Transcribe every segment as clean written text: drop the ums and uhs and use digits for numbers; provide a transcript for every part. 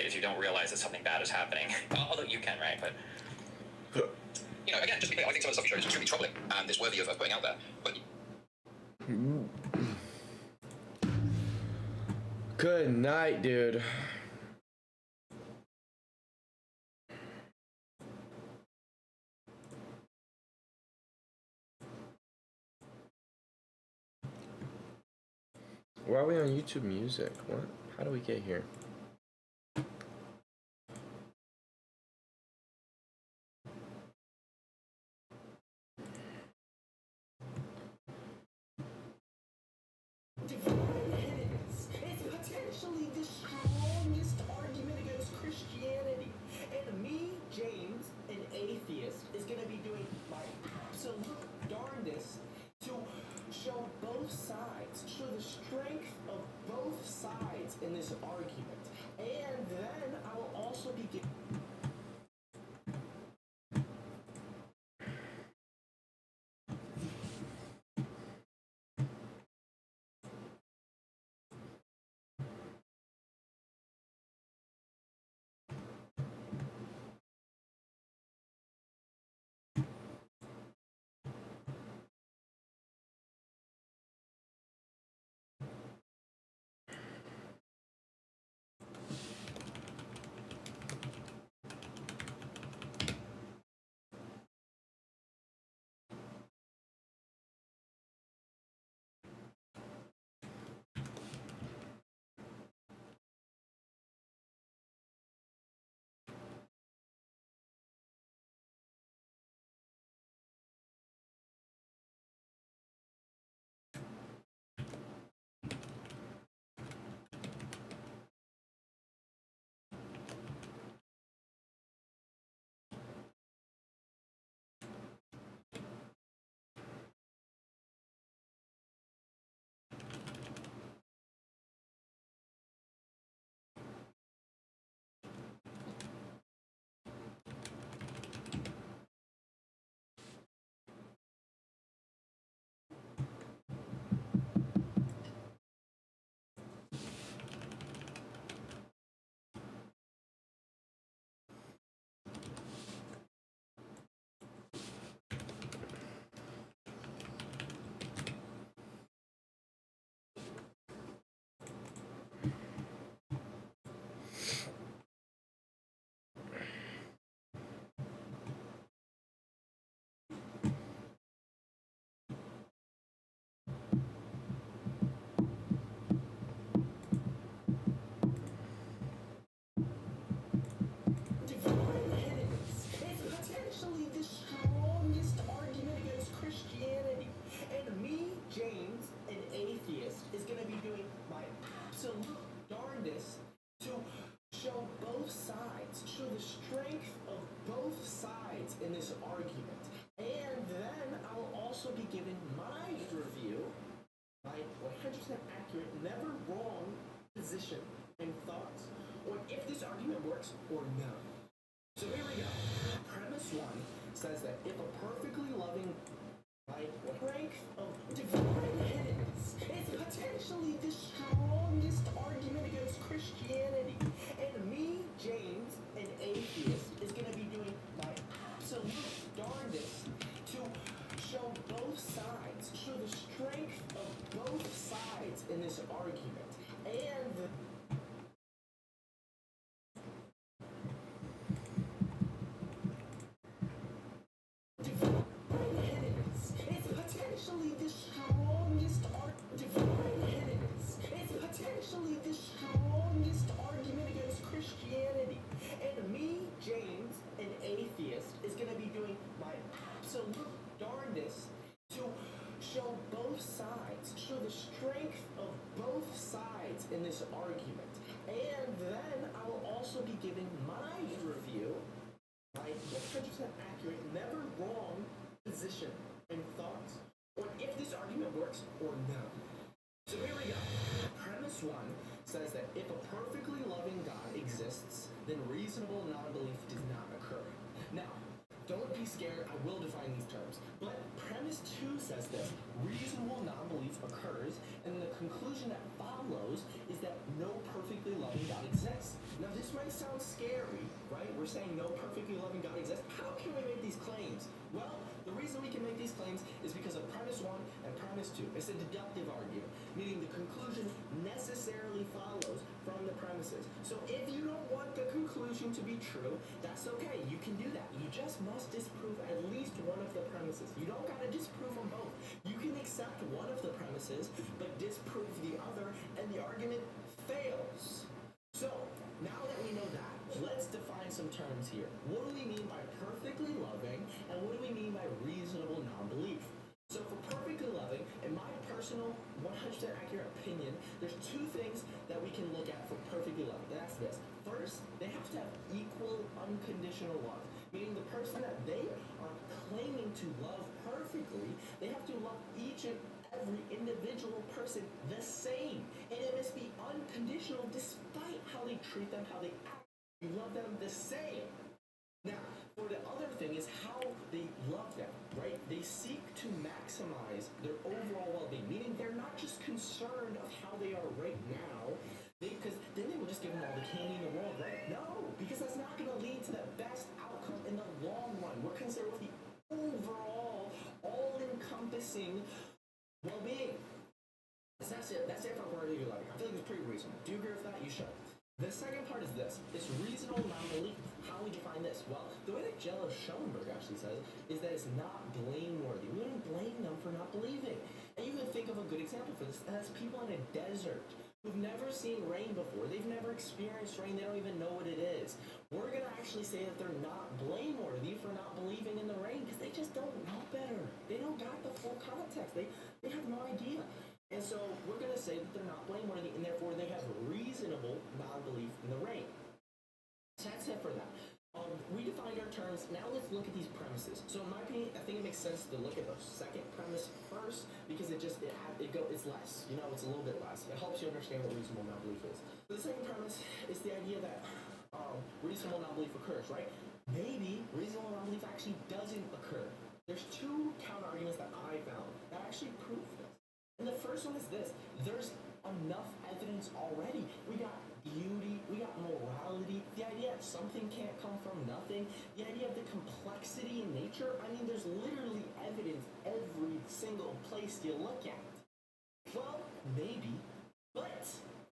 right is you don't realize that something bad is happening. Although you can, right? But you know, again, just because I think some of the stuff you showed is extremely troubling and is worthy of putting out there. But good night, dude. Why are we on YouTube Music? What? How do we get here? Potentially the strongest argument against Christianity. And me, James, an atheist, is going to be doing my absolute darndest to show both sides, show the strength of both sides in this argument. And then I will also be giving... Potentially the strongest argument against Christianity. And me, James, an atheist, is going to be doing my absolute darndest to show both sides, show the strength of both sides in this argument. And then I will also be giving my review, my 100% accurate, never wrong position and thoughts on if this argument works or no. So here we go. Premise 1 says that if a perfectly loving strength of divine evidence is potentially the strongest argument against Christianity, and me, James, an atheist, is going to be doing my absolute darndest to show both sides, show the strength of both sides in this argument. And potentially the strongest argument against Christianity. And me, James, an atheist, is going to be doing my absolute darndest to show both sides, show the strength of both sides in this argument. And then I will also be giving my review, my 100% accurate, never wrong position and thoughts on if this argument works or no. So here we go. Premise 1 says that if a perfectly loving God exists, then reasonable non-belief does not occur. Now, don't be scared, I will define these terms. But premise 2 says this: reasonable non-belief occurs, and the conclusion that follows is that no perfectly loving God exists. Now this might loving God exists, how can we make these claims? Well, the reason we can make these claims is because of premise 1 and premise 2. It's a deductive argument, meaning the conclusion necessarily follows from the premises. So if you don't want the conclusion to be true, that's okay. You can do that. You just must disprove at least one of the premises. You don't gotta disprove them both. You can accept one of the premises, but disprove the other, and the argument fails. So, now that we know that, let's define some terms here. What do we mean by perfectly loving, and what do we mean by reasonable non-belief? So for perfectly loving, in my personal 100% accurate opinion, there's two things that we can look at for perfectly loving. That's this. First, they have to have equal unconditional love, meaning the person that they are claiming to love perfectly, they have to love each and every individual person the same, and it must be unconditional despite how they treat them, how they act. You love them the same. Now, for the other thing is how they love them, right? They seek to maximize their overall well-being, meaning they're not just concerned of how they are right now, because then they will just give them all the candy in the world, right? No, because that's not going to lead to the best outcome in the long run. We're concerned with the overall, all-encompassing well-being. That's it. That's it for perfectly loving. I feel like it's pretty reasonable. Do you agree with that? You should. The second part is this. It's reasonable non-belief. How we define this? Well, the way that Jello Schoenberg actually says is that it's not blameworthy. We don't blame them for not believing. And you can think of a good example for this. And that's people in a desert who've never seen rain before. They've never experienced rain. They don't even know what it is. We're going to actually say that they're not blameworthy for not believing in the rain because they just don't know better. They don't got the full context. They have no idea. And so we're going to say that they're not blameworthy, and therefore they have reasonable non-belief in the rain. So that's it for that. We defined our terms. Now let's look at these premises. So in my opinion, I think it makes sense to look at the second premise first because it's less. You know, it's a little bit less. It helps you understand what reasonable non-belief is. So the second premise is the idea that reasonable non-belief occurs, right? Maybe reasonable non-belief actually doesn't occur. There's two counter-arguments that I found that actually prove this. And the first one is this. There's enough evidence already. We got beauty, we got morality, the idea that something can't come from nothing, the idea of the complexity in nature. I mean, there's literally evidence every single place you look at. Well, maybe, but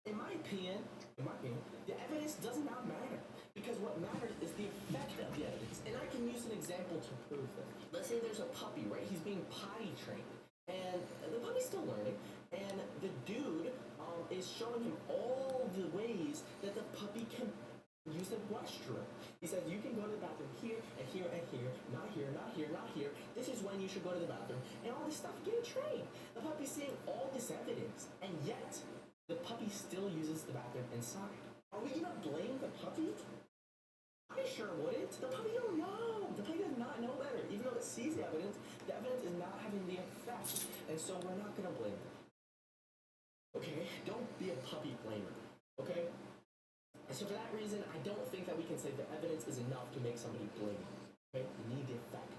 in my opinion, the evidence does not matter. Because what matters is the effect of the evidence. And I can use an example to prove this. Let's say there's a puppy, right? He's being potty trained. And the puppy's still learning, and the dude is showing him all the ways that the puppy can use the restroom. He says, you can go to the bathroom here, and here, and here, not here, not here, not here. This is when you should go to the bathroom, and all this stuff, getting trained. The puppy's seeing all this evidence, and yet, the puppy still uses the bathroom inside. Are we going to blame the puppy? I sure wouldn't. The puppy don't know. The puppy does not know better. Even though it sees the evidence is not having the effect. And so we're not going to blame them. Okay? Don't be a puppy blamer. Okay? And so for that reason, I don't think that we can say the evidence is enough to make somebody blame. Okay? You need the effect.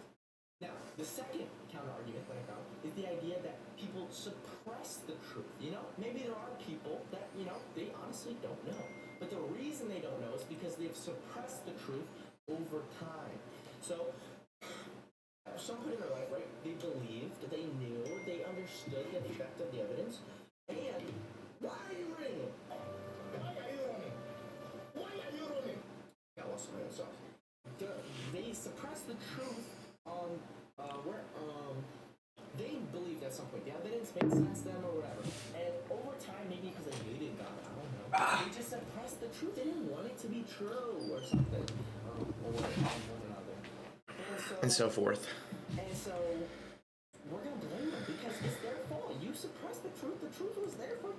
Now, the second counter-argument that I found is the idea that people suppress the truth. You know? Maybe there are people that, you know, they honestly don't know. But the reason they don't know is because they've suppressed the truth over time. So, at some point in their life, right, they believed, they knew, they understood the effect of the evidence, and why are you running? Why are you running? Why are you running? I lost my own stuff. They suppressed the truth on they believed at some point the evidence made sense to them or whatever. And over time, maybe because they hated God, I don't know, they just suppressed the truth. They didn't want it to be true or something. Or one another. And so forth. And so, we're going to blame them because it's their fault. You suppressed the truth. The truth was there for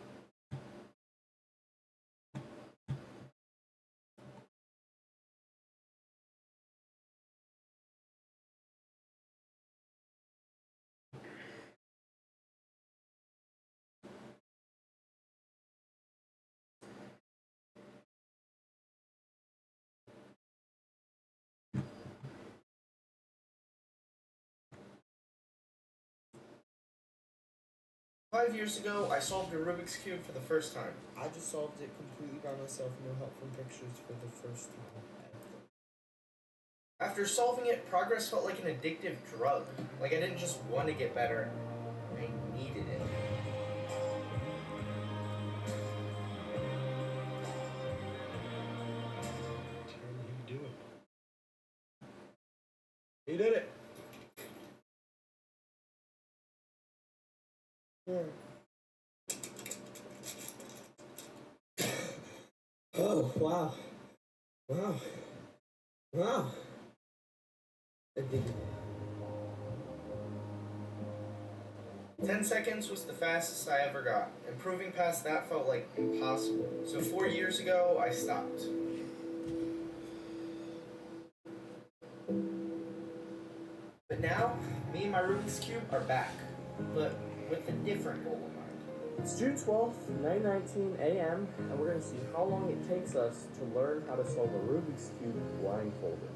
5 years ago, I solved a Rubik's Cube for the first time. I just solved it completely by myself, no help from pictures for the first time. After solving it, progress felt like an addictive drug. Like I didn't just want to get better, I needed it. You do it. He did it. Oh, wow. Wow. Wow. Addicted. 10 seconds was the fastest I ever got. Improving past that felt like impossible. So 4 years ago, I stopped. But now, me and my Rubik's Cube are back. But with a different goal in mind. It's June 12th, 9:19 a.m., and we're going to see how long it takes us to learn how to solve a Rubik's Cube blindfolded.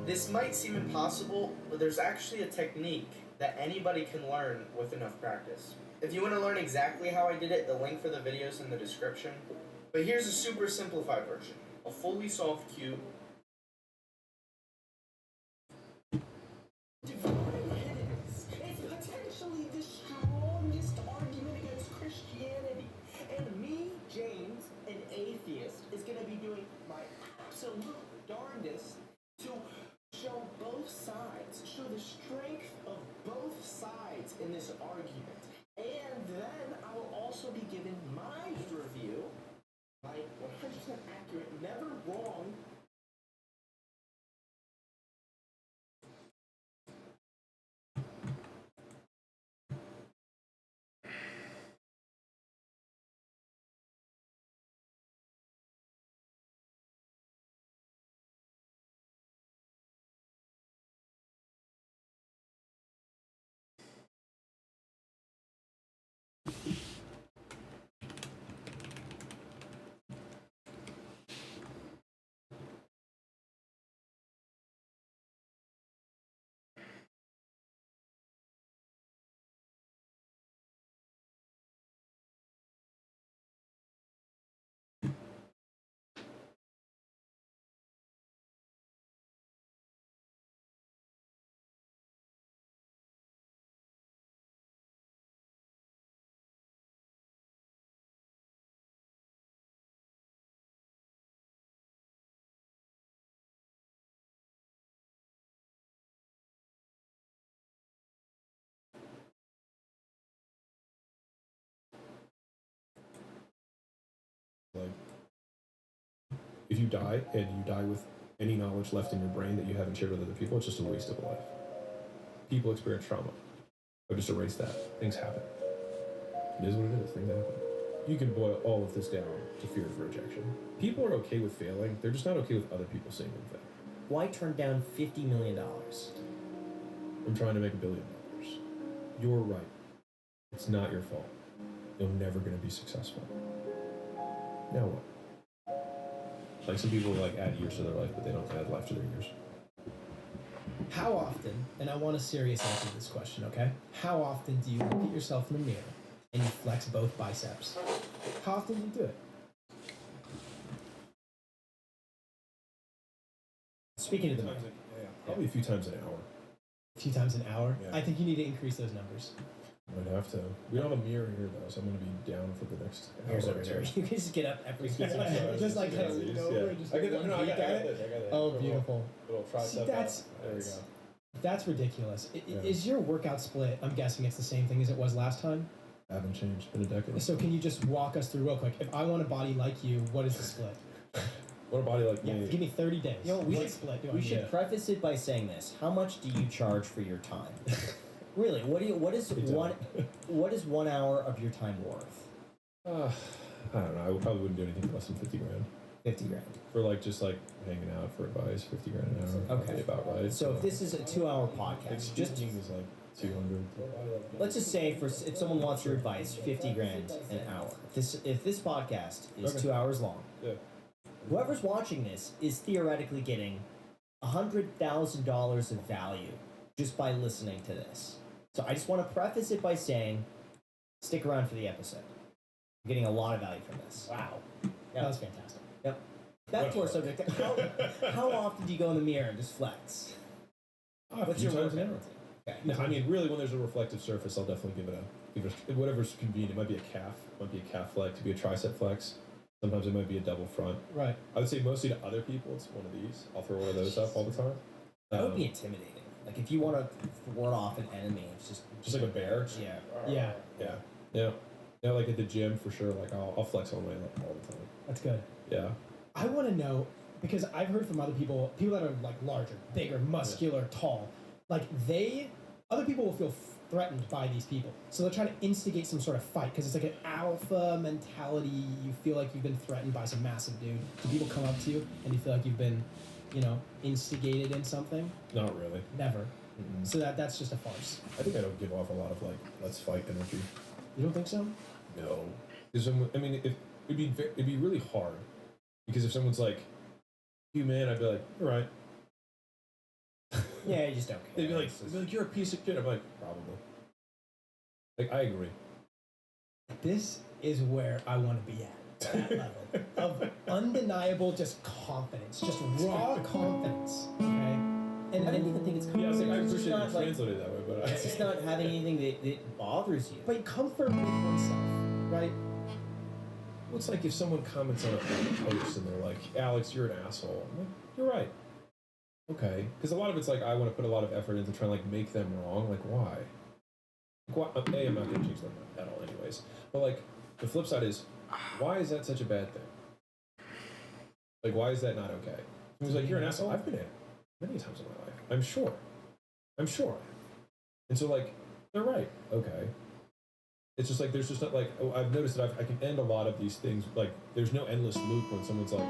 This might seem impossible, but there's actually a technique that anybody can learn with enough practice. If you want to learn exactly how I did it, the link for the video is in the description. But here's a super simplified version. A fully solved cube. Divine hiddenness is potentially the strongest argument against Christianity. And me, James, an atheist, is going to be doing my absolute darndest to show both sides, show the strength of both sides in this argument. And then I will also be given my review, my 100% accurate, never wrong. Like, if you die and you die with any knowledge left in your brain that you haven't shared with other people, it's just a waste of a life. People experience trauma. So just erase that. Things happen. It is what it is. Things happen. You can boil all of this down to fear of rejection. People are okay with failing. They're just not okay with other people seeing them fail. Why turn down $50 million? I'm trying to make $1 billion. You're right. It's not your fault. You're never going to be successful. Now what? Like, some people like add years to their life, but they don't add life to their years. How often, and I want a serious answer to this question, okay? How often do you look at yourself in the mirror and you flex both biceps? How often do you do it? Speaking of the mic, Probably a few times an hour. a few times an hour. Yeah. I think you need to increase those numbers. Might have to. We don't have a mirror here though, so I'm gonna be down for the next Here's hour over or here. two. You can just get up every Just get some second. shots, Just like yeah, lean yeah. over and just I get got one no, I peek got at it. this. I got this. Oh, Little- beautiful. Little tricep. See, that's- there we go. That's ridiculous. Yeah. Is your workout split, I'm guessing it's the same thing as it was last time? Haven't changed. It's been a decade. So can you just walk us through real quick? If I want a body like you, what is the split? What a body like Yeah, me. give me 30 days. You know, we What should- split do I We need? should preface it by saying this. How much do you charge for your time? Really, what is Big time. what is 1 hour of your time worth? I don't know. I probably wouldn't do anything less than 50 grand. 50 grand. For like just like hanging out for advice, 50 grand an hour. Okay. Probably about right. So if this is a 2-hour podcast, just speaking is like 200. let's just say if someone wants your advice, 50 grand an hour. If this podcast is Okay. 2 hours long, Yeah. whoever's watching this is theoretically getting $100,000 of value just by listening to this. So I just want to preface it by saying, stick around for the episode. I'm getting a lot of value from this. Wow. Yeah. That was fantastic. Yep. Back to our subject. How often do you go in the mirror and just flex? What's your times workout an hour? routine? Okay. No, I mean, really, when there's a reflective surface, I'll definitely give it whatever's convenient. It might be a calf, might be a calf flex, it could be a tricep flex. Sometimes it might be a double front. Right. I would say mostly to other people, it's one of these. I'll throw one of those up all the time. That would be intimidating. Like if you want to thwart off an enemy, it's Just like a bear. Yeah. Yeah. Yeah. Yeah, like at the gym for sure. Like I'll flex on my up all the time. That's good. Yeah. I want to know because I've heard from other people that are like larger, bigger, muscular, tall, like other people will feel threatened by these people, so they're trying to instigate some sort of fight because it's like an alpha mentality. You feel like you've been threatened by some massive dude. Do people come up to you and you feel like you've been, instigated in something? Not really. Never. Mm-mm. So that's just a farce. I think I don't give off a lot of like let's fight energy. You don't think so? No. Because it'd be really hard. Because if someone's like, "You man," I'd be like, "You're right." Yeah, you just don't care. They'd be like, "You're a piece of shit." I'm like, probably. Like, I agree. This is where I want to be at. That level of undeniable just confidence, just raw confidence. Okay. And I don't even think it's Yeah, I was like, I it's just appreciate not it like translated that way, but it's just not having anything that bothers you. but comfort with oneself, right? Well, it's like if someone comments on a post and they're like, "Alex, you're an asshole." I'm like, "You're right." Okay. Because a lot of it's like I want to put a lot of effort into trying to like make them wrong. Like, why? Like, why? I'm not going to change them at all, anyways. But like, the flip side is, why is that such a bad thing? Like, why is that not okay? Someone's like, "You're an asshole." I've been it many times in my life. I'm sure. And so like, they're right. Okay. It's just like there's just not like I've noticed that I can end a lot of these things like there's no endless loop when someone's like,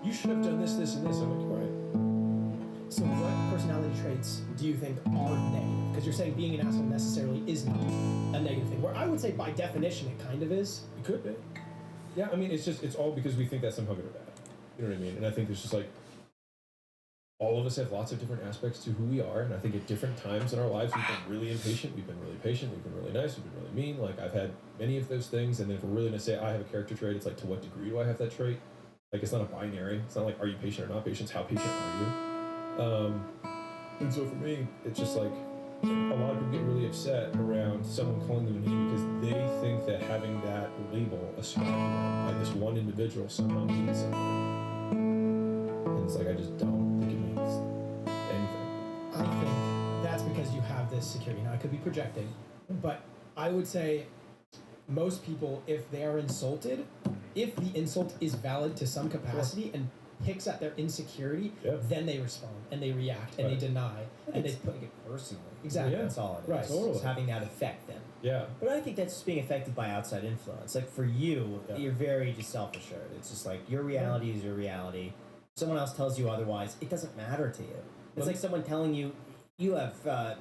"You should have done this, this, and this." I'm like, "You're right." So what personality traits do you think are negative? Because you're saying being an asshole necessarily is not a negative thing. Where I would say by definition it kind of is. It could be. Yeah, I mean, it's all because we think that somehow good or bad. You know what I mean? And I think there's just like all of us have lots of different aspects to who we are, and I think at different times in our lives we've been really impatient, we've been really patient, we've been really nice, we've been really mean. Like I've had many of those things, and then if we're really gonna say I have a character trait, it's like to what degree do I have that trait? Like it's not a binary. It's not like are you patient or not patient? It's how patient are you? And so for me, it's just like a lot of people get really upset around someone calling them a name because they think that having that label ascribed to them by this one individual somehow means something. And it's like I just don't think it means anything. I think that's because you have this security. Now I could be projecting, but I would say most people, if they are insulted, if the insult is valid to some capacity and picks at their insecurity, then they respond and they react and they deny and they take it personally. Exactly. That's all it is. Right. Totally. It's having that affect them. Yeah. But I think that's just being affected by outside influence. Like for you, you're very just self-assured. It's just like your reality is your reality. Someone else tells you otherwise, it doesn't matter to you. It's like someone telling you you have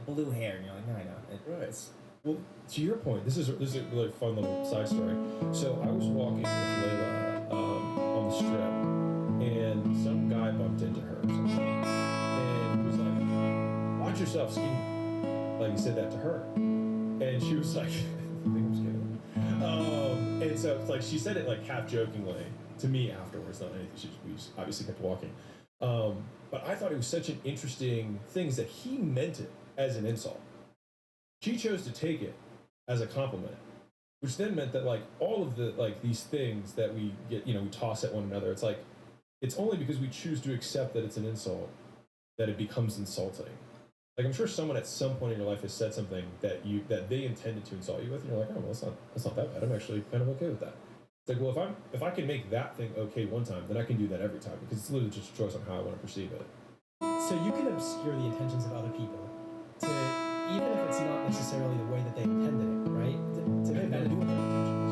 blue hair, and you're like, no, I don't. Right. Well, to your point, this is a really fun little side story. So I was walking with Layla on the strip, and some guy bumped into her or something, and he was like, "Watch yourself, skinny." Like he said that to her, and she was like, "I think I'm just kidding." And so it's like she said it like half jokingly to me afterwards. Not anything. We just obviously kept walking. But I thought it was such an interesting thing is that he meant it as an insult. She chose to take it as a compliment, which then meant that like all of the like these things that we get, we toss at one another. It's like it's only because we choose to accept that it's an insult that it becomes insulting. Like I'm sure someone at some point in your life has said something that they intended to insult you with, and you're like, oh, well, that's not that bad. I'm actually kind of okay with that. It's like, well, if I can make that thing okay one time, then I can do that every time because it's literally just a choice on how I want to perceive it. So you can obscure the intentions of other people to, even if it's not necessarily the way that they intended it, right? To them, that do with their intentions.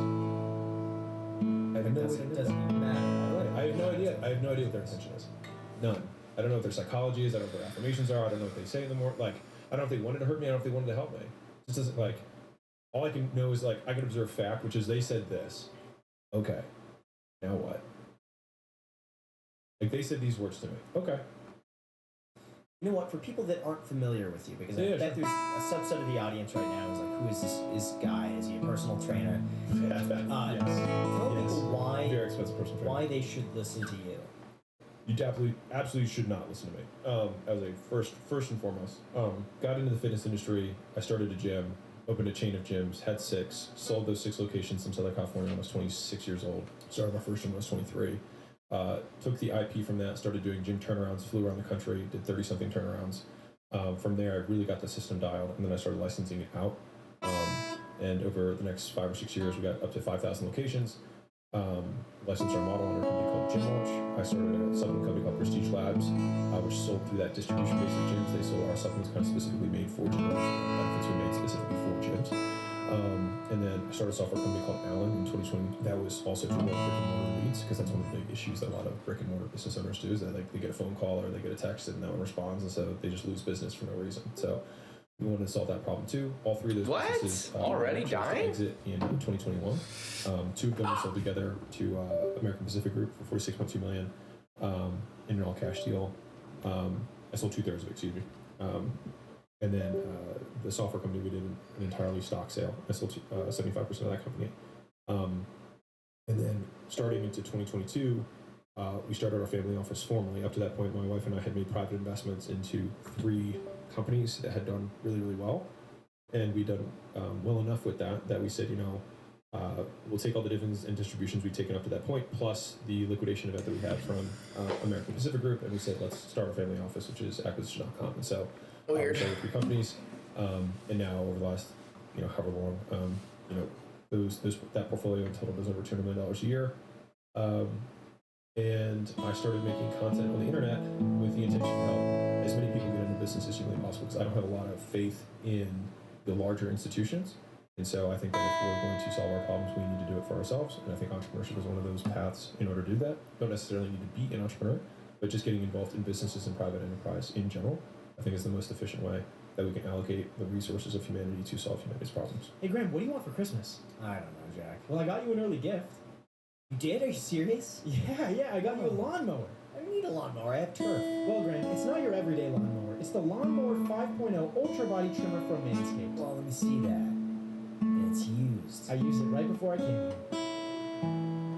I have no It idea. doesn't even matter. I have no idea. I have no idea what their intention is. None. I don't know what their psychology is. I don't know what their affirmations are. I don't know what they say in the morning. Like, I don't know if they wanted to hurt me. I don't know if they wanted to help me. It just doesn't like. All I can know is like I can observe fact, which is they said this. Okay. Now what? Like they said these words to me. Okay. You know what? For people that aren't familiar with you, because I bet there's a subset of the audience right now who's like, who is this guy? Is he a personal trainer? Yes. Tell people Very expensive personal trainer. why they should listen to you. You absolutely should not listen to me. As a first and foremost, got into the fitness industry. I started a gym, opened a chain of gyms, had 6, sold those 6 locations in Southern California when I was 26 years old. Started my first gym when I was 23. Took the IP from that, started doing gym turnarounds, flew around the country, did 30-something turnarounds. From there, I really got the system dialed, and then I started licensing it out. And over the next 5 or 6 years, we got up to 5,000 locations. Licensed our model under a company called Gym Launch. I started a supplement company called Prestige Labs, which sold through that distribution base of gyms. They sold our supplements kind of specifically made for gyms. Benefits were made specifically for gyms. And then I started a software company called Allen in 2020. That was also to work brick and mortar leads, because that's one of the big issues that a lot of brick and mortar business owners do, is that they get a phone call or they get a text and no one responds, and so they just lose business for no reason. So we wanted to solve that problem too. All 3 of those businesses already dying exit in 2021. 2 of them were sold together to American Pacific Group for $46.2 million in an all-cash deal. I sold 2/3 of it, excuse me. And then the software company, we did an entirely stock sale. I sold 75% of that company. And then starting into 2022, we started our family office formally. Up to that point, my wife and I had made private investments into 3 companies that had done really, really well. And we'd done well enough with that we said, we'll take all the dividends and distributions we'd taken up to that point, plus the liquidation event that we had from American Pacific Group, and we said, let's start our family office, which is acquisition.com. And so we started 3 companies, and now over the last, however long, that portfolio in total does over $200 million a year. And I started making content on the internet with the intention to help as many people get into business as humanly possible, because I don't have a lot of faith in the larger institutions. And so I think that if we're going to solve our problems, we need to do it for ourselves. And I think entrepreneurship is one of those paths in order to do that. Don't necessarily need to be an entrepreneur, but just getting involved in businesses and private enterprise in general, I think is the most efficient way that we can allocate the resources of humanity to solve humanity's problems. Hey, Graham, what do you want for Christmas? I don't know, Jack. Well, I got you an early gift. You did? Are you serious? Yeah, I got you a lawnmower. I don't need a lawnmower. I have turf. Well, Graham, it's not your everyday lawnmower. It's the Lawnmower 5.0 Ultra Body Trimmer from Manscaped. Well, let me see that. It's used. I used it right before I came here.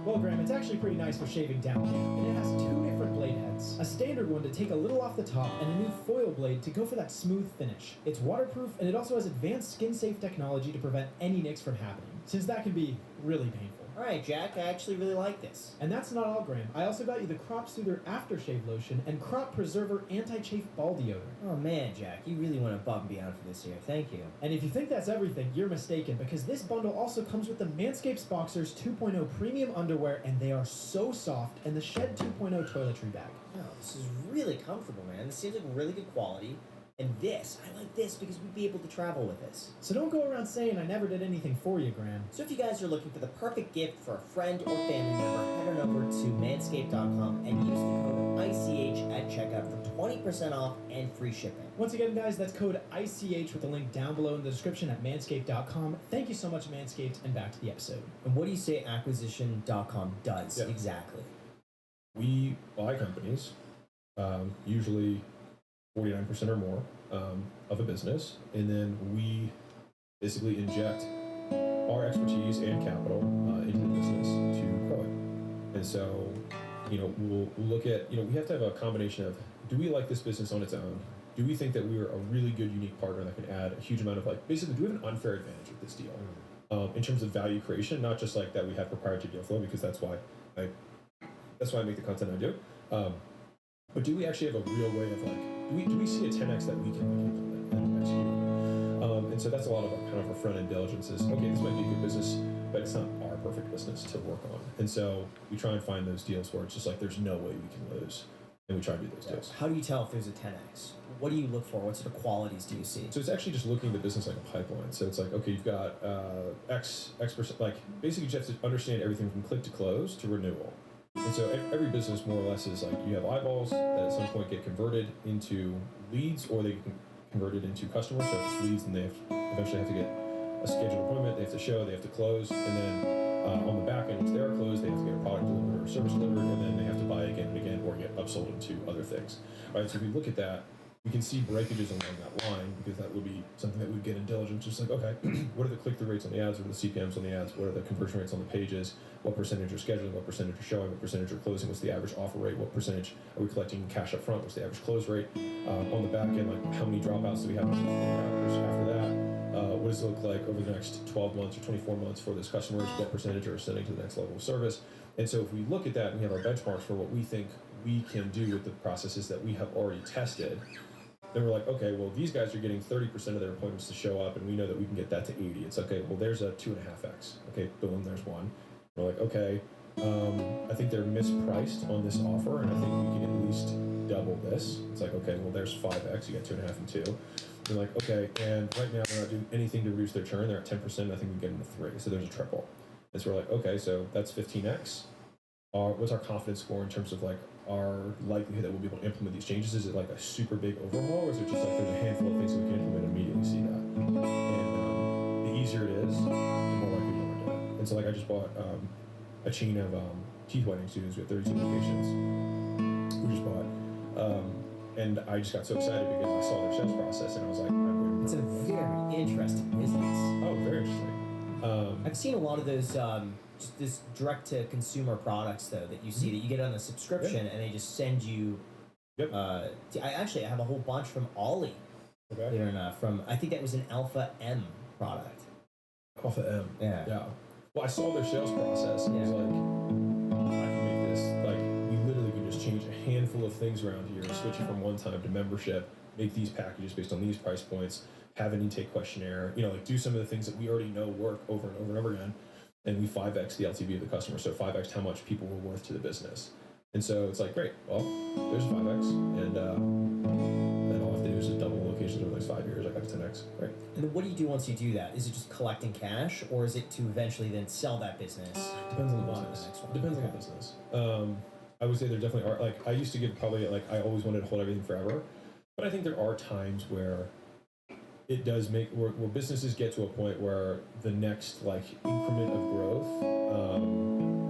Well, Graham, it's actually pretty nice for shaving down here, and it has 2 different blade heads. A standard one to take a little off the top, and a new foil blade to go for that smooth finish. It's waterproof, and it also has advanced skin-safe technology to prevent any nicks from happening, since that can be really painful. Alright, Jack, I actually really like this. And that's not all, Graham. I also got you the Crop Soother Aftershave Lotion and Crop Preserver Anti-Chafe Ball Deodorant. Oh man, Jack, you really went above and beyond for this year. Thank you. And if you think that's everything, you're mistaken, because this bundle also comes with the Manscaped Boxers 2.0 Premium Underwear, and they are so soft, and the Shed 2.0 Toiletry Bag. Oh, this is really comfortable, man. This seems like really good quality. And this, I like this because we'd be able to travel with this. So don't go around saying I never did anything for you, Graham. So if you guys are looking for the perfect gift for a friend or family member, head on over to manscaped.com and use the code ICH at checkout for 20% off and free shipping. Once again, guys, that's code ICH with the link down below in the description at manscaped.com. Thank you so much, Manscaped, and back to the episode. And what do you say acquisition.com does exactly? We buy companies, usually 49% or more of a business, and then we basically inject our expertise and capital into the business to grow it. And so, we'll look at, we have to have a combination of, do we like this business on its own? Do we think that we are a really good, unique partner that can add a huge amount of, basically, do we have an unfair advantage with this deal? In terms of value creation, not just that we have proprietary deal flow, because that's why I make the content I do. But do we actually have a real way of do we see a 10x that we can implement and execute? And so that's a lot of our front-end diligence is, okay, this might be a good business, but it's not our perfect business to work on. And so we try and find those deals where it's just there's no way we can lose, and we try to do those deals. How do you tell if there's a 10x? What do you look for? What sort of qualities do you see? So it's actually just looking at the business like a pipeline. So it's okay, you've got X percent, basically you have to understand everything from click to close to renewal. And so every business more or less is you have eyeballs that at some point get converted into leads, or they get converted into customers. So if it's leads, then they eventually have to get a scheduled appointment, they have to show, they have to close, and then on the back end, once they're closed, they have to get a product delivered or service delivered, and then they have to buy again and again or get upsold into other things. All right, so if we look at that, we can see breakages along that line because that would be something that we'd get in diligence. Just like, okay, what are the click-through rates on the ads? What are the CPMs on the ads? What are the conversion rates on the pages? What percentage are scheduling? What percentage are showing? What percentage are closing? What's the average offer rate? What percentage are we collecting cash up front? What's the average close rate? On the back end, like how many dropouts do we have after that? What does it look like over the next 12 months or 24 months for those customers? What percentage are sending to the next level of service? And so if we look at that and we have our benchmarks for what we think we can do with the processes that we have already tested, then we're like, okay, well, these guys are getting 30% of their appointments to show up, and we know that we can get that to 80. It's okay, well, there's a 2.5x. Okay, boom, there's one. We're like, okay, I think they're mispriced on this offer, and I think we can at least double this. It's like, okay, well, there's 5x. You got 2.5 and 2. We're like, okay, and right now they're not doing anything to reduce their churn. They're at 10%. I think we can get them to 3. So there's a triple. And so we're like, okay, so that's 15x. What's our confidence score in terms of like our likelihood that we'll be able to implement these changes? Is it like a super big overhaul, or is it just like there's a handful of things that we can implement and immediately see that? And the easier it is, the more likely we are to do it. And so like I just bought a chain of teeth whitening studios. We have 32 locations. We just bought, and I just got so excited because I saw their sales process, and I was like, it's a very interesting business. Oh, very interesting. I've seen a lot of those just this direct to consumer products though that you see that you get on a subscription and they just send you. Yep. I actually have a whole bunch from Ollie. Okay. Believe it or not, from I think that was an Alpha M product. Alpha M. Yeah. Yeah. Well, I saw their sales process and I was like, I can make this, like, we literally can just change a handful of things around here, switch it from one time to membership, make these packages based on these price points, have an intake questionnaire, you know, like do some of the things that we already know work over and over and over again. And we 5x the LTV of the customer, so 5x how much people were worth to the business. And so it's like, great, well, there's 5x, and then all I have to do is just double locations over the next 5 years. I got to 10x. Great. And then what do you do once you do that? Is it just collecting cash, or is it to eventually then sell that business? Depends on the business. Depends on the business. I would say there definitely are. Like I used to give probably like I always wanted to hold everything forever, but I think there are times where it does make where businesses get to a point where the next like increment of growth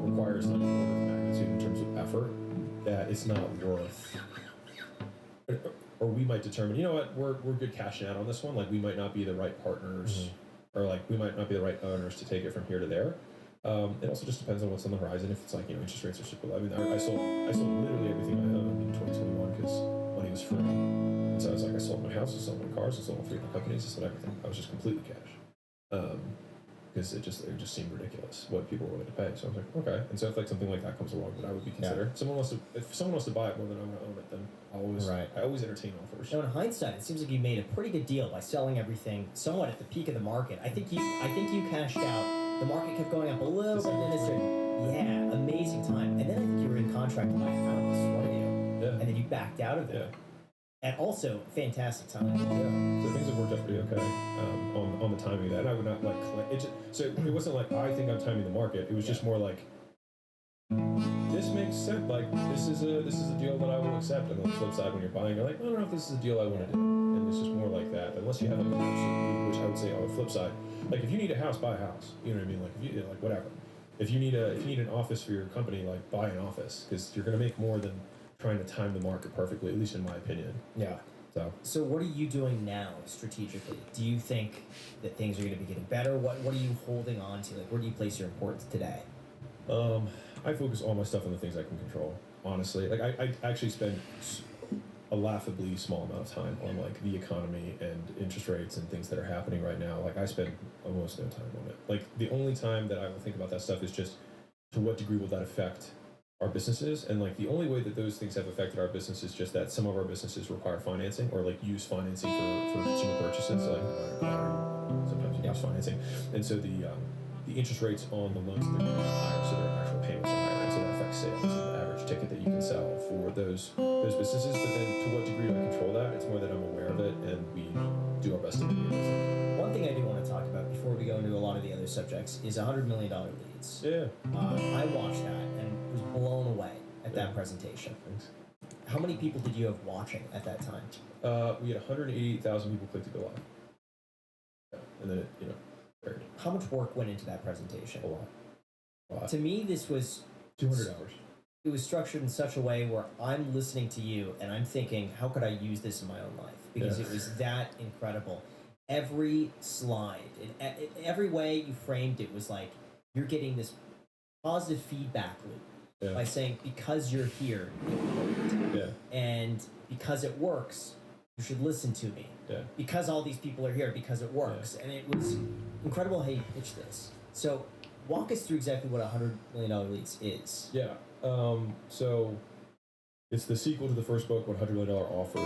requires like an order of magnitude in terms of effort that it's not worth. Or we might determine, you know what, we're good cashing out on this one. Like we might not be the right partners, or like we might not be the right owners to take it from here to there. It also just depends on what's on the horizon. If it's like, you know, interest rates are super low. I mean, I sold literally everything I owned in 2021 because money was free. And so I was like, I sold my house, I sold my cars, I sold all 3 of my companies, I sold everything. I was just completely cash. Because it just seemed ridiculous what people were willing to pay. So I was like, okay. And so if like something like that comes along, then I would be considered. Yeah. If someone wants to buy it more than I want to own it, then I always entertain offers. Now, in hindsight, it seems like you made a pretty good deal by selling everything somewhat at the peak of the market. I think you cashed out. The market kept going up a little bit, and then it started. Yeah, amazing time. And then I think you were in contract to buy a house, weren't you? Yeah. And then you backed out of it. Yeah. And also, fantastic time. Yeah, so things have worked out pretty okay on the timing of that. And I would not like so it wasn't like I think I'm timing the market. It was just more like this makes sense. Like this is a deal that I will accept. And on the flip side, when you're buying, you're like, I don't know if this is a deal I want to do. And it's just more like that. Unless you have like an absolute need, which I would say on the flip side, like if you need a house, buy a house. You know what I mean? Like if you like whatever. If you need an office for your company, like buy an office because you're gonna make more than trying to time the market perfectly, at least in my opinion. Yeah. So what are you doing now strategically? Do you think that things are going to be getting better? What are you holding on to? Like, where do you place your importance today? I focus all my stuff on the things I can control. Honestly, like I actually spend a laughably small amount of time on like the economy and interest rates and things that are happening right now. Like I spend almost no time on it. Like the only time that I will think about that stuff is just to what degree will that affect our businesses, and like the only way that those things have affected our business is just that some of our businesses require financing or like use financing for consumer purchases. So, like sometimes you use financing, and so the interest rates on the loans that they're getting are higher, so their actual payments are higher, and so that affects sales and the average ticket that you can sell for those businesses. But then, to what degree do I control that? It's more that I'm aware of it, and we do our best to mitigate it. One thing I do want to talk about before we go into a lot of the other subjects is $100 million leads. Yeah. I watched that and was blown away at that presentation. Thanks. How many people did you have watching at that time? We had 188,000 people click to go live. Yeah. And then it, varied. How much work went into that presentation? A lot. To me, this was 200 hours. it was structured in such a way where I'm listening to you and I'm thinking, how could I use this in my own life? Because Yeah. it was that incredible. Every slide, every way you framed it was like you're getting this positive feedback loop by saying, because you're here, it worked. Yeah. And because it works, you should listen to me. Yeah. Because all these people are here, because it works. And it was incredible how you pitched this. So walk us through exactly what $100 million Leads is. Yeah. So it's the sequel to the first book, $100 million Offers,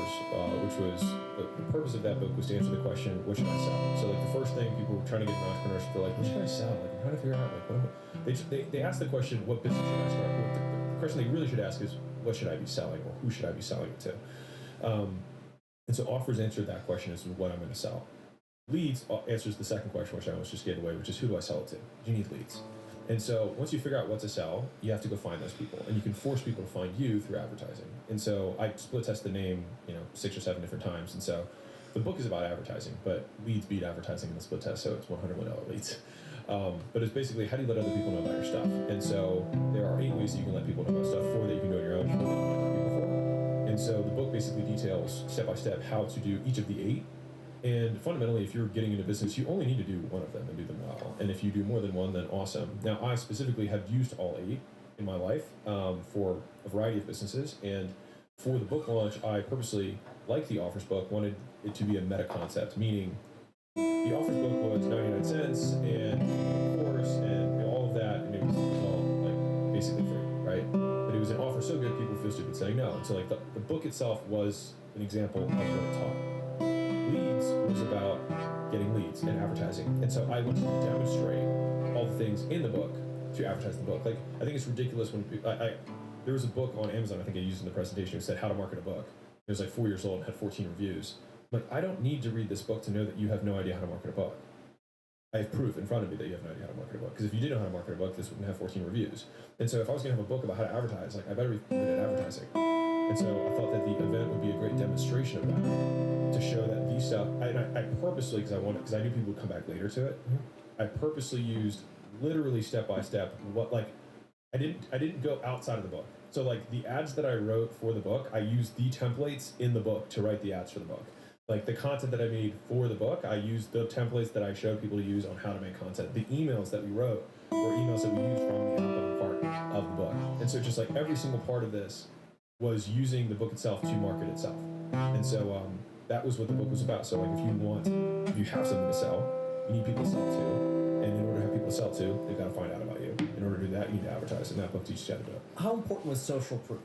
which was the purpose of that book was to answer the question, what should I sell? So like the first thing people were trying to get into entrepreneurship, they're like, what should I sell? Like I'm trying to figure out like what am I? They ask the question, what business should I start? The question they really should ask is, what should I be selling, or who should I be selling it to? And so Offers answered that question as what I'm going to sell. Leads answers the second question, which I almost just gave away, which is who do I sell it to? You need leads. And so once you figure out what to sell, you have to go find those people, and you can force people to find you through advertising. And so I split test the name, 6 or 7 different times. And so the book is about advertising, but leads beat advertising in the split test, so it's $100 million leads. But it's basically, how do you let other people know about your stuff? And so there are 8 ways that you can let people know about stuff, 4 that you can do on your own, 4 that you can let other people for. And so the book basically details step by step how to do each of the 8. And fundamentally, if you're getting into business, you only need to do one of them and do them well. And if you do more than one, then awesome. Now, I specifically have used all 8 in my life for a variety of businesses. And for the book launch, I purposely, like the Offers book, wanted it to be a meta concept, meaning the Offers book was 99 cents and a course and all of that, and it was all like basically free, right? But it was an offer so good, people feel stupid saying no. And so like the book itself was an example of what it taught. Leads was about getting leads and advertising. And so I wanted to demonstrate all the things in the book to advertise the book. Like, I think it's ridiculous when there was a book on Amazon, I think I used in the presentation, that said how to market a book. It was like 4 years old and had 14 reviews. Like, I don't need to read this book to know that you have no idea how to market a book. I have proof in front of me that you have no idea how to market a book. Because if you did know how to market a book, this wouldn't have 14 reviews. And so if I was going to have a book about how to advertise, like, I better be good at advertising. And so I thought that the event would be a great demonstration of that, to show that these stuff. I purposely, because I knew people would come back later to it. I purposely used literally step by step I didn't go outside of the book. So like the ads that I wrote for the book, I used the templates in the book to write the ads for the book. Like the content that I made for the book, I used the templates that I showed people to use on how to make content. The emails that we wrote were emails that we used from the outbound part of the book. And so just like every single part of this was using the book itself to market itself. And so that was what the book was about. So like if you have something to sell, you need people to sell to. And in order to have people to sell to, they've got to find out about you. In order to do that, you need to advertise. And that book teaches you how to do it. How important was social proof?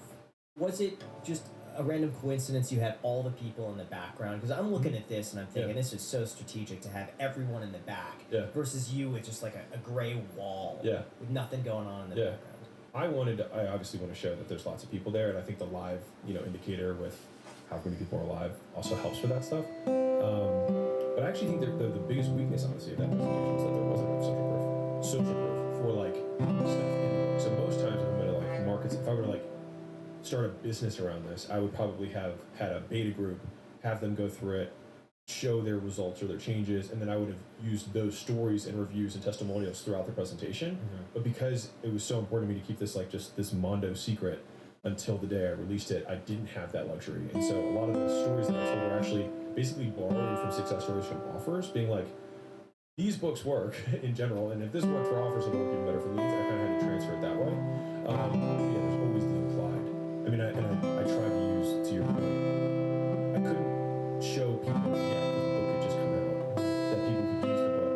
Was it just a random coincidence you had all the people in the background? Because I'm looking at this and I'm thinking this is so strategic to have everyone in the back versus you with just like a gray wall with nothing going on in the background. I obviously want to show that there's lots of people there, and I think the live, indicator with how many people are alive also helps with that stuff. But I actually think the biggest weakness, honestly, of that presentation was that there wasn't enough social proof for like stuff. So most times, if I'm gonna like markets, if I were to like start a business around this, I would probably have had a beta group, have them go through it, show their results or their changes, and then I would have used those stories and reviews and testimonials throughout the presentation. But because it was so important to me to keep this like just this Mondo secret until the day I released it, I didn't have that luxury. And so a lot of the stories that I told were actually basically borrowing from success stories from Offers, being like, these books work in general, and if this worked for Offers, it'll work even better for Leads. I kind of had to transfer it that way. There's always the implied. I mean, I tried to use, to your point, I couldn't show people the book had just come out, that people could use the book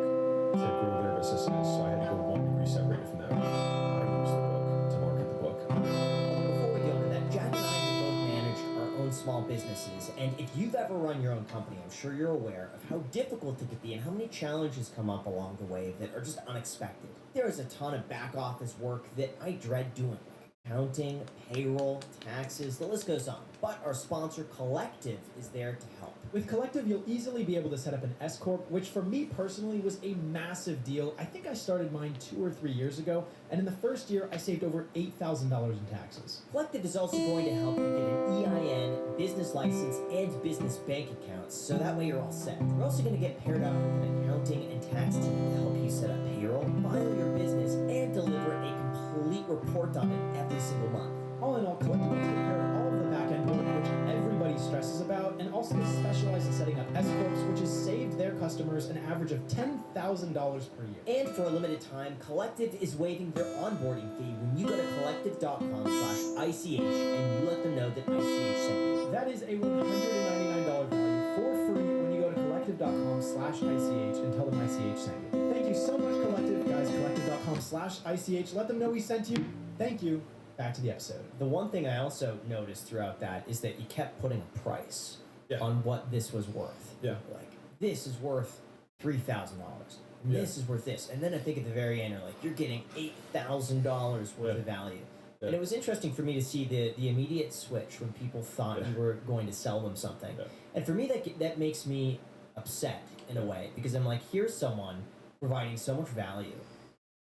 to grow their businesses, so I had to go 1 degree separated from that. I used the book to market the book. Before we go into that, Jack and I have both managed our own small businesses, and if you've ever run your own company, I'm sure you're aware of how difficult it could be and how many challenges come up along the way that are just unexpected. There is a ton of back office work that I dread doing. Accounting, payroll, taxes, the list goes on. But our sponsor, Collective, is there to help. With Collective, you'll easily be able to set up an S-Corp, which for me personally was a massive deal. I think I started mine 2 or 3 years ago, and in the first year, I saved over $8,000 in taxes. Collective is also going to help you get an EIN, business license, and business bank accounts, so that way you're all set. You're also going to get paired up with an accounting and tax team to help you set up payroll, file your business, and deliver a complete report on it every single month. All in all, Collective will take care of all of the back-end work, which everybody stresses about, and also they specialize in setting up S-corps, which has saved their customers an average of $10,000 per year. And for a limited time, Collective is waiving their onboarding fee when you go to collective.com/ICH and you let them know that ICH sent you. That is a $199 value for free when you go to collective.com/ICH and tell them ICH sent you. Thank you so much, Collective. Guys, collective.com/ICH. Let them know we sent you. Thank you. Back to the episode. The one thing I also noticed throughout that is that you kept putting a price Yeah. on what this was worth. Yeah. Like, this is worth $3,000. Yeah. This is worth this. And then I think at the very end, you're like, you're getting $8,000 worth Yeah. of value. Yeah. And it was interesting for me to see the immediate switch when people thought Yeah. you were going to sell them something. Yeah. And for me, that makes me upset in a way, because I'm like, here's someone providing so much value,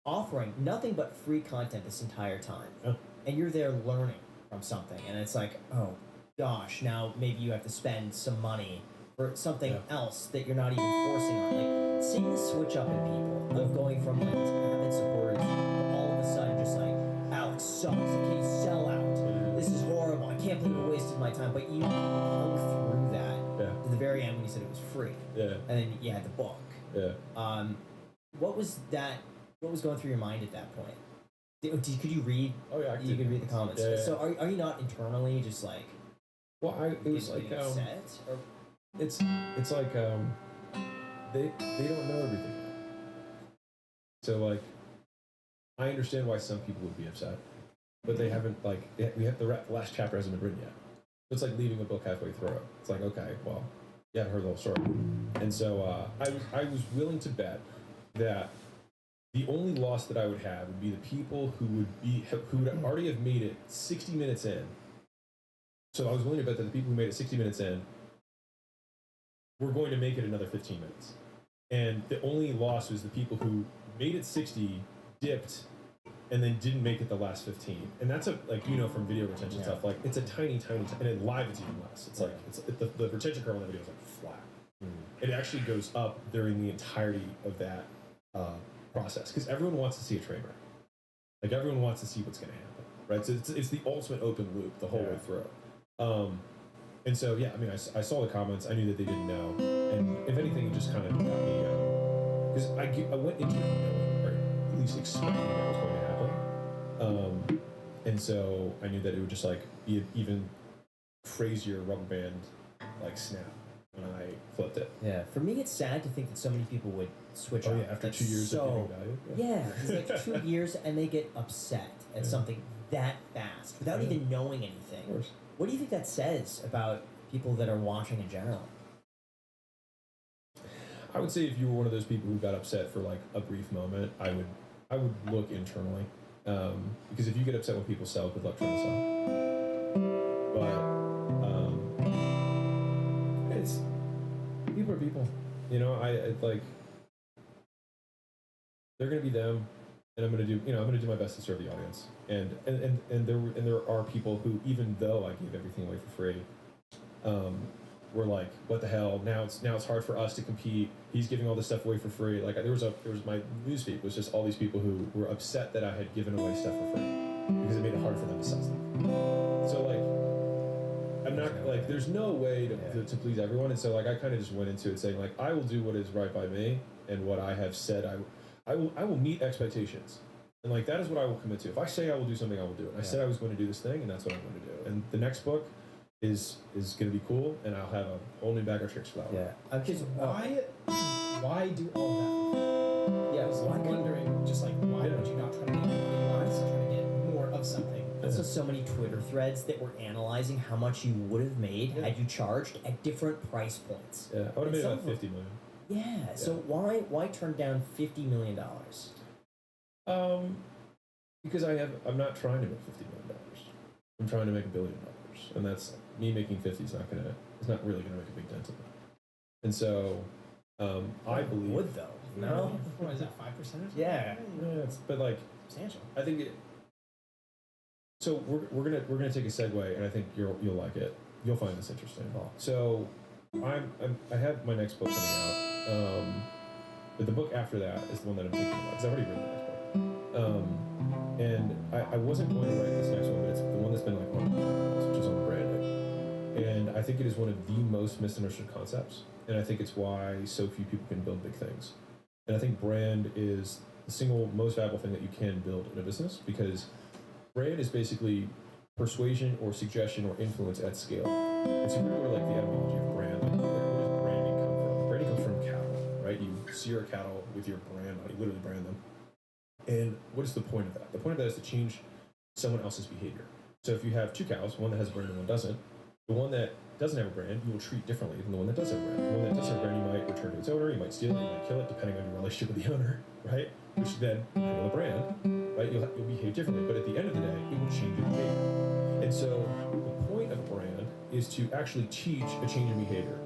offering nothing but free content this entire time. Yeah. And you're there learning from something. And it's like, oh gosh, now maybe you have to spend some money for something Yeah. else that you're not even forcing on. Like, seeing the switch up in people of going from like these avid supporters to all of a sudden just like, Alex sucks, like he's sell out. This is horrible. I can't believe I wasted my time. But you hung through that Yeah. to the very end when you said it was free. Yeah. And then you had the book. Yeah. What was that? What was going through your mind at that point? Could you read? Oh yeah. You could read the comments. Yeah, yeah. So are you not internally just like? Well, it was like getting upset? Or it's like they don't know everything yet. So like I understand why some people would be upset, but they haven't the last chapter hasn't been written yet. It's like leaving a book halfway through it. It's like, okay, well, you haven't heard the whole story. And so I was willing to bet that the only loss that I would have would be the people who would already have made it 60 minutes in. So I was willing to bet that the people who made it 60 minutes in were going to make it another 15 minutes. And the only loss was the people who made it 60, dipped, and then didn't make it the last 15. And that's from video retention stuff, like it's a tiny, and in live it's even less. It's like, the retention curve on the video is like flat. It actually goes up during the entirety of that process, because everyone wants to see a train wreck. Like everyone wants to see what's going to happen, right? So it's the ultimate open loop the whole way through. And so yeah, I mean, I saw the comments. I knew that they didn't know, and if anything, it just kind of got me because I went into it knowing, or at least expecting that was going to happen. And so I knew that it would just like be an even crazier rubber band like snap when I flipped it. yeah, for me, it's sad to think that so many people would switch Oh up. yeah, after That's 2 years so, of giving value. yeah, it's like 2 years and they get upset at Yeah. something that fast without Yeah. even knowing anything. Of course. What do you think that says about people that are watching in general? I would say if you were one of those people who got upset for like a brief moment, I would look internally, because if you get upset when people sell, good luck trying to sell. But it's people are people, you know. I like they're gonna be them, and I'm gonna do my best to serve the audience. And there are people who, even though I gave everything away for free, were like, what the hell? Now it's hard for us to compete. He's giving all this stuff away for free. Like there was my newsfeed was just all these people who were upset that I had given away stuff for free because it made it hard for them to sell stuff. So like I'm not like there's no way to please everyone, and so like I kind of just went into it saying like I will do what is right by me and what I have said. I will meet expectations. And like that is what I will commit to. If I say I will do something, I will do it. I said I was going to do this thing, and that's what I'm going to do. And the next book is going to be cool, and I'll have a whole new bag of tricks for that one. Yeah, I'm just Why do all that? yeah. So I'm wondering, just like, why would you not try to get more? Why just try to get more of something? Also, so many Twitter threads that were analyzing how much you would have made had you charged at different price points. Yeah, I would have And made some about of them- 50 million. Yeah. So why turn down $50 million? Because I'm not trying to make $50 million. I'm trying to make $1 billion, and that's me making 50 is not really gonna make a big dent in it. And so, I believe Would though? No. What is that, 5%? Yeah. but like Substantial. I think it. So we're gonna take a segue, and I think you'll like it. You'll find this interesting. So I have my next book coming out, but the book after that is the one that I'm thinking about because I've already written the next book. And I wasn't going to write this next one, but it's the one that's been like on my list, which is on branding. And I think it is one of the most misunderstood concepts. And I think it's why so few people can build big things. And I think brand is the single most valuable thing that you can build in a business, because brand is basically persuasion or suggestion or influence at scale. It's really where like the etymology of brand, like where does branding come from? Branding comes from cattle, right? You sear a cattle with your brand on, you literally brand them. And what is the point of that? The point of that is to change someone else's behavior. So if you have two cows, one that has a brand and one doesn't, the one that doesn't have a brand, you will treat differently than the one that does have a brand. The one that does have a brand, you might return to its owner, you might steal it, you might kill it, depending on your relationship with the owner, right? Which then, depending on the brand, right, you'll behave differently. But at the end of the day, it will change your behavior. And so the point of a brand is to actually teach a change in behavior.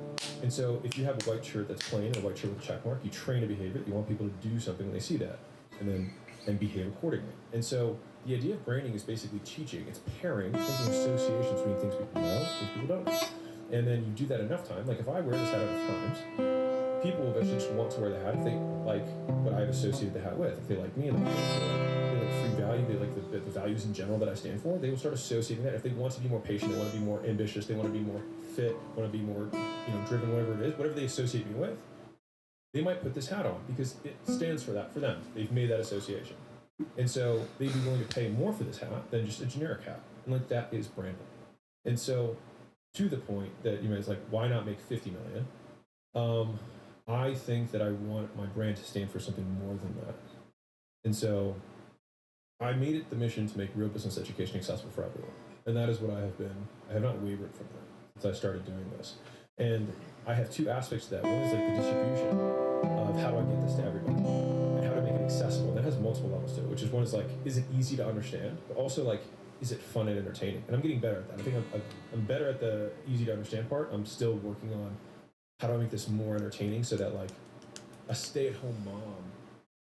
And so if you have a white shirt that's plain and a white shirt with a check mark, you train a behavior that you want people to do something when they see that, and behave accordingly. And so the idea of branding is basically teaching. It's pairing, making associations between things people know and things people don't know. And then you do that enough time. Like if I wear this hat enough times, people will eventually just want to wear the hat if they like what I've associated the hat with. If they like me and they like free value, they like the values in general that I stand for, they will start associating that. If they want to be more patient, they want to be more ambitious, they want to be more fit, want to be more driven, whatever it is, whatever they associate me with, they might put this hat on because it stands for that for them. They've made that association. And so they'd be willing to pay more for this hat than just a generic hat. And like that is branding. And so to the point that you guys like, why not make 50 million? I think that I want my brand to stand for something more than that. And so I made it the mission to make real business education accessible for everyone. And that is what I have been. I have not wavered from that since I started doing this. And I have two aspects to that. One is like the distribution of how do I get this to everybody and how to make it accessible. That has multiple levels to it, which is one is like, is it easy to understand? But also like, is it fun and entertaining? And I'm getting better at that. I think I'm better at the easy to understand part. I'm still working on how do I make this more entertaining so that like a stay-at-home mom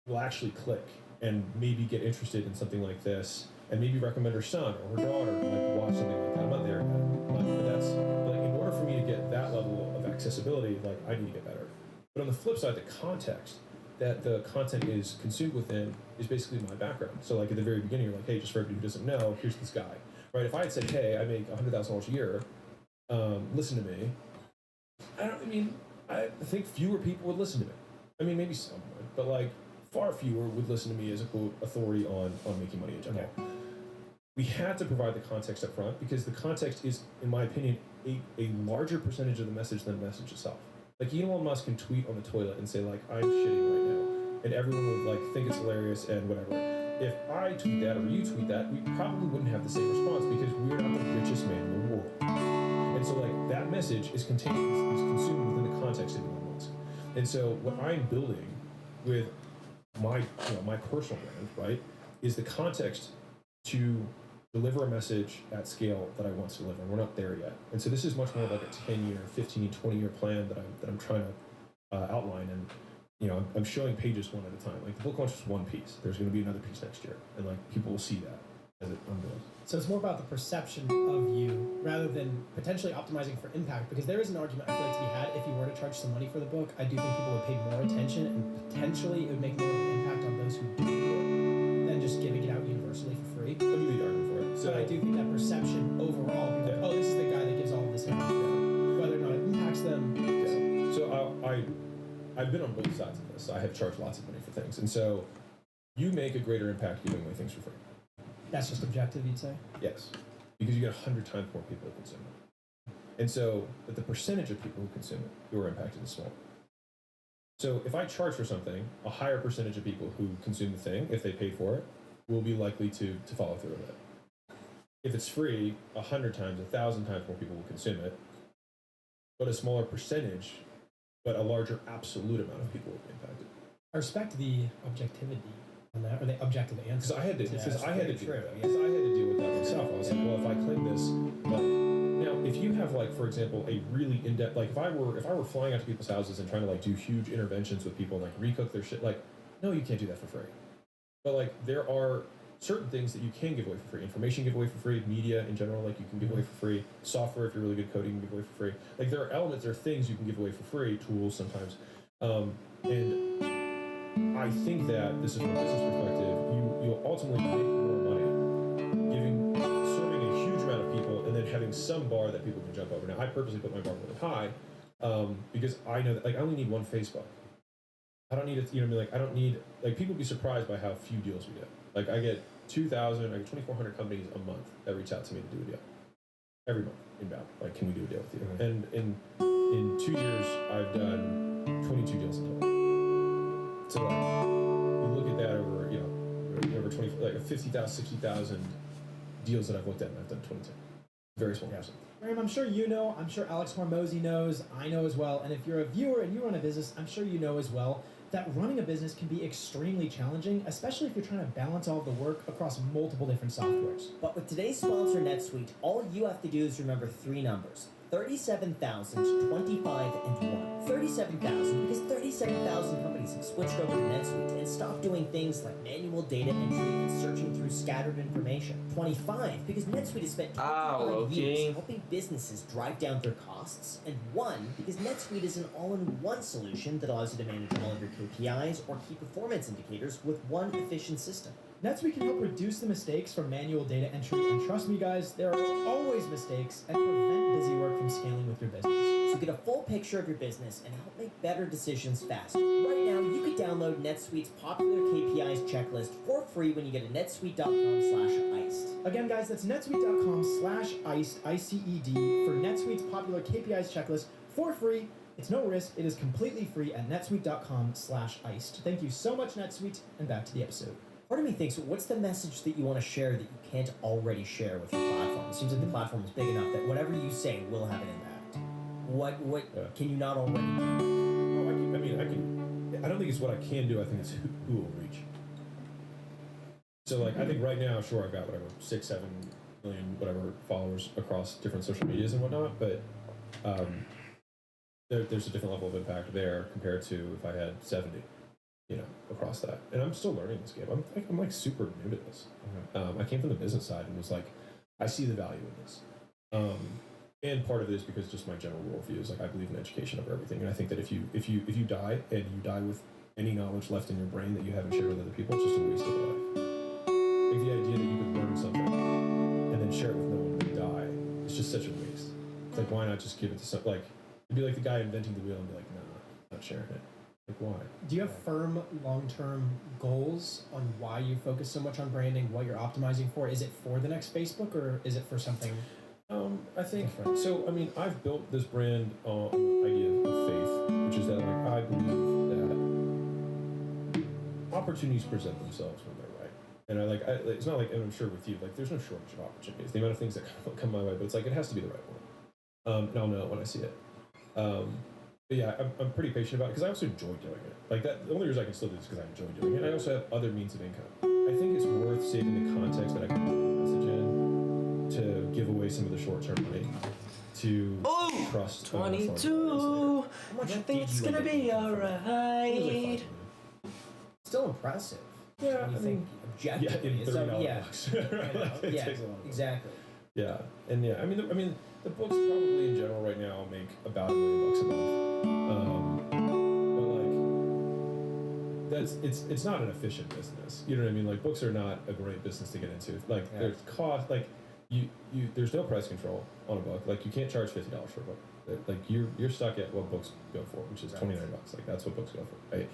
will actually click and maybe get interested in something like this and maybe recommend her son or her daughter to like watch something like that. I'm not there yet. But in order for me to get that level of accessibility, like I need to get better. But on the flip side, the context that the content is consumed within is basically my background. So like at the very beginning, you're like, hey, just for everybody who doesn't know, here's this guy, right? If I had said, hey, I make $100,000 a year, listen to me. I think fewer people would listen to me. I mean, maybe some would, but like far fewer would listen to me as a quote authority on making money in general. Okay. We had to provide the context up front because the context is, in my opinion, a larger percentage of the message than the message itself. Like Elon Musk can tweet on the toilet and say like, I'm shitting right now. And everyone would like think it's hilarious and whatever. If I tweet that or you tweet that, we probably wouldn't have the same response because we're not the richest man in the world. And so like that message is contained, is consumed within the context of Elon Musk. And so what I'm building with my personal brand, right, is the context to deliver a message at scale that I want to deliver. And we're not there yet. And so this is much more like a 10-year, 15, 20-year plan that I'm trying to outline. And I'm showing pages one at a time. Like the book launch is one piece. There's going to be another piece next year, and like people will see that as it unfolds. So it's more about the perception of you rather than potentially optimizing for impact, because there is an argument I feel like to be had if you were to charge some money for the book. I do think people would pay more attention and potentially it would make more of an impact on those who do the book than just giving it out universally for free. Let me be arguing for it. So I do think that perception overall, people are like, oh, this is the guy that gives all of this out. Whether or not it impacts them. Yeah. So I've been on both sides of this. I have charged lots of money for things. And so you make a greater impact giving away things for free. That's just objective, you'd say? Yes. Because you get 100 times more people who consume it. And so but the percentage of people who consume it who are impacted is small. So if I charge for something, a higher percentage of people who consume the thing, if they pay for it, will be likely to follow through with it. If it's free, 100 times, 1,000 times more people will consume it, but a smaller percentage, but a larger absolute amount of people will be impacted. I respect the objectivity on that, or the objective answer. Because I had to, Because I had to deal with that myself. I was like, well, if I claim this, like, now, if you have, like, for example, a really in-depth, like, if I were flying out to people's houses and trying to, like, do huge interventions with people and, like, recook their shit, like, no, you can't do that for free. But, like, there are certain things that you can give away for free. Information give away for free. Media in general, like, you can give away for free. Software, if you're really good coding, you can give away for free. Like, there are elements, there are things you can give away for free, tools sometimes. And I think that this is from a business perspective, you'll ultimately make more having some bar that people can jump over. Now, I purposely put my bar really high because I know that like I only need one Facebook. I don't need it. You know what I mean? Like I don't need like people be surprised by how few deals we get. Like I get 2,000, I get 2,400 companies a month that reach out to me to do a deal every month inbound. Like, can we do a deal with you? Mm-hmm. And in 2 years, I've done 22 deals in total. So like you look at that over over 20 like 50,000, 60,000 deals that I've looked at, and I've done 22. Very small percent. Graham, I'm sure you know, I'm sure Alex Hormozy knows, I know as well, and if you're a viewer and you run a business, I'm sure you know as well that running a business can be extremely challenging, especially if you're trying to balance all of the work across multiple different softwares. But with today's sponsor, NetSuite, all you have to do is remember 3 numbers. 37,000, 25, and 1. 37,000 because 37,000 companies have switched over to NetSuite and stopped doing things like manual data entry and searching through scattered information. 25 because NetSuite has spent 25 years helping businesses drive down their costs. And 1 because NetSuite is an all-in-one solution that allows you to manage all of your KPIs or key performance indicators with one efficient system. NetSuite can help reduce the mistakes from manual data entry, and trust me guys, there are always mistakes, and prevent busy work from scaling with your business. So get a full picture of your business and help make better decisions faster. Right now, you can download NetSuite's popular KPIs checklist for free when you get to netsuite.com/iced. Again guys, that's netsuite.com/iced, ICED, for NetSuite's popular KPIs checklist for free. It's no risk, it is completely free at netsuite.com/iced. Thank you so much, NetSuite, and back to the episode. Part of me thinks, what's the message that you want to share that you can't already share with your platform? It seems like the platform is big enough that whatever you say will have an impact. What can you not already do? Oh, I can. I don't think it's what I can do. I think it's who will reach. So like, I think right now, sure, I've got whatever 6, 7 million whatever followers across different social medias and whatnot, but there's a different level of impact there compared to if I had 70. Across that, and I'm still learning this game. I'm like super new to this. I came from the business side and was like, I see the value in this. And part of it is because just my general worldview is like I believe in education over everything, and I think that if you die and you die with any knowledge left in your brain that you haven't shared with other people, it's just a waste of life. Like the idea that you could learn something and then share it with no one when you die, it's just such a waste. It's like why not just give it to some like it'd be like the guy inventing the wheel and be like, no, not sharing it. Why? Do you have firm long-term goals on why you focus so much on branding, what you're optimizing for? Is it for the next Facebook or is it for something I think different? So. I mean, I've built this brand on the idea of faith, which is that like I believe that opportunities present themselves when they're right, and it's not like, and I'm sure with you, like there's no shortage of opportunities. The amount of things that come my way, but it's like it has to be the right one, and I'll know it when I see it. But yeah, I'm pretty patient about it because I also enjoy doing it. Like that, the only reason I can still do this is because I enjoy doing it. I also have other means of income. I think it's worth saving the context that I can put the message in to give away some of the short-term money to trust. 22. I think it's gonna be alright. Still impressive. Yeah, when you think objectively. in $30 bucks. It Yeah, takes a lot of exactly. Yeah, and yeah, I mean, the books probably in general right now make about $1 million a month. But like, it's not an efficient business. You know what I mean? Like books are not a great business to get into. Like there's cost. Like you there's no price control on a book. Like you can't charge $50 for a book. Like you're stuck at what books go for, which is $29. Like that's what books go for, right?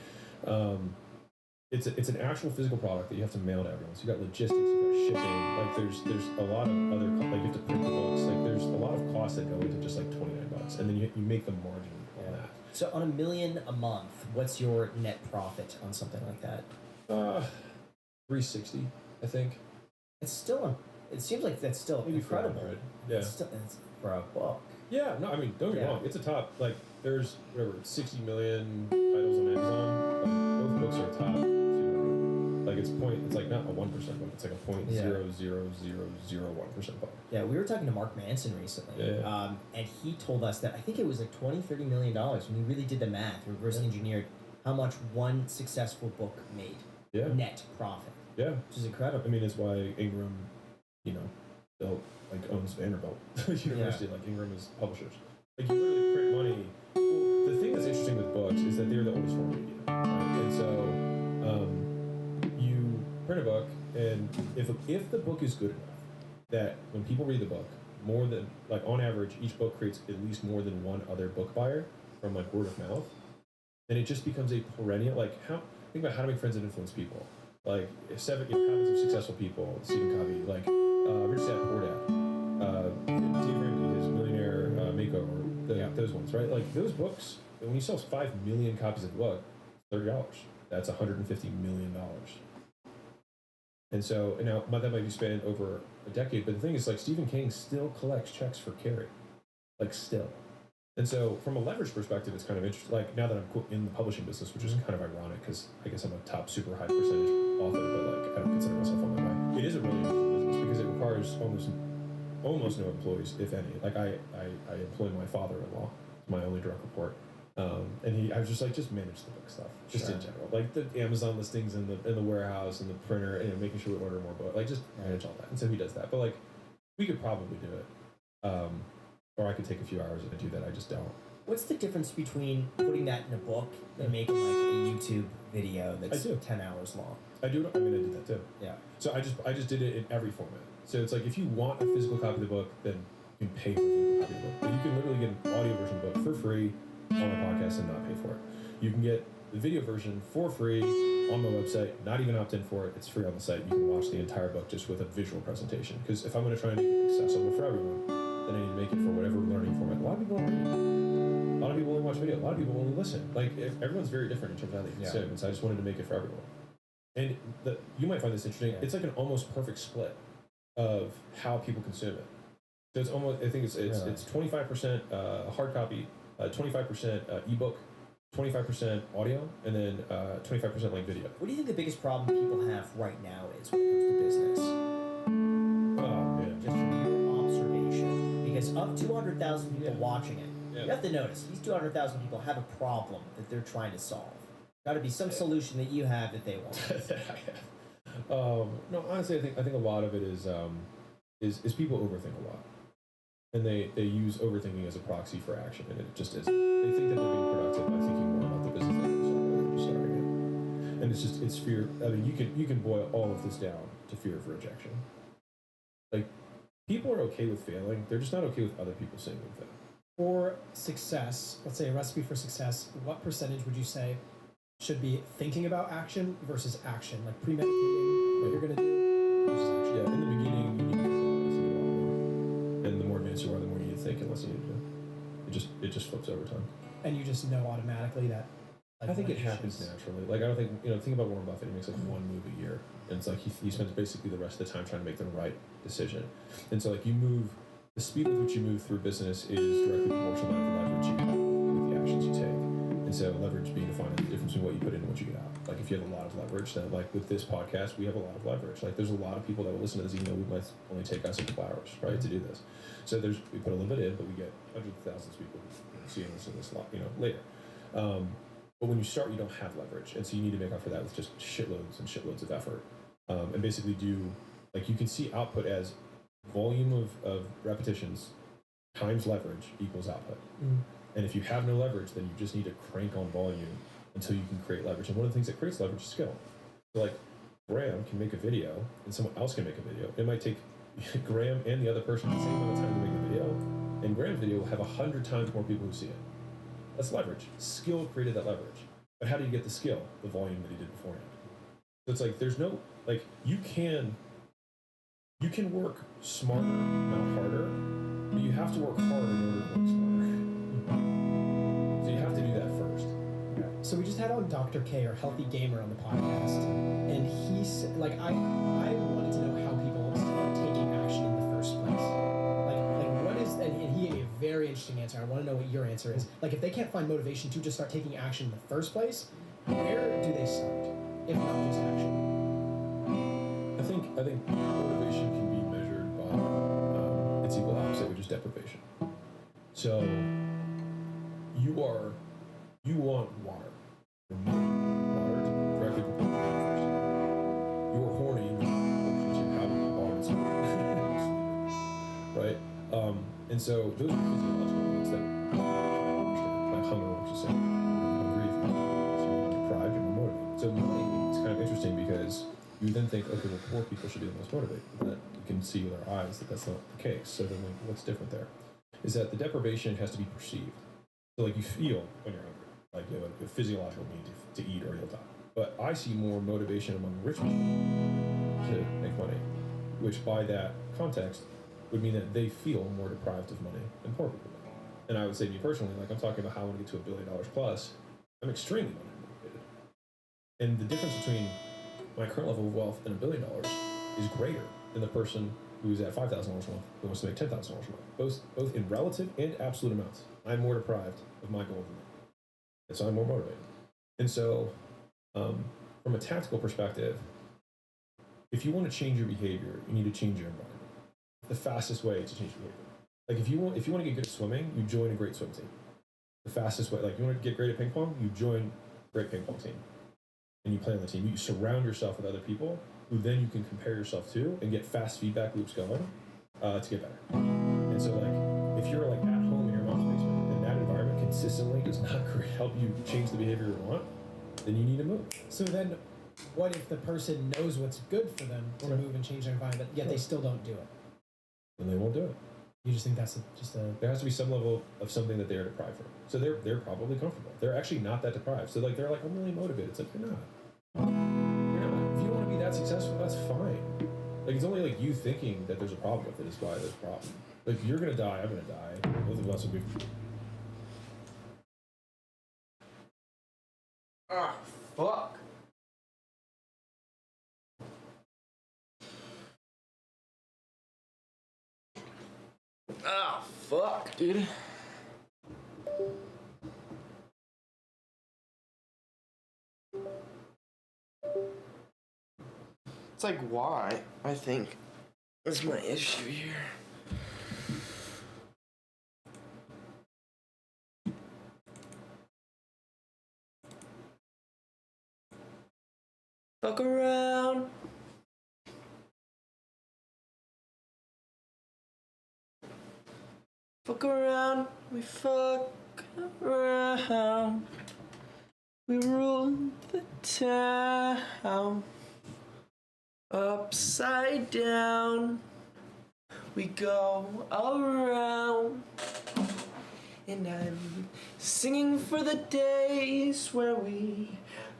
It's an actual physical product that you have to mail to everyone. So you got logistics, you got shipping. Like there's a lot of other like you have to print the books. Like there's a lot of costs that go into just like $29, and then you make the margin on that. So on $1 million a month, what's your net profit on something like that? 360, I think. It's still. It seems like that's still Maybe incredible. 400. Yeah. It's for a book. Yeah. No, I mean, don't get me wrong. It's a top. Like there's 60 million titles on Amazon. Like, both books are top 200. Like it's like not a 1% book. It's like a 0.00001% book. Yeah, we were talking to Mark Manson recently, Yeah. and he told us that I think it was like $20-30 million when he really did the math, reverse engineered how much one successful book made. Yeah. Net profit. Yeah. Which is incredible. I mean, it's why Ingram, built owns Vanderbilt University. Like Ingram is publishers. Like you literally print money. Well, the thing that's interesting with books is that they're the oldest form of media, right? And so you print a book, and if the book is good enough that when people read the book, more than, like, on average, each book creates at least more than one other book buyer from, like, word of mouth, then it just becomes a perennial, like, think about how to make friends and influence people. Like, habits of successful people, Stephen Covey, like, Rich Dad, Poor Dad, Dave Ramsey, his Millionaire Makeover, those ones, right? Like, those books, when you sell 5 million copies of the book, $30. That's $150 million. And so, now, that might be spent over a decade, but the thing is, like, Stephen King still collects checks for Carrie. Like, still. And so, from a leverage perspective, it's kind of interesting. Like, now that I'm in the publishing business, which is kind of ironic, because I guess I'm a top super high percentage author, but, like, I don't consider myself on that way. It is a really interesting business because it requires almost no employees, if any. Like, I employ my father-in-law, my only direct report. And I was just like, just manage the book stuff, just in general, like the Amazon listings in the warehouse and the printer, and making sure we order more books, like just manage all that. And so he does that. But like, we could probably do it, or I could take a few hours and do that. I just don't. What's the difference between putting that in a book and making like a YouTube video that's 10 hours long? I do. I mean, I did that too. Yeah. So I just did it in every format. So it's like, if you want a physical copy of the book, then you can pay for a physical copy of the book. But you can literally get an audio version of the book for free on my podcast and not pay for it. You can get the video version for free on my website, not even opt in for it. It's free on the site. You can watch the entire book just with a visual presentation. Because if I'm going to try and make it accessible for everyone, then I need to make it for whatever learning format. A lot of people don't read. A lot of people only watch video. A lot of people only listen. Like, everyone's very different in terms of how they consume. And so I just wanted to make it for everyone. And you might find this interesting. Yeah. It's like an almost perfect split of how people consume it. So it's almost, I think it's 25% hard copy, 25% ebook, 25% audio, and then 25% like video. What do you think the biggest problem people have right now is when it comes to business? Just from your observation, because of 200,000 people watching it, you have to notice these 200,000 people have a problem that they're trying to solve. Got to be some solution that you have that they want. That I have. No, honestly, I think a lot of it is people overthink a lot. And they use overthinking as a proxy for action, and it just isn't. They think that they're being productive by thinking more about the business than they're starting it. And it's fear. I mean, you can boil all of this down to fear of rejection. Like, people are okay with failing; they're just not okay with other people seeing them fail. For success, let's say a recipe for success, what percentage would you say should be thinking about action versus action, like premeditating what you're going to do versus action? Yeah, in the beginning, you need to and the more advanced you are, the more you need to think and less you need to do. It just flips over time. And you just know automatically that. Like, I think it happens naturally. Like, I don't think, think about Warren Buffett. He makes like one move a year, and it's like he spends basically the rest of the time trying to make the right decision. And so, like, the speed with which you move through business is directly proportional to the leverage you have with the actions you take. And so, leverage being defined as the difference between what you put in and what you get out. Like, if you have a lot of leverage, then, like, with this podcast, we have a lot of leverage. Like, there's a lot of people that will listen to this, even though we might only take us a couple hours, right, to do this. So we put a little bit in, but we get hundreds of thousands of people who see and listen to this later. But when you start, you don't have leverage, and so you need to make up for that with just shitloads and shitloads of effort, and basically do, like, you can see output as volume of repetitions times leverage equals output. And if you have no leverage, then you just need to crank on volume until you can create leverage. And one of the things that creates leverage is skill. So, like, Graham can make a video, and someone else can make a video. It might take Graham and the other person the same amount of time to make the video, and Graham's video will have 100 times more people who see it. That's leverage. Skill created that leverage. But how do you get the skill? The volume that he did beforehand. So it's like, there's no, like, you can work smarter, not harder, but you have to work harder in order to work smarter. So you have to do that first. So we just had on Dr. K, or Healthy Gamer, on the podcast, and he said, like, I wanted to know how people start taking action in the first place. Like what is, and he gave me a very interesting answer. I want to know what your answer is. Like, if they can't find motivation to just start taking action in the first place, where do they start, if not just action? I think motivation can be measured by its equal opposite, which is deprivation. So you want water. You want water to directly prepare you. You are horny in proportion to how many bars right? And so those are physiological needs that like hunger, which is saying you're hungry, if you're deprived, you're more motivated. So money is kind of interesting because you then think, okay, well, poor people should be the most motivated. But can see with our eyes that that's not the case. So then, like, what's different there is that the deprivation has to be perceived. So, like, you feel when you're hungry, like you have a physiological need to eat or you'll die. But I see more motivation among rich people to make money, which by that context would mean that they feel more deprived of money than poor people. And I would say, me personally, like, I'm talking about how I want to get to $1 billion plus. I'm extremely money motivated, and the difference between my current level of wealth and $1 billion is greater than the person who's at $5,000 a month who wants to make $10,000 a month. Both in relative and absolute amounts, I'm more deprived of my goal than that, and so I'm more motivated. And so, from a tactical perspective, if you want to change your behavior, you need to change your environment. The fastest way to change behavior. Like, if you want to get good at swimming, you join a great swim team. The fastest way, like, you want to get great at ping pong, you join a great ping pong team, and you play on the team. You surround yourself with other people who then you can compare yourself to and get fast feedback loops going to get better. And so, like, if you're like at home in your mom's basement and that environment consistently does not help you change the behavior you want, then you need to move. So then, what if the person knows what's good for them to move and change their environment, yet they still don't do it? Then they won't do it. You just think that's just a... There has to be some level of something that they're deprived from. So they're probably comfortable. They're actually not that deprived. So, like, they're like, I'm really motivated. It's like, you're not. You're not. If you want to be that successful, that's fine. Like, it's only like you thinking that there's a problem with it is why there's a problem. Like, you're gonna die, I'm gonna die. Both of us will be. Ah, fuck. Ah, fuck, dude. It's like, why, I think, is my issue here. Fuck around. Fuck around, we fuck around. We rule the town. Upside down. We go around. And I'm singing for the days where we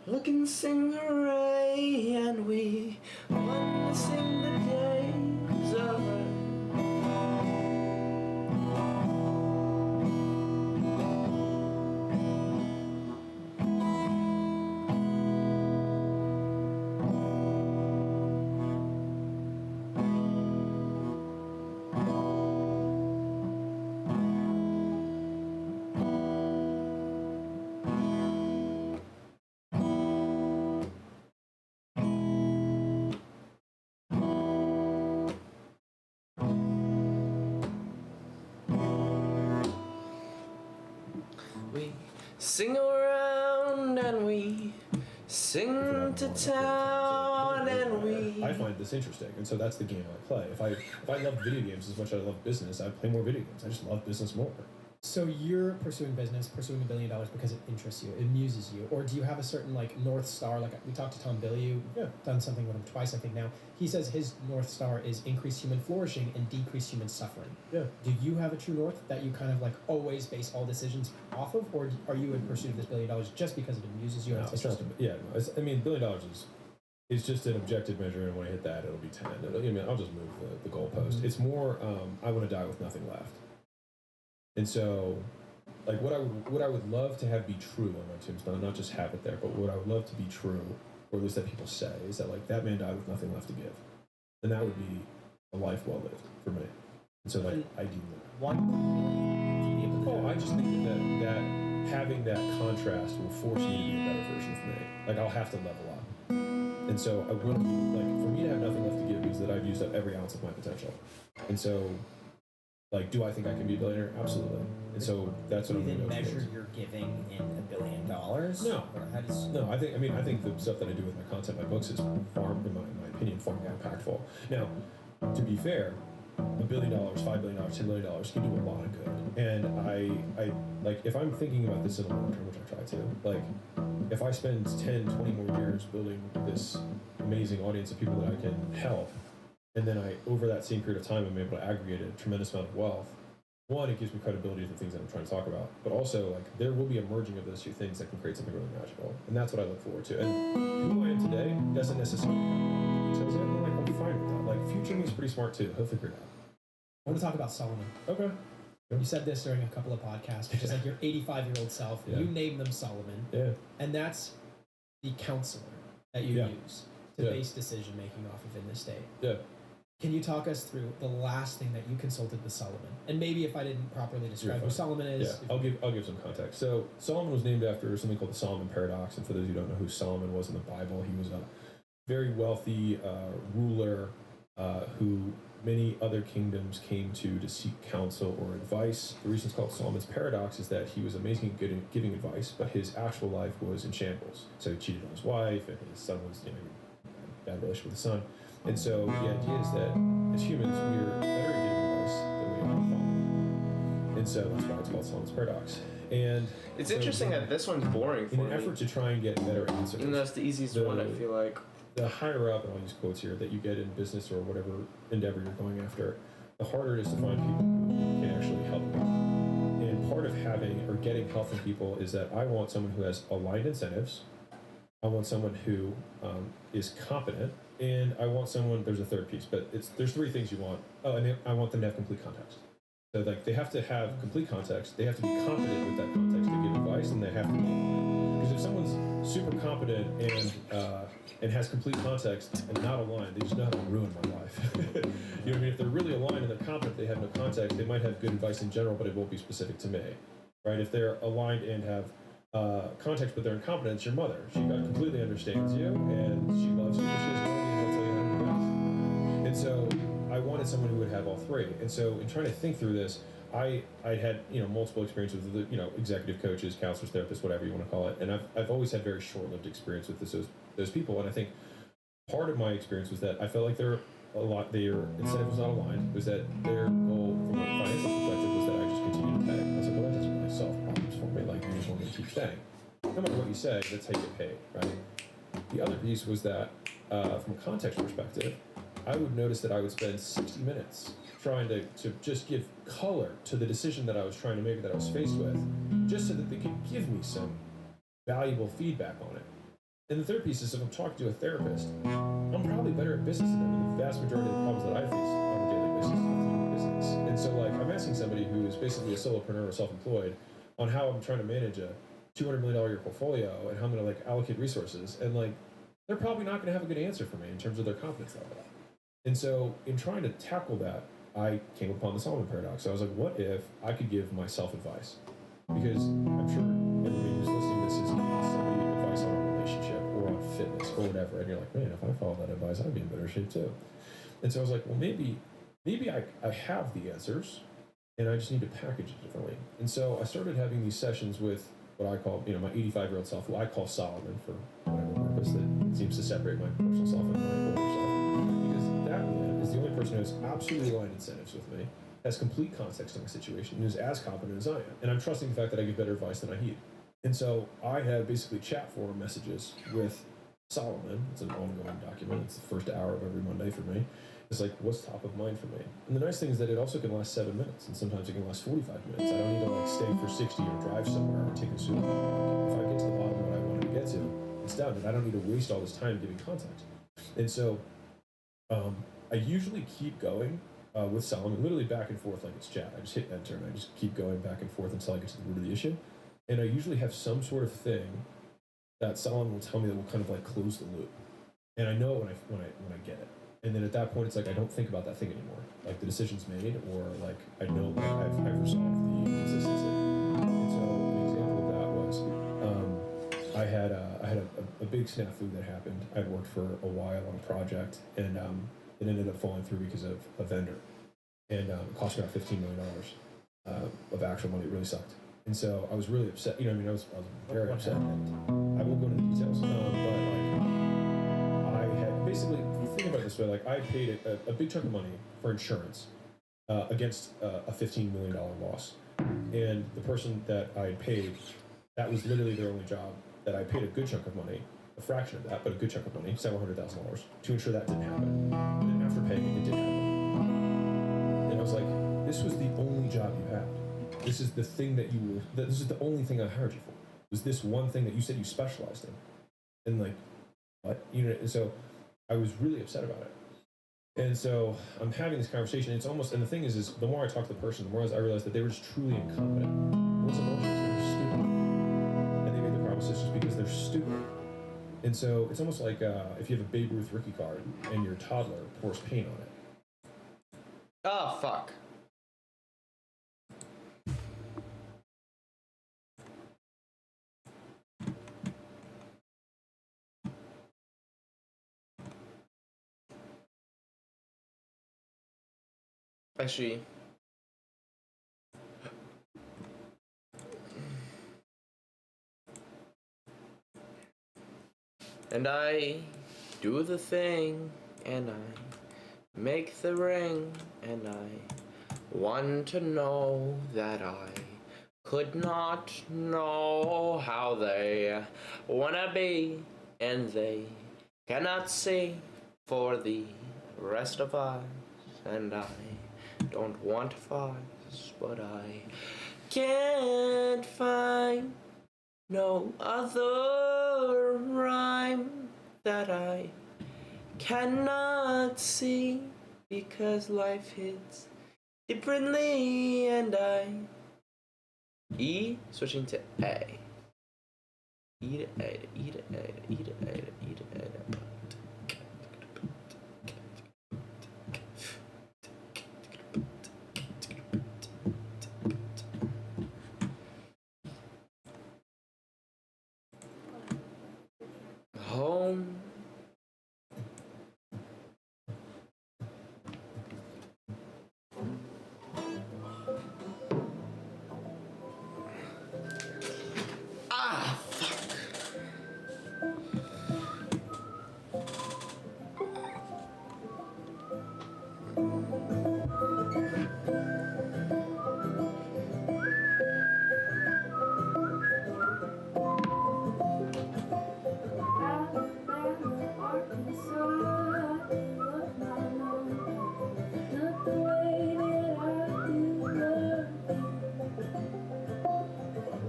look and sing hooray. And we want to sing the days of we sing around and we sing to town and we... I find this interesting, and so that's the game I play. If I love video games as much as I love business, I play more video games. I just love business more. So you're pursuing business, pursuing $1 billion because it interests you, it amuses you, or do you have a certain like North Star? Like we talked to Tom Bilyeu, done something with him twice, I think now. He says his North Star is increase human flourishing and decrease human suffering. Yeah. Do you have a true north that you kind of like always base all decisions off of, or are you in pursuit of this $1 billion just because it amuses you? No, and it's not. Yeah, no, I mean, $1 billion is just an objective measure, and when I hit that, it'll be 10. I'll just move the goalpost. Mm-hmm. It's more, I want to die with nothing left. And so, like, what I would love to have be true on my tombstone, not just have it there, but what I would love to be true, or at least that people say, is that, like, that man died with nothing left to give. And that would be a life well lived for me. And so, like, I do that. Why would you be able to do Oh, I that? just think that having that contrast will force me to be a better version of me. Like, I'll have to level up. And so I wouldn't, like, for me to have nothing left to give means that I've used up every ounce of my potential. And so, like, do I think I can be a billionaire? Absolutely. And so that's Do what you I'm then going to measure your giving in $1 billion? No. Or how does... No, I think the stuff that I do with my content, my books, is far, in my opinion, far more impactful. Now, to be fair, $1 billion, $5 billion, $10 billion can do a lot of good. And I like, if I'm thinking about this in the long term, which I try to, like, if I spend 10, 20 more years building this amazing audience of people that I can help, And then over that same period of time, I'm able to aggregate a tremendous amount of wealth. One, it gives me credibility to the things that I'm trying to talk about, but also like there will be a merging of those two things that can create something really magical, and that's what I look forward to. And who I am today doesn't necessarily have the details of it. I'm like, I'm fine with that. Like future me is pretty smart too. He'll figure it out. I want to talk about Solomon. Okay. You said this during a couple of podcasts, which is like your 85-year-old self. Yeah. You named them Solomon. Yeah. And that's the counselor that you use to base decision making off of in this state. Yeah. Can you talk us through the last thing that you consulted with Solomon? And maybe if I didn't properly describe who Solomon is. Yeah, I'll give some context. So Solomon was named after something called the Solomon Paradox, and for those who don't know who Solomon was in the Bible, he was a very wealthy ruler who many other kingdoms came to seek counsel or advice. The reason it's called Solomon's Paradox is that he was amazing at giving advice, but his actual life was in shambles. So he cheated on his wife, and his son was, bad relationship with the son. And so the idea is that as humans, we're better at giving advice than we are at following. And so that's why it's called Solomon's Paradox. And it's interesting that this one's boring for me. In an effort to try and get better answers. And that's the easiest one, I feel like. The higher up, and I'll use quotes here, that you get in business or whatever endeavor you're going after, the harder it is to find people who can actually help you. And part of having or getting help from people is that I want someone who has aligned incentives. I want someone who is competent. And I want someone, there's a third piece, but there's three things you want. Oh, and I want them to have complete context. So like they have to have complete context, they have to be competent with that context to give advice, and they have to be aligned. Because if someone's super competent and has complete context and not aligned, they just know how to ruin my life. You know what I mean? If they're really aligned and they're competent, they have no context, they might have good advice in general, but it won't be specific to me. Right? If they're aligned and have context, but they're incompetent, it's your mother. She completely understands you, and she loves you, but she has no idea how to tell you how to do best. And so I wanted someone who would have all three. And so in trying to think through this, I had multiple experiences with executive coaches, counselors, therapists, whatever you want to call it, and I've always had very short-lived experience with those people. And I think part of my experience was that I felt like their incentive was not aligned. Was that their goal from a financial perspective was that I just continue to pay. I was like, well, that doesn't really solve problems for me. Like, you just want me to keep paying. No matter what you say, that's how you get paid, right? The other piece was that from a context perspective, I would notice that I would spend 60 minutes trying to just give color to the decision that I was trying to make, that I was faced with, just so that they could give me some valuable feedback on it. And the third piece is if I'm talking to a therapist, I'm probably better at business than them, and the vast majority of the problems that I face on a daily basis have to do with business. And so like I'm asking somebody who is basically a solopreneur or self-employed on how I'm trying to manage a $200 million a year portfolio and how I'm going to like allocate resources, and like they're probably not going to have a good answer for me in terms of their confidence level. And so in trying to tackle that, I came upon the Solomon Paradox. So I was like, what if I could give myself advice? Because I'm sure everybody who's listening to this is giving somebody advice on a relationship or on fitness or whatever, and you're like, man, if I followed that advice, I'd be in better shape too. And so I was like, well, maybe I have the answers, and I just need to package it differently. And so I started having these sessions with what I call, my 85-year-old self, who I call Solomon for whatever purpose that seems to separate my personal self and my older self. Because that man is the only person who has absolutely aligned incentives with me, has complete context on my situation, and is as competent as I am. And I'm trusting the fact that I give better advice than I heed. And so I have basically chat forum messages with Solomon. It's an ongoing document. It's the first hour of every Monday for me. It's like, what's top of mind for me? And the nice thing is that it also can last 7 minutes, and sometimes it can last 45 minutes. I don't need to like stay for 60 or drive somewhere or take a Zoom. If I get to the bottom of what I wanted to get to, it's done. And I don't need to waste all this time giving context. And so I usually keep going with Solomon, literally back and forth like it's chat. I just hit enter and I just keep going back and forth until I get to the root of the issue. And I usually have some sort of thing that Solomon will tell me that will kind of like close the loop. And I know it when I get it. And then at that point, it's like I don't think about that thing anymore. Like the decision's made, or like I know like I've resolved the consistency. And so an example of that was I had a big snafu that happened. I'd worked for a while on a project, and it ended up falling through because of a vendor, and it cost me about $15 million of actual money. It really sucked, and so I was really upset. I was very upset, and I won't go into the details, but like I had basically. Think about it this way, like I paid a big chunk of money for insurance against a $15 million loss. And the person that I paid, that was literally their only job, that I paid a good chunk of money. a fraction of that, but a good chunk of money, several $100,000, to ensure that didn't happen. And after paying it, it did happen. And I was like, this was the only job you had. This is the thing that you were. This is the only thing I hired you for. Was this one thing that you said you specialized in? And like, what? And so I was really upset about it. And so I'm having this conversation. It's almost, and the thing is the more I talk to the person, the more I realize that they were just truly incompetent. What's emotions? They were stupid, and they made the promises just because they're stupid. And so it's almost like if you have a Babe Ruth rookie card and your toddler pours paint on it. Oh, fuck. Actually, and I do the thing, and I make the ring, and I want to know that I could not know how they wanna be, and they cannot see for the rest of us, and I don't want to fuss, but I can't find no other rhyme that I cannot see, because life hits differently, and I E switching to A. E to A, E to A, E to A, E to A. Home. Ah, fuck.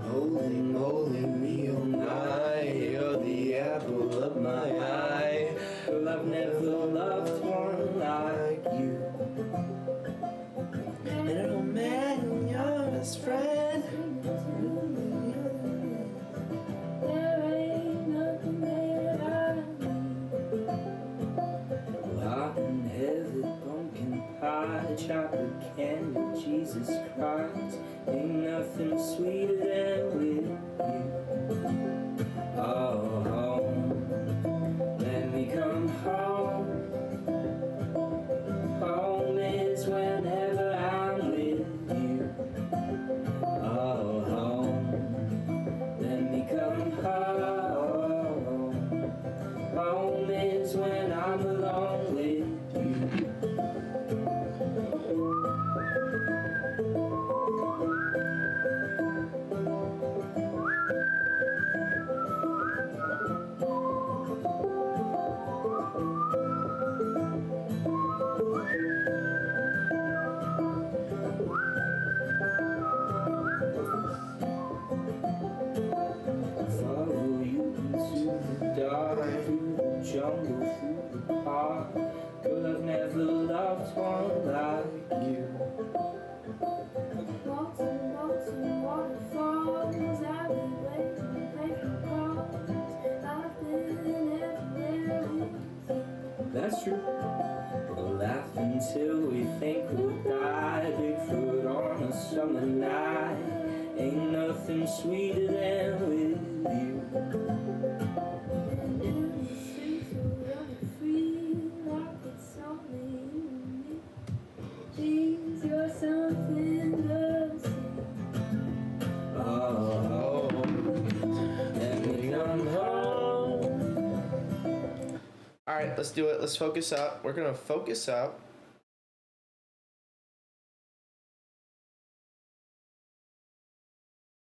Holy moly, me oh my, you're the apple of my eye. Well, I've never loved one like you. And oh man, you're best friend. There ain't nothing that I need. Rotten heavy pumpkin pie, chocolate candy, Jesus Christ. Ain't nothing sweeter than with you. Oh, home, let me come home. Home is whenever I'm with you. Oh, home, let me come home. Home is when I'm alone with you. Follow you into the dark, through the jungle, through the park. Girl, I've never loved one like you. Waltzing, waltzing, waterfalls, I've been waiting, playing cards. I've been everywhere with you. That's true. We'll laugh until we think we'll die. Bigfoot on a summer night. Ain't nothing sweeter than with you. And in the streets we're running free, like it's only you and me. Please, you're something to see. Oh, let me come home. Alright, let's do it. Let's focus up. We're gonna focus up.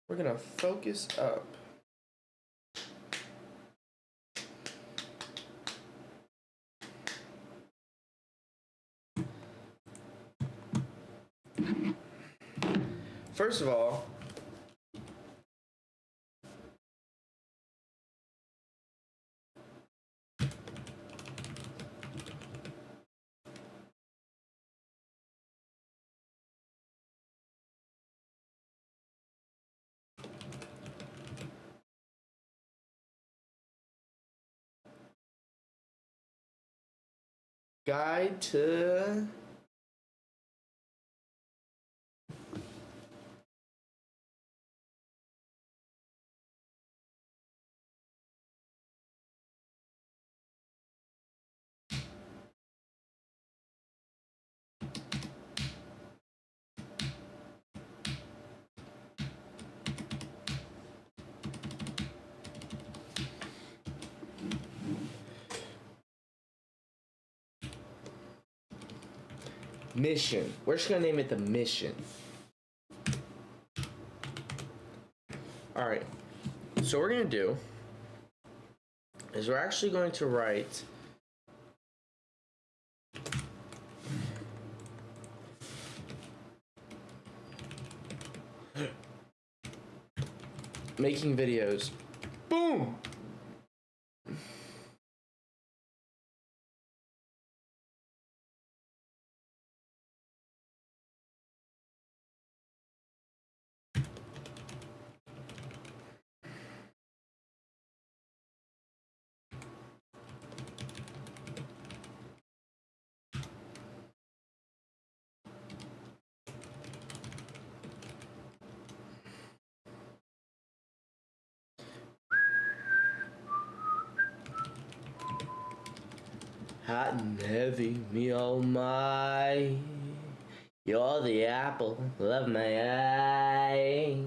We're gonna focus up. first of all, guide to mission. We're just gonna name it the mission. All right. So what we're gonna do is we're actually going to write making videos. Boom. Hot and heavy, me oh my. You're the apple of my eye.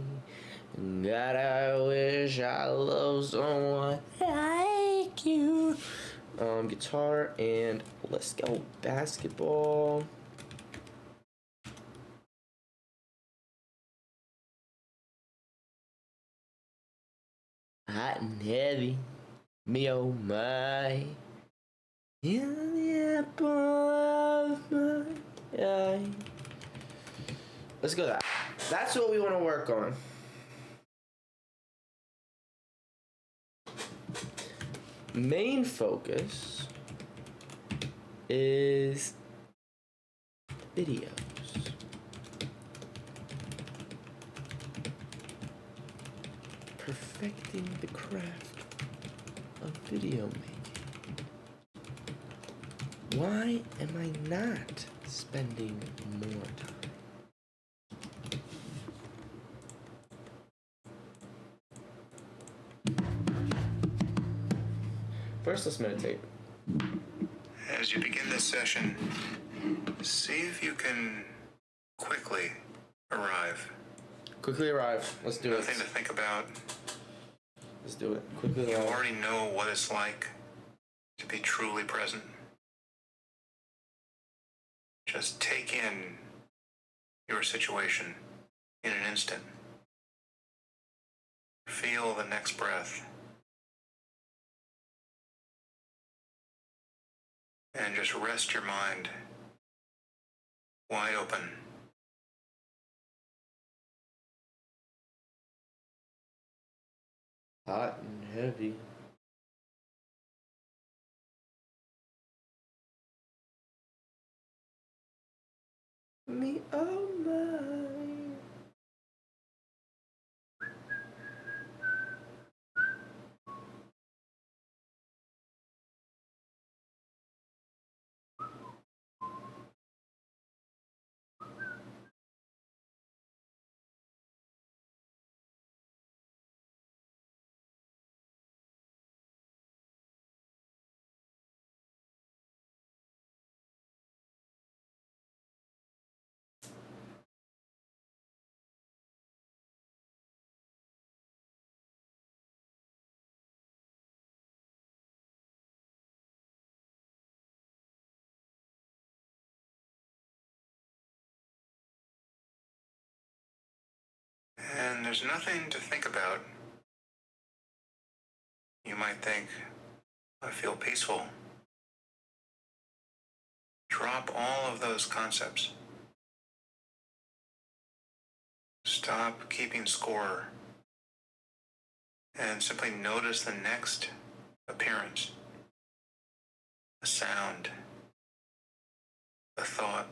God, I wish I loved someone like you. Guitar and let's go basketball. Hot and heavy, me oh my. You're the apple of my eye. Let's go that. That's what we want to work on. Main focus is videos. Perfecting the craft of video making. Why am I not spending more time? First, let's meditate. As you begin this session, see if you can quickly arrive. Quickly arrive. Let's do it. Nothing to think about. Let's do it. Quickly You arrive. already know what it's like to be truly present. Just take in your situation in an instant. Feel the next breath. And just rest your mind wide open. Hot and heavy. Me oh my. And there's nothing to think about. You might think, I feel peaceful. Drop all of those concepts. Stop keeping score and simply notice the next appearance, a sound, a thought.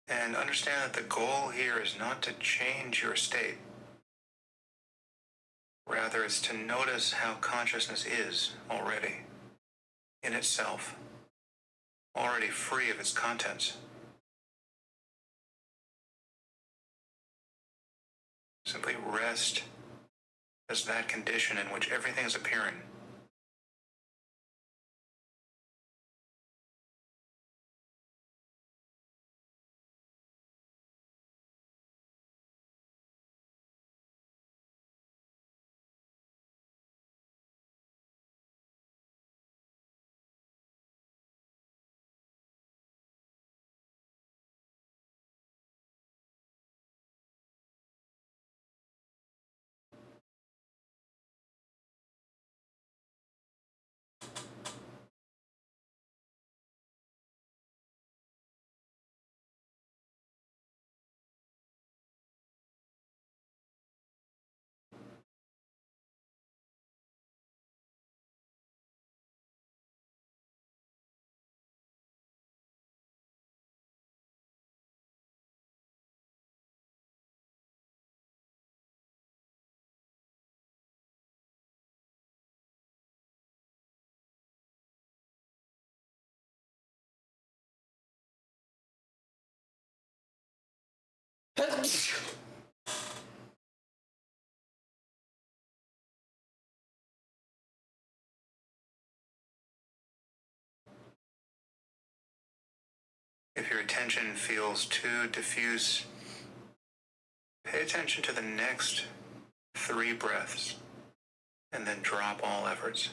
And understand that the goal here is not to change your state. Rather, it's to notice how consciousness is already, in itself, already free of its contents. Simply rest as that condition in which everything is appearing. If your attention feels too diffuse, pay attention to the next 3 breaths and then drop all efforts.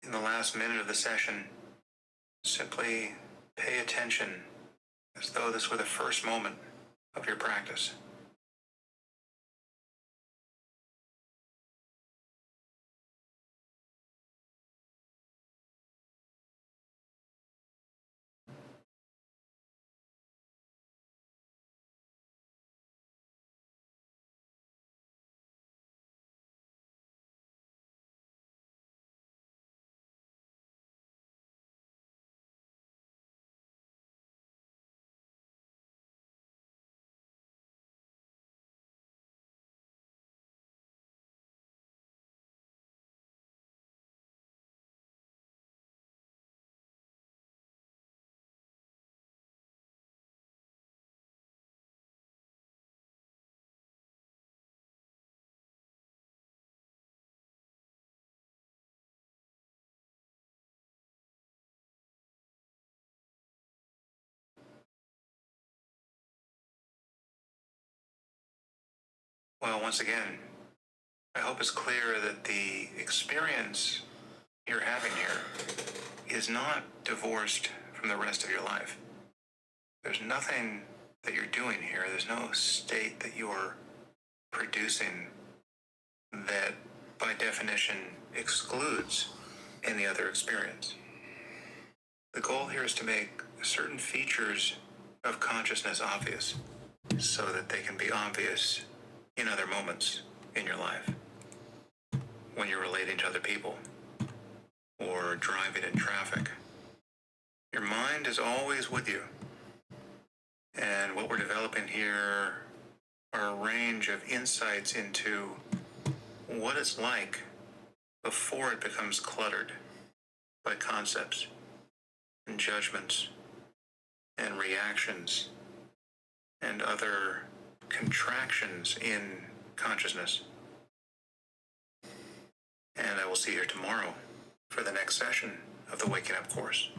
in the last minute of the session, simply pay attention as though this were the first moment of your practice. Well, once again, I hope it's clear that the experience you're having here is not divorced from the rest of your life. There's nothing that you're doing here. There's no state that you're producing that, by definition, excludes any other experience. The goal here is to make certain features of consciousness obvious so that they can be obvious in other moments in your life. When you're relating to other people or driving in traffic, your mind is always with you. And what we're developing here are a range of insights into what it's like before it becomes cluttered by concepts and judgments and reactions and other contractions in consciousness. And I will see you here tomorrow for the next session of the Waking Up course.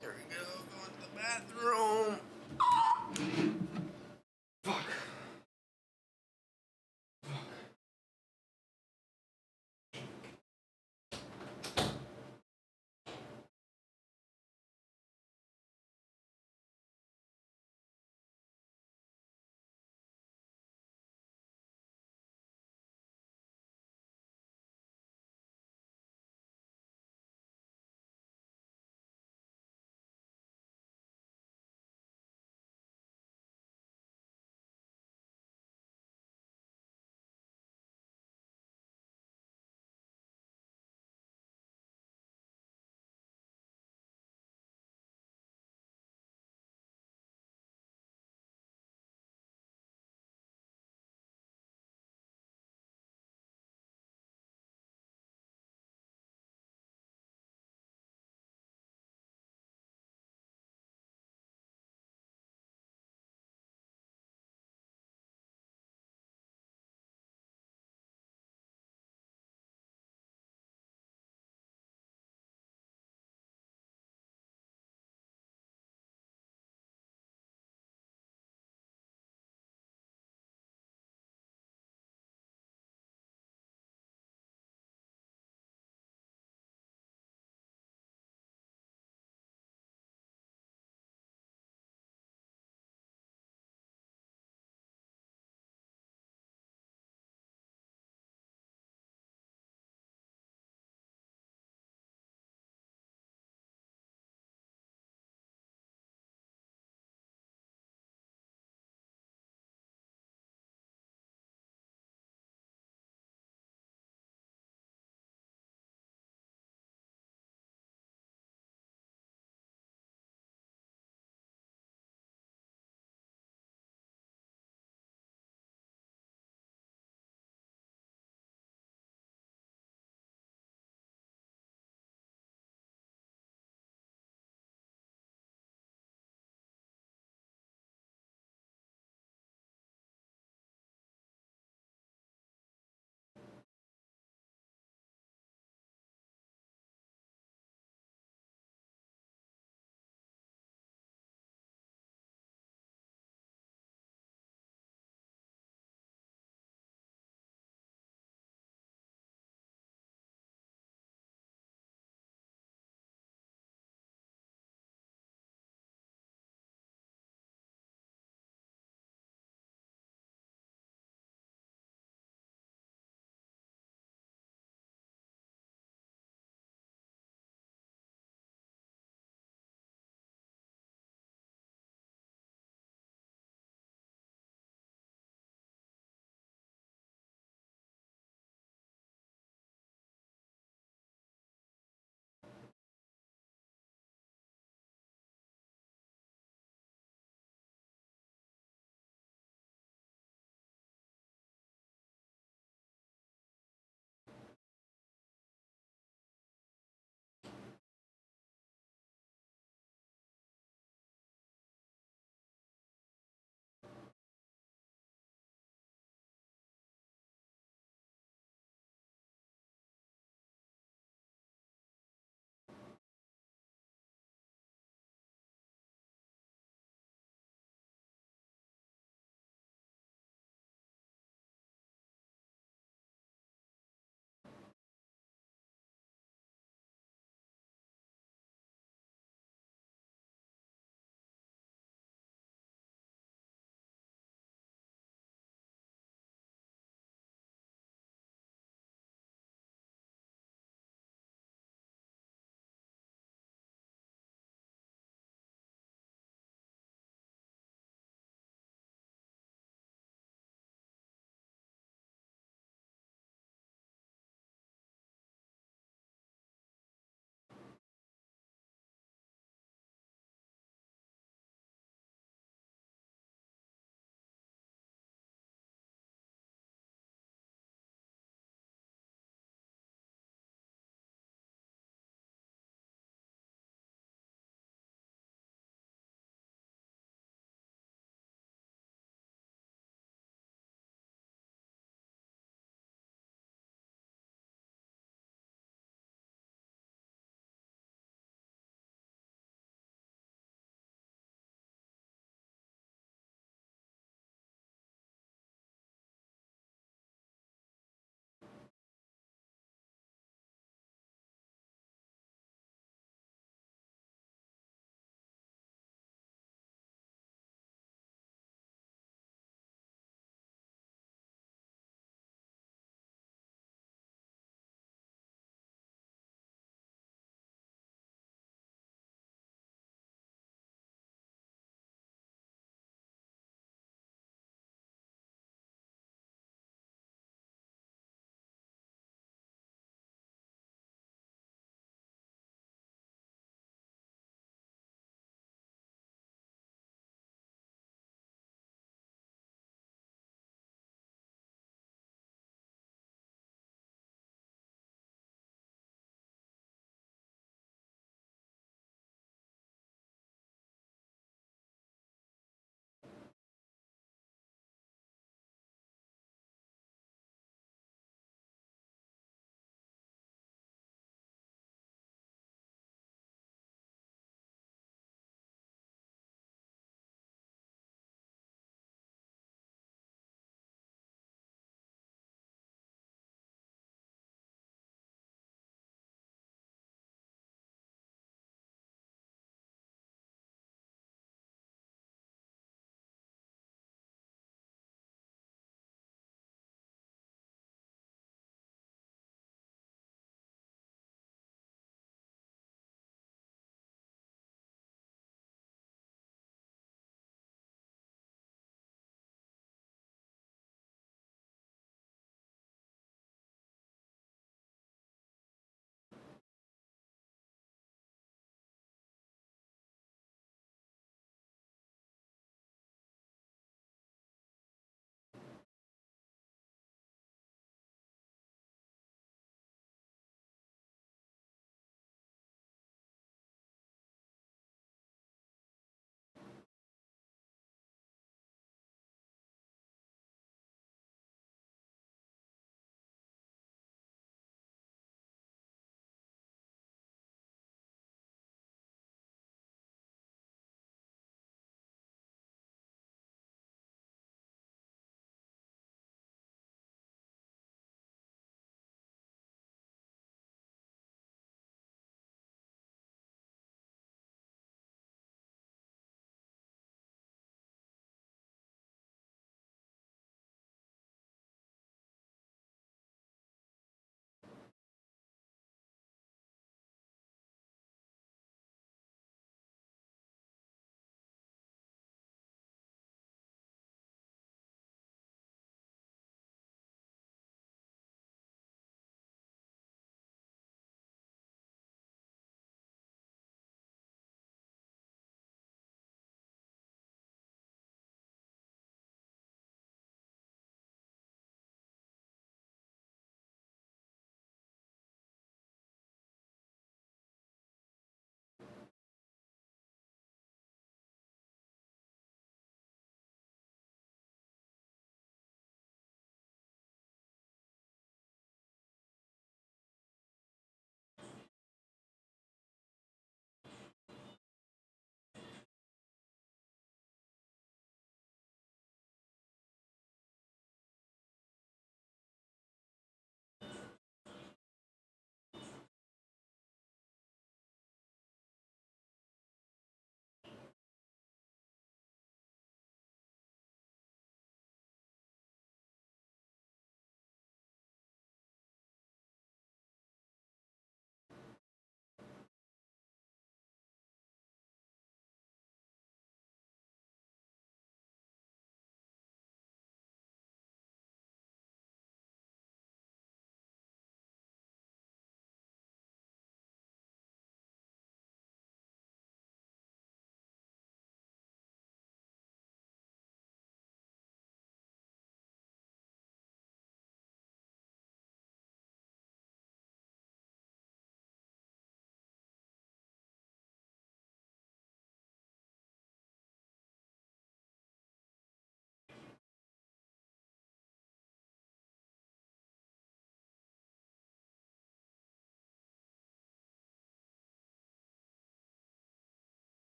There we go. Going to the bathroom.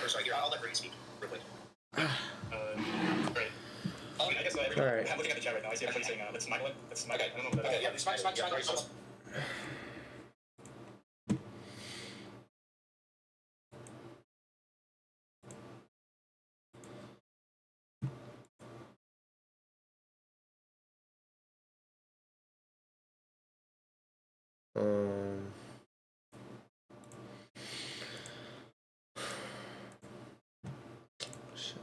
Sorry, here, I'll let Brady speak real quick. Great. I guess All right. I'm looking at the chat right now. I see everybody saying, let's smile it. Let's smile it. I don't know what that Okay, is. yeah, smile. Um. Shit.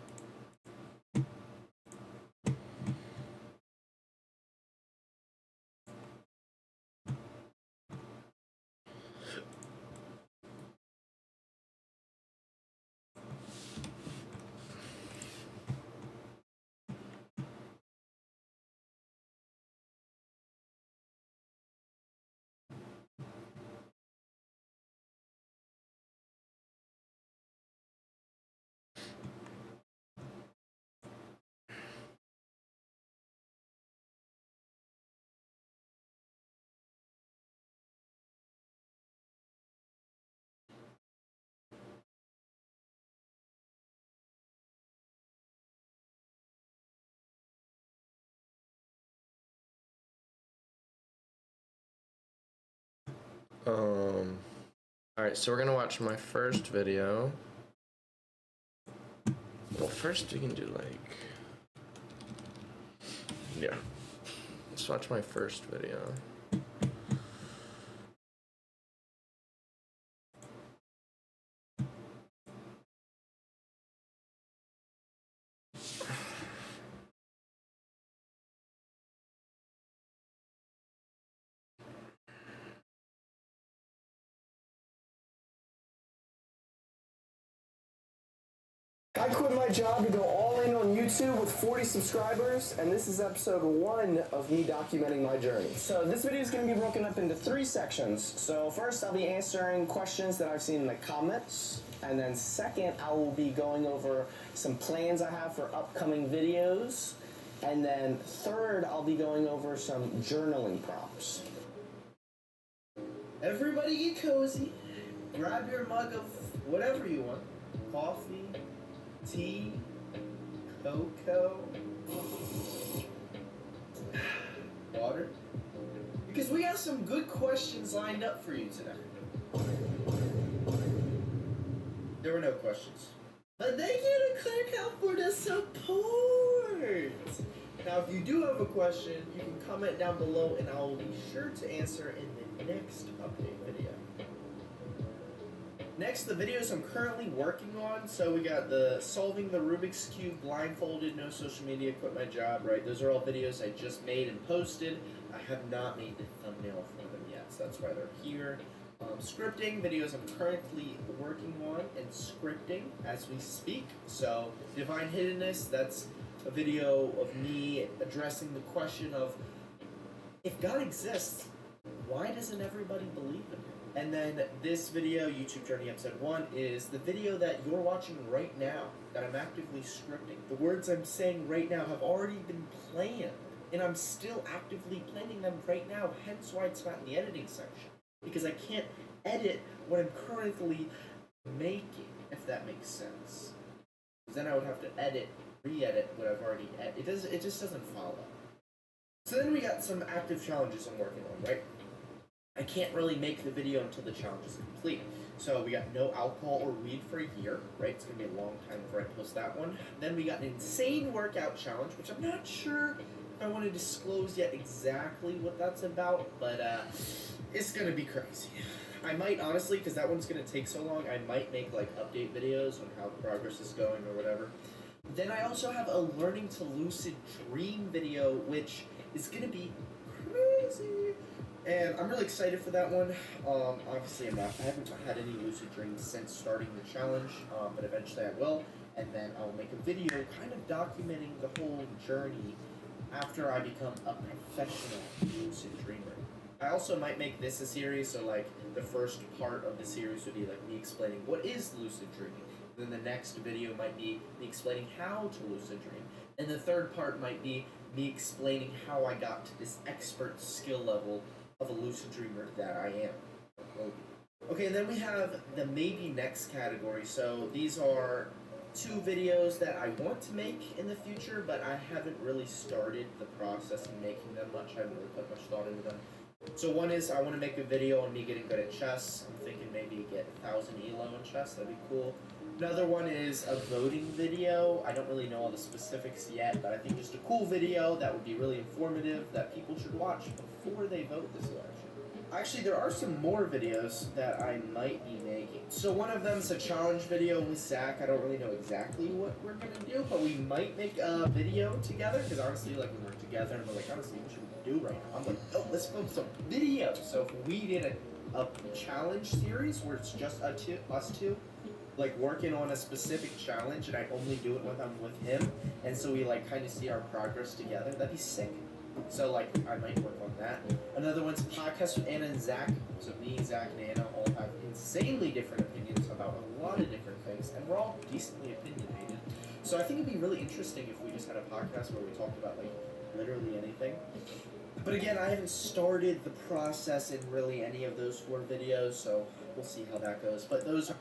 All right, so we're gonna watch my first video. Well, first we can do like, yeah. Let's watch my first video. I quit my job to go all in on YouTube with 40 subscribers, and this is episode 1 of me documenting my journey. So this video is going to be broken up into 3 sections. So first I'll be answering questions that I've seen in the comments, and then second I will be going over some plans I have for upcoming videos, and then third I'll be going over some journaling prompts. Everybody get cozy. Grab your mug of whatever you want. Coffee, tea, cocoa, water. Because we got some good questions lined up for you today. There were no questions. But thank you to Click Out for the support! Now, if you do have a question, you can comment down below and I will be sure to answer in the next update video. Next, the videos I'm currently working on. So we got the solving the Rubik's Cube blindfolded, no social media, quit my job, right? Those are all videos I just made and posted. I have not made the thumbnail for them yet, so that's why they're here. Scripting, videos I'm currently working on and scripting as we speak. So Divine Hiddenness, that's a video of me addressing the question of, if God exists, why doesn't everybody believe in him? And then this video, YouTube Journey Episode 1, is the video that you're watching right now, that I'm actively scripting. The words I'm saying right now have already been planned, and I'm still actively planning them right now, hence why it's not in the editing section. Because I can't edit what I'm currently making, if that makes sense. Because then I would have to edit, re-edit what I've already edited. It just doesn't follow. So then we got some active challenges I'm working on, right? I can't really make the video until the challenge is complete. So we got no alcohol or weed for a year, right? It's gonna be a long time before I post that one. Then we got an insane workout challenge, which I'm not sure if I want to disclose yet exactly what that's about, but it's gonna be crazy. I might honestly, because that one's gonna take so long, I might make like update videos on how the progress is going or whatever. Then I also have a learning to lucid dream video, which is gonna be crazy. And I'm really excited for that one. Obviously I haven't had any lucid dreams since starting the challenge, but eventually I will. And then I'll make a video kind of documenting the whole journey after I become a professional lucid dreamer. I also might make this a series, so like the first part of the series would be like me explaining what is lucid dreaming. Then the next video might be me explaining how to lucid dream. And the third part might be me explaining how I got to this expert skill level of a lucid dreamer that I am. Okay, and then we have the maybe next category. So these are 2 videos that I want to make in the future, but I haven't really started the process of making them much. I haven't really put much thought into them. So one is I want to make a video on me getting good at chess. I'm thinking maybe get 1,000 elo in chess. That'd be cool. Another one is a voting video. I don't really know all the specifics yet, but I think just a cool video that would be really informative that people should watch before they vote this election. Actually, there are some more videos that I might be making. So one of them is a challenge video with Zach. I don't really know exactly what we're gonna do, but we might make a video together. Because honestly, like when we're together, and we're like, honestly, what should we do right now? I'm like, oh, let's film some videos. So if we did a challenge series where it's just us two, like working on a specific challenge, and I only do it when I'm with him, and so we like kind of see our progress together, that'd be sick. So like I might work on that. Another one's a podcast with Anna and Zach. So me, Zach, and Anna all have insanely different opinions about a lot of different things, and we're all decently opinionated. So I think it'd be really interesting if we just had a podcast where we talked about like literally anything. But again, I haven't started the process in really any of those 4 videos, so we'll see how that goes. But those are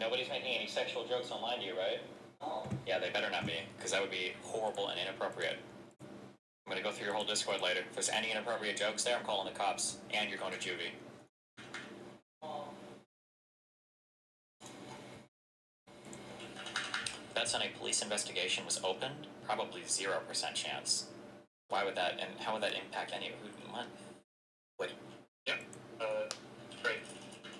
Nobody's making any sexual jokes online to you, right? Yeah, they better not be, because that would be horrible and inappropriate. I'm gonna go through your whole Discord later. If there's any inappropriate jokes there, I'm calling the cops, and you're going to juvie. That's on a police investigation was opened? Probably 0% chance. Why would that, and how would that impact any of what? Wait. Yeah. Great.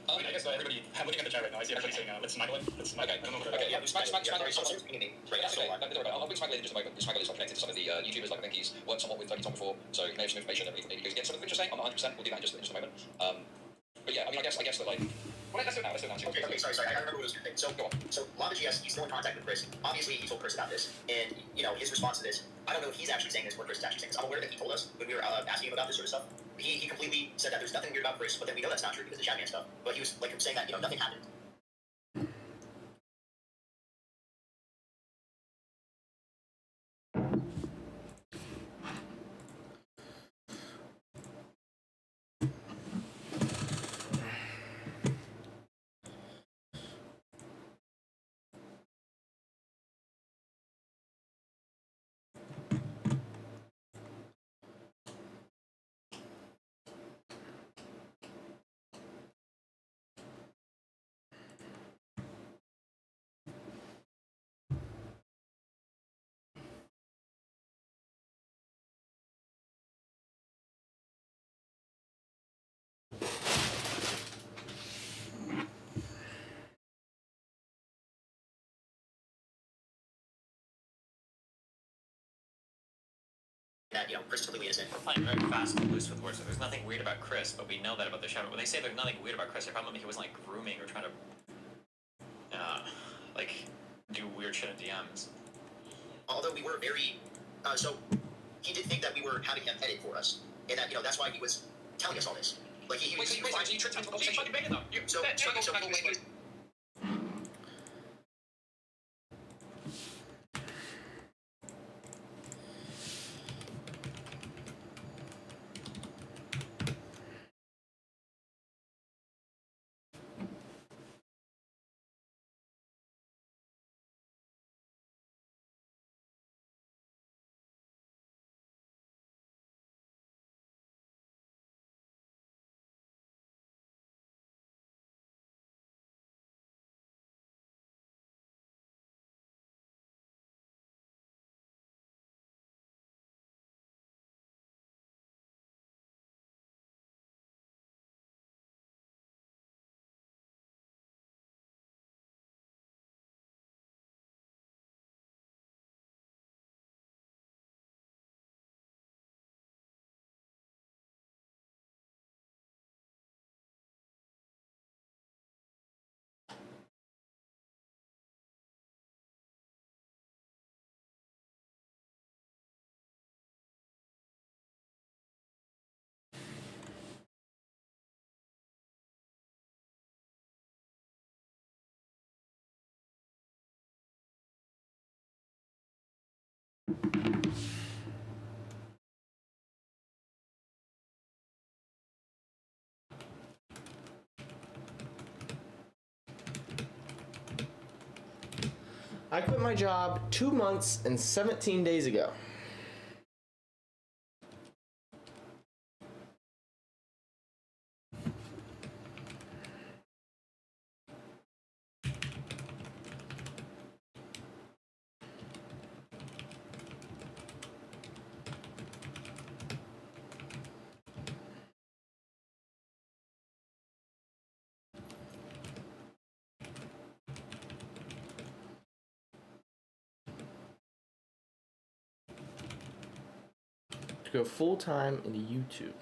I guess everybody, I'm looking at the chat right now. I see everybody saying, let's smuggle it. Let's smuggle it. I don't know what Okay, yeah, smuggle the resources. Right, that's okay. I'll bring Smuggle in just a moment. Smuggle is connected to some of the YouTubers, like I think he's worked somewhat with Tom before, so he may have some information that maybe goes against some of the things you're saying. I'm not 100%. We'll do that in just a moment. But yeah, I mean, I guess that like. Well, let's do it now. Okay, sorry. I gotta remember what was your thing. So, go on. So, Lava GS, he's still in contact with Chris. Obviously, he told Chris about this, and his response to this. I don't know if he's actually saying this or Chris is actually saying this. I'm aware that he told us when we were asking him about this sort of stuff. He completely said that there's nothing weird about Chris, but then we know that's not true because of the Chatman stuff. But he was like saying that nothing happened. that, Chris is completely innocent. We're playing very fast and loose with words. So there's nothing weird about Chris, but we know that about the show. When they say there's nothing weird about Chris, they probably mean he wasn't like grooming or trying to like do weird shit in DMs. Although we were very, so he did think that we were having him edit for us, and that that's why he was telling us all this. Like he was. So you tricked him into the conversation. Fucking banging though. So I quit my job 2 months and 17 days ago. To go full time into YouTube.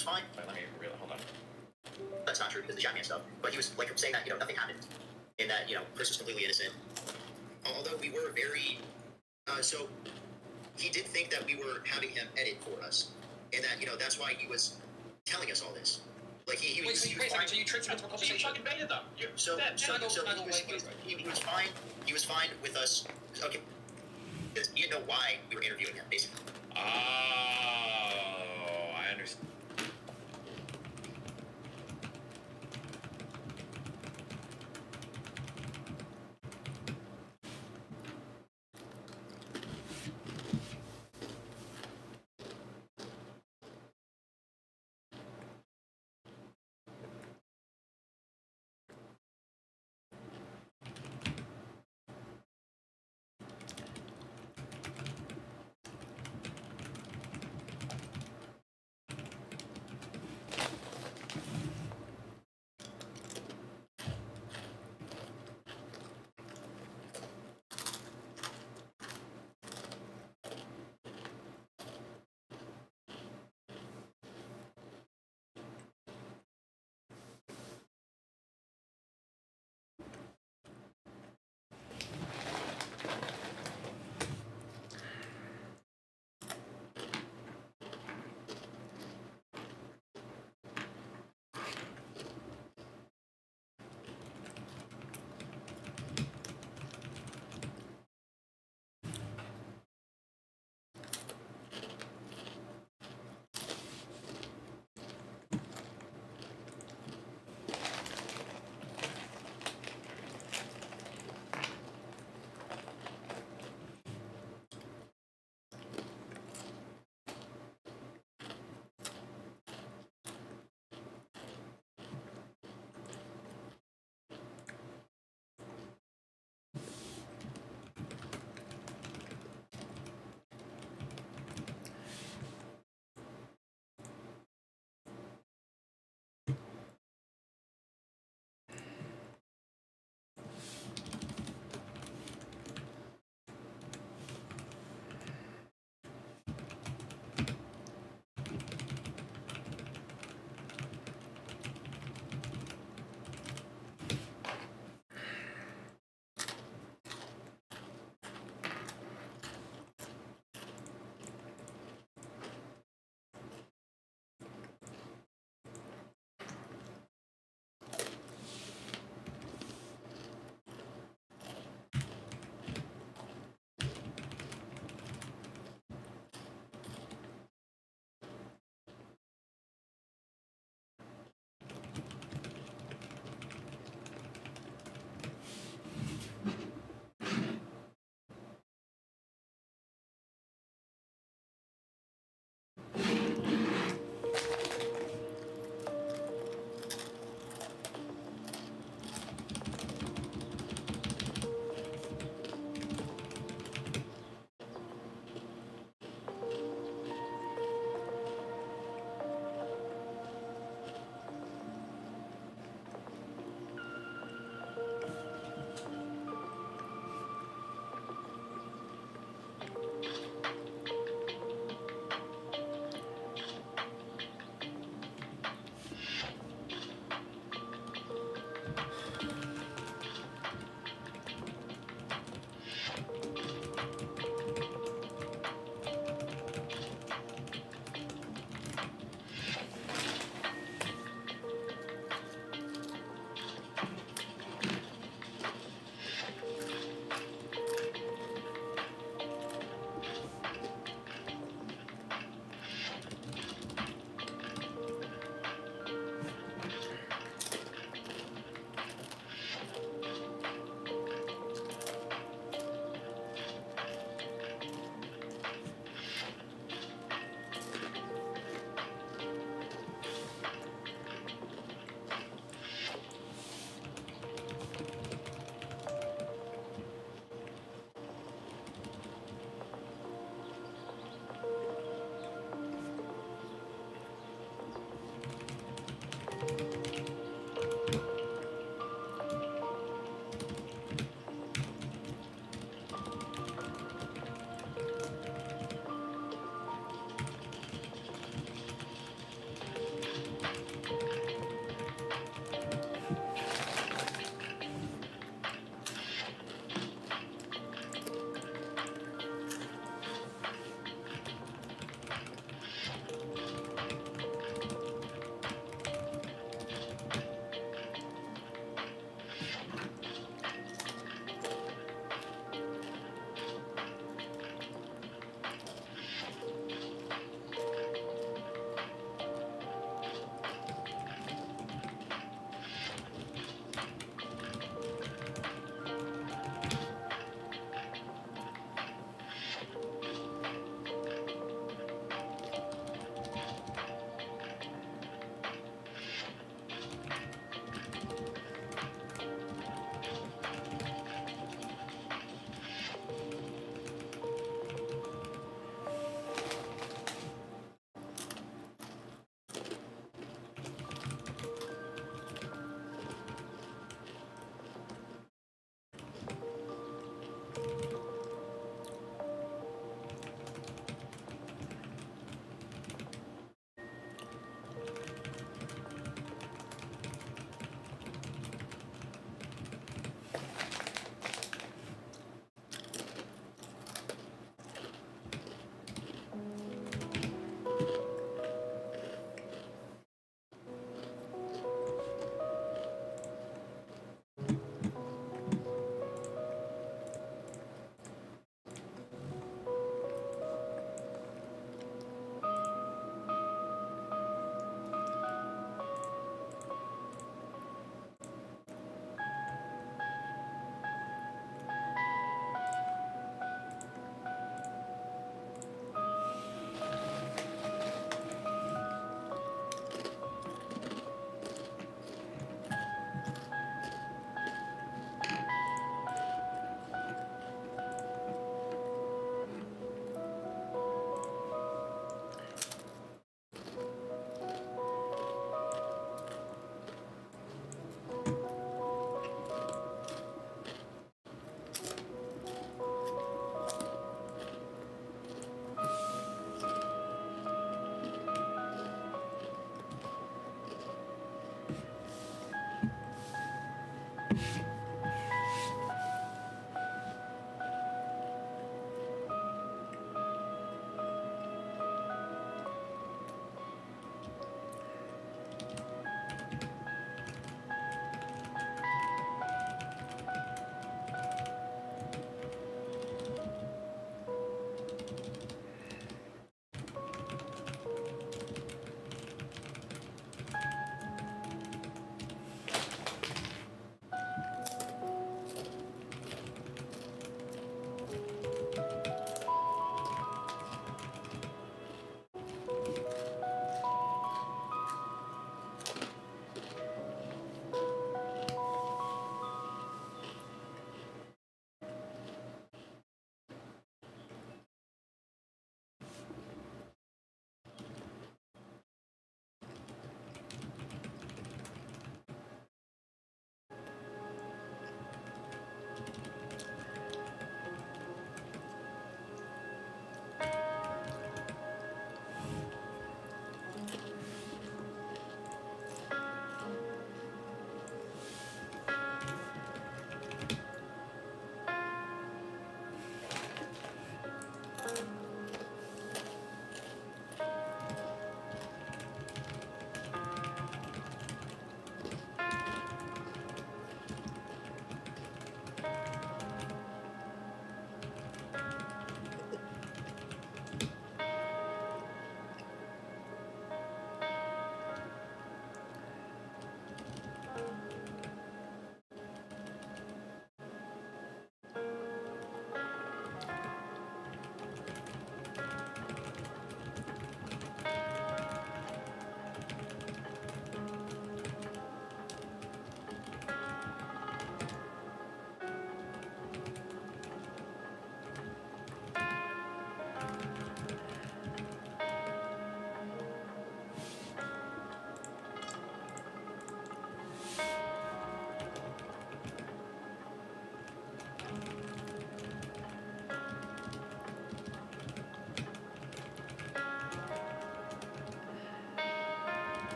was fine. Wait, let me really hold on. That's not true because the Jackman stuff. But he was like saying that nothing happened, and that Chris was completely innocent. Although we were very, so he did think that we were having him edit for us, and that that's why he was telling us all this. Like he Wait, was so you tricked him into a You conversation? fucking baited them. So Wait. he was fine. He was fine with us. Okay, because he didn't know why we were interviewing him, basically. Oh, I understand.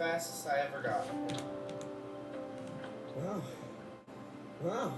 fastest I ever got. Wow. Wow.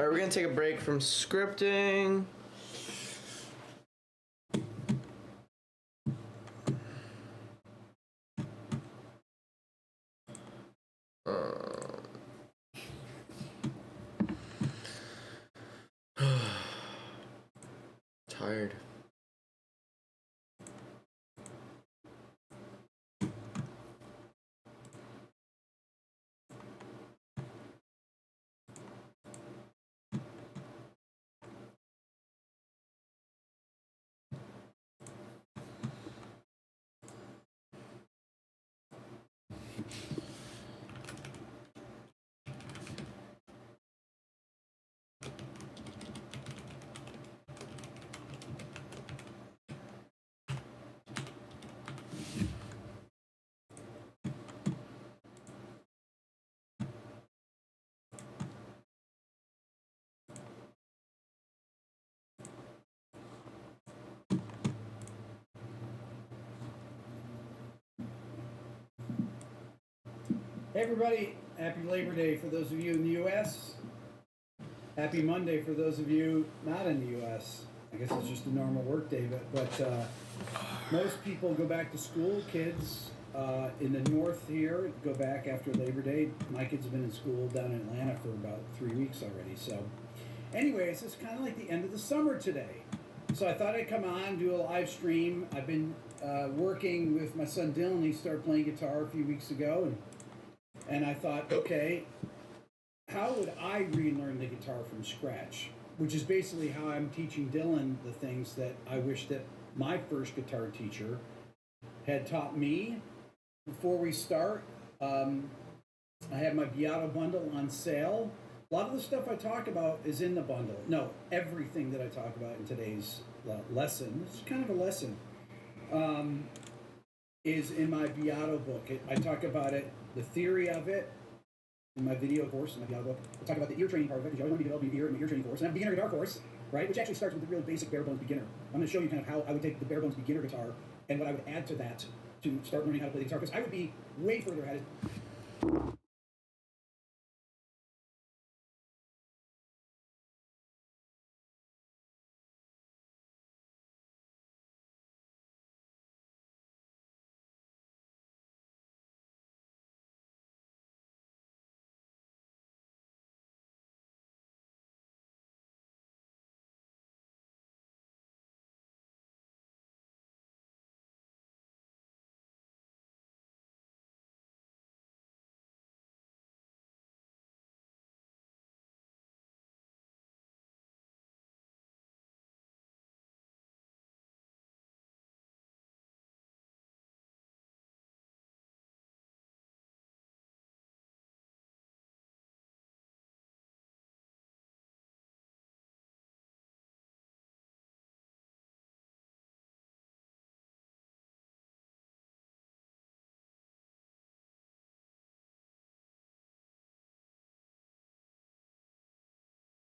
All right, we're gonna take a break from scripting. Tired. Hey everybody, happy Labor Day for those of you in the U.S. Happy Monday for those of you not in the U.S. I guess it's just a normal work day, but most people go back to school. Kids in the north here go back after Labor Day. My kids have been in school down in Atlanta for about 3 weeks already. So anyways, it's kind of like the end of the summer today. So I thought I'd come on, do a live stream. I've been working with my son Dylan. He started playing guitar a few weeks ago, and I thought, okay, how would I relearn the guitar from scratch? Which is basically how I'm teaching Dylan the things that I wish that my first guitar teacher had taught me. Before we start, I have my Beato bundle on sale. A lot of the stuff I talk about is in the bundle. No, everything that I talk about in today's lesson, it's kind of a lesson, is in my Beato book. I talk about it, the theory of it, in my video course, in my Beato book. I talk about the ear training part of it, because you always want to develop your ear in the ear training course. And I have a beginner guitar course, right, which actually starts with the real basic bare bones beginner. I'm going to show you kind of how I would take the bare bones beginner guitar and what I would add to that to start learning how to play the guitar, because I would be way further ahead.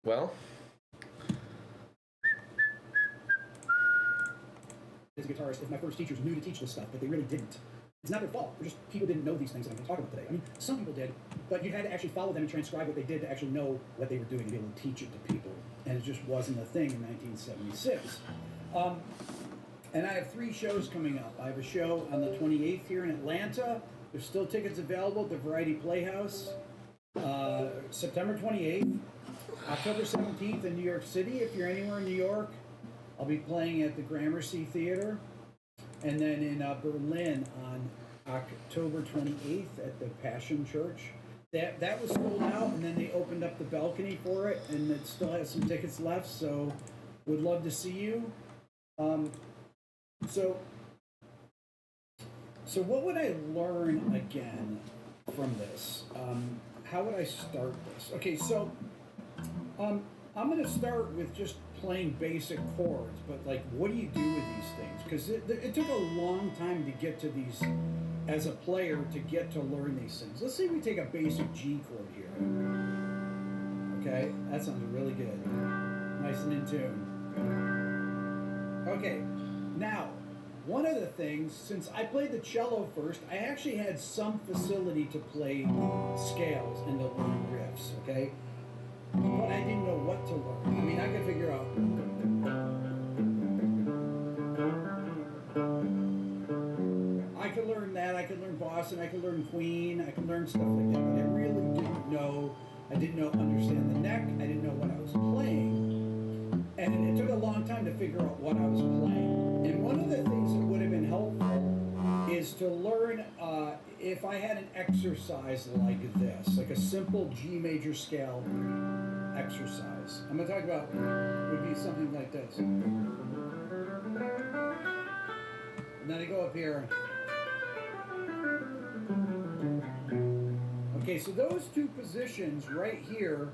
Well, as a guitarist, if my first teachers knew to teach this stuff, but they really didn't. It's not their fault. They're just people didn't know these things that I'm going to talk about today. I mean, some people did, but you had to actually follow them and transcribe what they did to actually know what they were doing and be able to teach it to people. And it just wasn't a thing in 1976. And I have 3 shows coming up. I have a show on the 28th here in Atlanta. There's still tickets available at the Variety Playhouse. September 28th. October 17th in New York City. If you're anywhere in New York, I'll be playing at the Gramercy Theater. And then in Berlin on October 28th at the Passion Church. That was sold out, and then they opened up the balcony for it, and it still has some tickets left, so would love to see you. So what would I learn again from this? How would I start this? Okay, so I'm going to start with just playing basic chords, but like, what do you do with these things? Because it took a long time to get to these, as a player, to get to learn these things. Let's say we take a basic G chord here. Okay, that sounds really good. Nice and in tune. Okay, now, one of the things, since I played the cello first, I actually had some facility to play scales and to learn riffs, okay? but I didn't know what to learn. I mean, I could figure out. I could learn that. I could learn Boston. I could learn Queen. I could learn stuff like that. But I really didn't know. I didn't understand the neck. I didn't know what I was playing, and it took a long time to figure out what I was playing. And one of the things that would have been helpful is to learn if I had an exercise like this, like a simple G major scale exercise. I'm going to talk about would be something like this. And then I go up here. Okay, so those two positions right here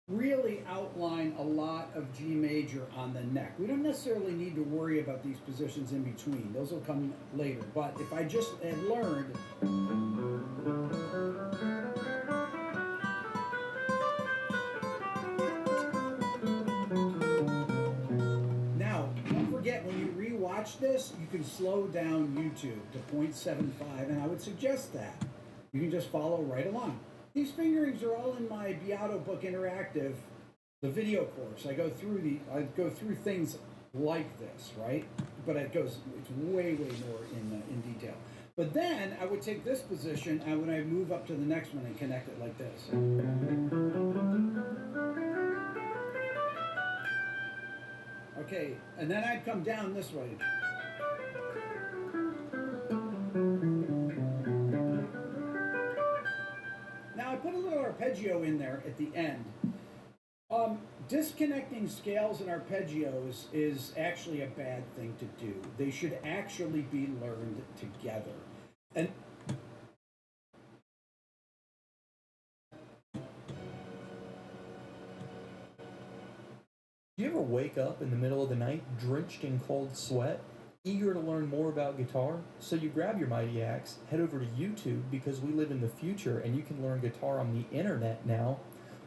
really outline a lot of G major on the neck. We don't necessarily need to worry about these positions in between. Those will come later. But if I just had learned now, don't forget when you rewatch this, you can slow down YouTube to 0.75, and I would suggest that. You can just follow right along. These fingerings are all in my Beato Book Interactive, the video course. I go through things like this, right? But it's way more in detail. But then I would take this position, and when I move up to the next one and connect it like this. Okay, and then I'd come down this way. Now I put a little arpeggio in there at the end. Disconnecting scales and arpeggios is actually a bad thing to do. They should actually be learned together. And do you ever wake up in the middle of the night drenched in cold sweat, eager to learn more about guitar? So you grab your mighty axe, head over to YouTube because we live in the future and you can learn guitar on the internet now,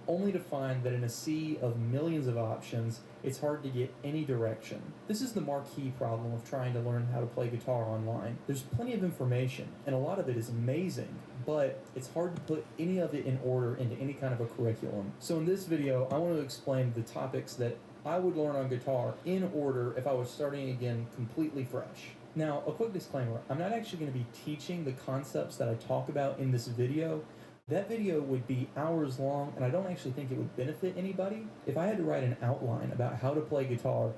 only to find that in a sea of millions of options, it's hard to get any direction. This is the marquee problem of trying to learn how to play guitar online. There's plenty of information, and a lot of it is amazing, but it's hard to put any of it in order into any kind of a curriculum. So in this video, I want to explain the topics that I would learn on guitar in order if I was starting again completely fresh. Now, a quick disclaimer, I'm not actually going to be teaching the concepts that I talk about in this video. That video would be hours long, and I don't actually think it would benefit anybody. If I had to write an outline about how to play guitar,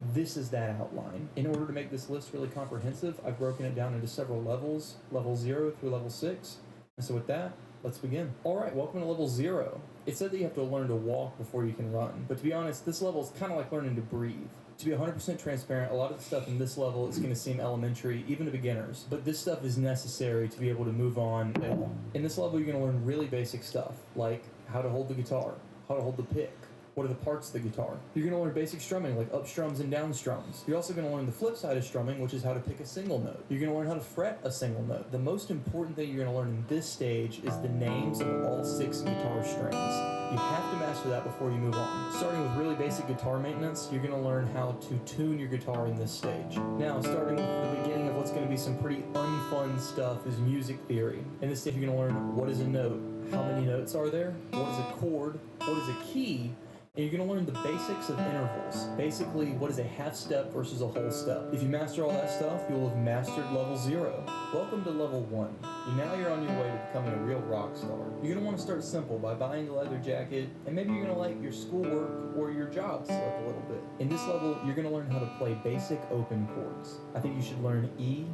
this is that outline. In order to make this list really comprehensive, I've broken it down into several levels, level 0 through level 6. And so with that, let's begin. Alright, welcome to level 0. It said that you have to learn to walk before you can run, but to be honest, this level is kind of like learning to breathe. To be 100% transparent, a lot of the stuff in this level is going to seem elementary, even to beginners, but this stuff is necessary to be able to move on. In this level, you're going to learn really basic stuff, like how to hold the guitar, how to hold the pick, what are the parts of the guitar. You're going to learn basic strumming, like up strums and down strums. You're also going to learn the flip side of strumming, which is how to pick a single note. You're going to learn how to fret a single note. The most important thing you're going to learn in this stage is the names of all 6 guitar strings. You have to master that before you move on. Starting with really basic guitar maintenance, you're going to learn how to tune your guitar in this stage. Now, starting with the beginning of what's going to be some pretty unfun stuff is music theory. In this stage, you're going to learn what is a note, how many notes are there, what is a chord, what is a key, and you're going to learn the basics of intervals. Basically, what is a half step versus a whole step. If you master all that stuff, you'll have mastered level 0. Welcome to level 1. Now you're on your way to becoming a real rock star. You're going to want to start simple by buying a leather jacket, and maybe you're going to like your schoolwork or your job slip a little bit. In this level, you're going to learn how to play basic open chords. I think you should learn E,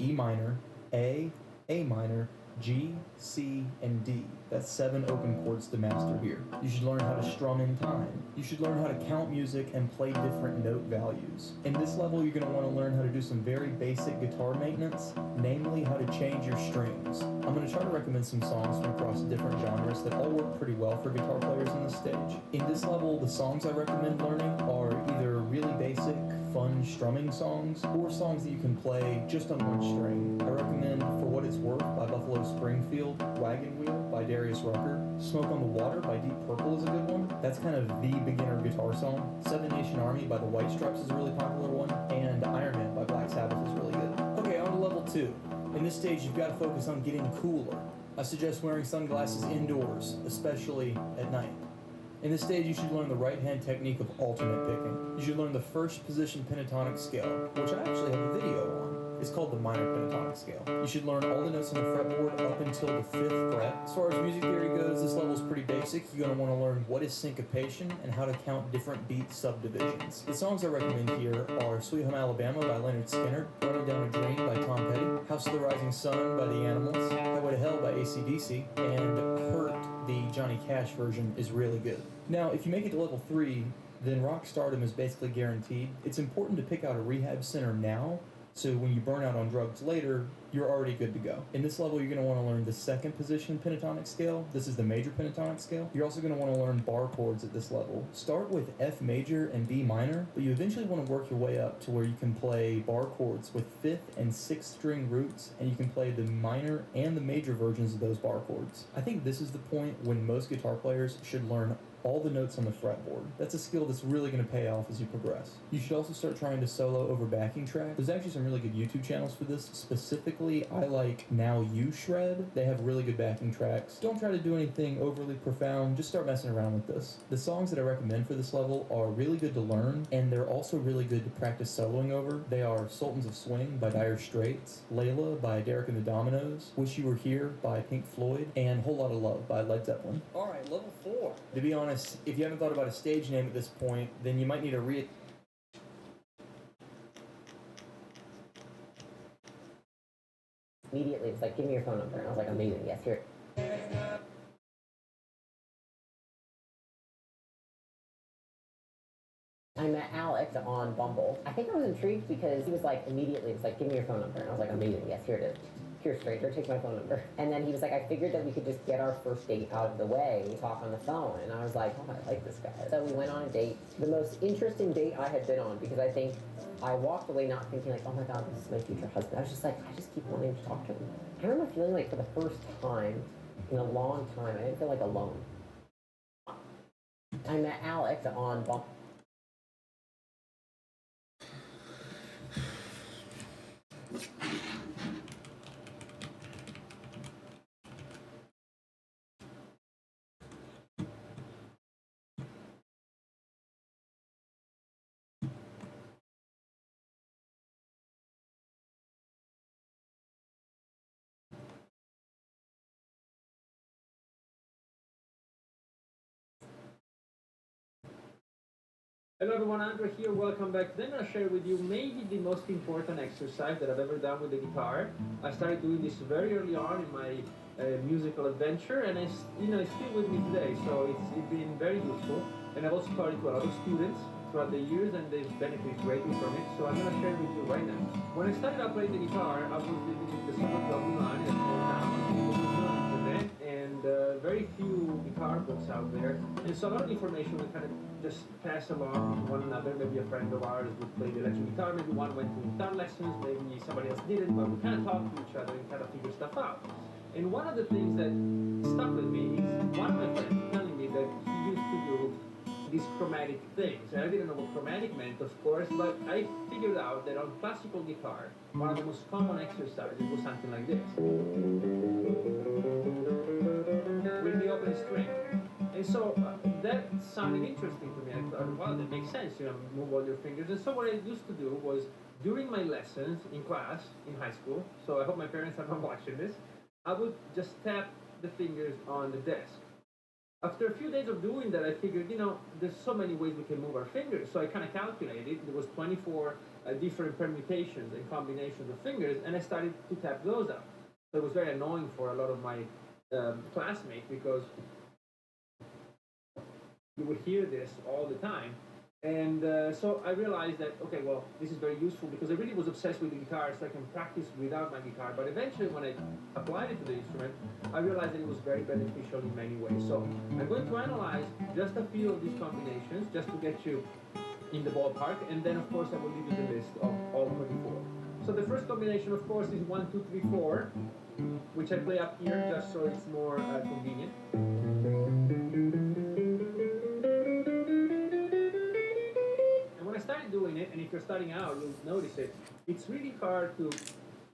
E minor, A minor, G, C, and D. That's 7 open chords to master here. You should learn how to strum in time. You should learn how to count music and play different note values. In this level, you're going to want to learn how to do some very basic guitar maintenance, namely how to change your strings. I'm going to try to recommend some songs from across different genres that all work pretty well for guitar players in this stage. In this level, the songs I recommend learning are either really basic, fun strumming songs, or songs that you can play just on one string. I recommend For What It's Worth by Buffalo Springfield, Wagon Wheel by Darius Rucker, Smoke on the Water by Deep Purple is a good one. That's kind of the beginner guitar song. Seven Nation Army by the White Stripes is a really popular one, and Iron Man by Black Sabbath is really good. Okay, on to level 2. In this stage, you've got to focus on getting cooler. I suggest wearing sunglasses indoors, especially at night. In this stage, you should learn the right-hand technique of alternate picking. You should learn the first position pentatonic scale, which I actually have a video on. It's called the minor pentatonic scale. You should learn all the notes on the fretboard up until the 5th fret. As far as music theory goes, this level is pretty basic. You're going to want to learn what is syncopation and how to count different beat subdivisions. The songs I recommend here are Sweet Home Alabama by Leonard Skinner, Running Down a Dream by Tom Petty, House of the Rising Sun by The Animals, Highway to Hell by AC/DC, and Hurt, the Johnny Cash version, is really good. Now, if you make it to level 3, then rock stardom is basically guaranteed. It's important to pick out a rehab center now, so when you burn out on drugs later, you're already good to go. In this level, you're going to want to learn the second position pentatonic scale. This is the major pentatonic scale. You're also going to want to learn bar chords at this level. Start with F major and B minor, but you eventually want to work your way up to where you can play bar chords with 5th and 6th string roots, and you can play the minor and the major versions of those bar chords. I think this is the point when most guitar players should learn all the notes on the fretboard. That's a skill that's really going to pay off as you progress. You should also start trying to solo over backing track. There's actually some really good YouTube channels for this. Specifically, I like Now You Shred. They have really good backing tracks. Don't try to do anything overly profound, just start messing around with this. The songs that I recommend for this level are really good to learn, and they're also really good to practice soloing over. They are Sultans of Swing by Dire Straits, Layla by Derek and the Dominoes, Wish You Were Here by Pink Floyd, and Whole Lotta Love by Led Zeppelin. Alright, level 4. To be honest, if you haven't thought about a stage name at this point, then you might need a Immediately, it's like, give me your phone number. And I was like, amazing, yes, here. I met Alex on Bumble. I think I was intrigued because he was like, immediately, it's like, give me your phone number. And I was like, amazing, yes, here it is. Here, stranger, take my phone number. And then he was like, I figured that we could just get our first date out of the way, talk on the phone. And I was like, oh, I like this guy. So we went on a date. The most interesting date I had been on, because I think I walked away not thinking like, oh my God, this is my future husband. I was just like, I just keep wanting to talk to him. I remember feeling like for the first time in a long time, I didn't feel like alone. I met Alex on Bumble. Hello everyone, Andrew here, welcome back. Then I'll share with you maybe the most important exercise that I've ever done with the guitar. I started doing this very early on in my musical adventure, and it's still with me today, so it's been very useful. And I've also taught it to a lot of students throughout the years, and they've benefited greatly from it, so I'm going to share it with you right now. When I started out playing the guitar, I was living in the suburb of Milan, in a small town. There was no internet, and very few guitar books out there, and so a lot of information we kind of just pass along to one another. Maybe a friend of ours would play the electric guitar, maybe one went to guitar lessons, maybe somebody else didn't, but we kind of talk to each other and kind of figure stuff out. And one of the things that stuck with me is one of my friends telling me that he used to do these chromatic things. And I didn't know what chromatic meant, of course, but I figured out that on classical guitar, one of the most common exercises was something like this. With the open string. And so that sounded interesting to me. I thought, well, that makes sense, move all your fingers. And so what I used to do was, during my lessons in class, in high school, so I hope my parents are not watching this, I would just tap the fingers on the desk. After a few days of doing that, I figured, there's so many ways we can move our fingers. So I kind of calculated. There was 24 different permutations and combinations of fingers, and I started to tap those out. So it was very annoying for a lot of my classmates because you would hear this all the time. And so I realized that, okay, well, this is very useful because I really was obsessed with the guitar, so I can practice without my guitar. But eventually, when I applied it to the instrument, I realized that it was very beneficial in many ways. So I'm going to analyze just a few of these combinations just to get you in the ballpark. And then, of course, I will leave you the list of all 24. So the first combination, of course, is 1, 2, 3, 4, which I play up here just so it's more convenient. When I started doing it, and if you're starting out, you'll notice it, it's really hard to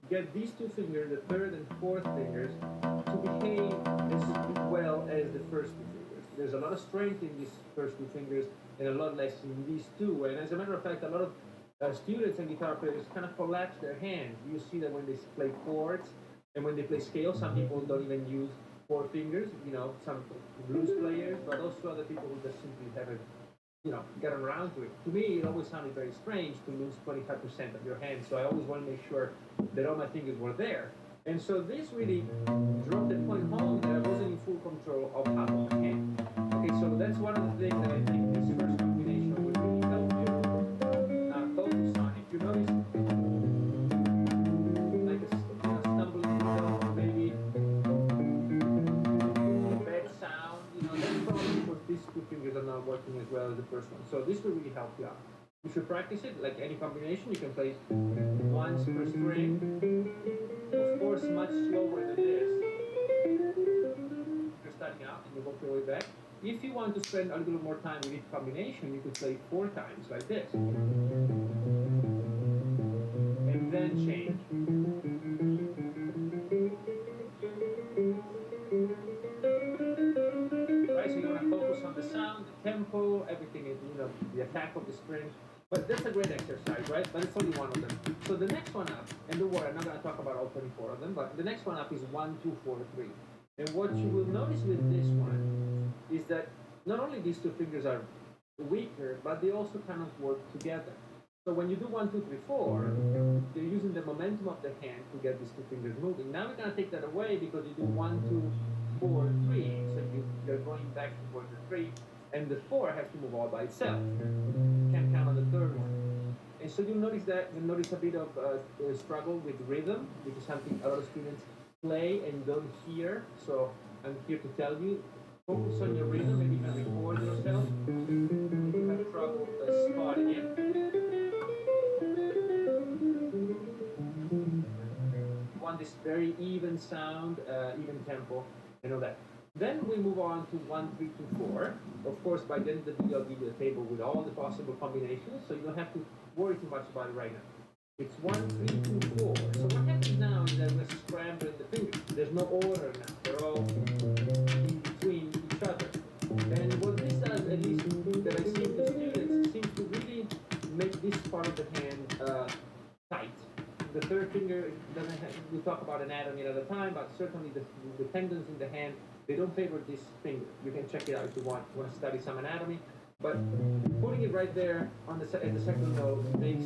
get these two fingers, the third and fourth fingers, to behave as well as the first two fingers. there's a lot of strength in these first two fingers and a lot less in these two. And as a matter of fact, a lot of students and guitar players kind of collapse their hands. You see that when they play chords and when they play scales, some people don't even use 4 fingers, you know, some blues players, but also other people who just simply haven't, you know, gotten around to it. To me, it always sounded very strange to lose 25% of your hand, so I always want to make sure that all my fingers were there. And so this really drove the point home that I wasn't in full control of half of my hand. Okay, so that's one of the things that I think this first combination will really help you focus on. If you notice, like a stumbling rhythm or maybe a bad sound, you know, that's probably because these two fingers are not working as well as the first one. So this will really help you out. You should practice it like any combination. You can play once per string. Of course, much slower than this. You're starting out and you work your way back. If you want to spend a little more time with each combination, you could play 4 times like this. And then change. Right, so you want to focus on the sound, the tempo, everything, you know, the attack of the string. But that's a great exercise, right? But it's only one of them. So the next one up, and don't worry, I'm not going to talk about all 24 of them, but the next one up is 1, 2, 4, 3. And what you will notice with this one is that not only these two fingers are weaker, but they also kind of work together. So when you do 1, 2, 3, 4, you're using the momentum of the hand to get these two fingers moving. Now we're going to take that away because you do 1, 2, 4, 3. So you're going back towards the 3, and the 4 has to move all by itself. You can't count on the third one. And so you'll notice that you'll notice a bit of struggle with rhythm, which is something a lot of students play and don't hear. So I'm here to tell you, focus on your rhythm, maybe even record yourself. If you have trouble spotting it. You want this very even sound, even tempo, and all that. Then we move on to 1, 3, 2, 4. Of course, by the end of the video, I'll give you a table with all the possible combinations, so you don't have to worry too much about it right now. It's 1, 3, 2, 4. So what happens now is that we're scrambling the fingers. There's no order now. They're all in between each other. And what this does, at least that I see with the students, seems to really make this part of the hand tight. The third finger doesn't have, we talk about anatomy another time, but certainly the tendons in the hand, they don't favor this finger. You can check it out if you want to study some anatomy. But putting it right there on the at the second note makes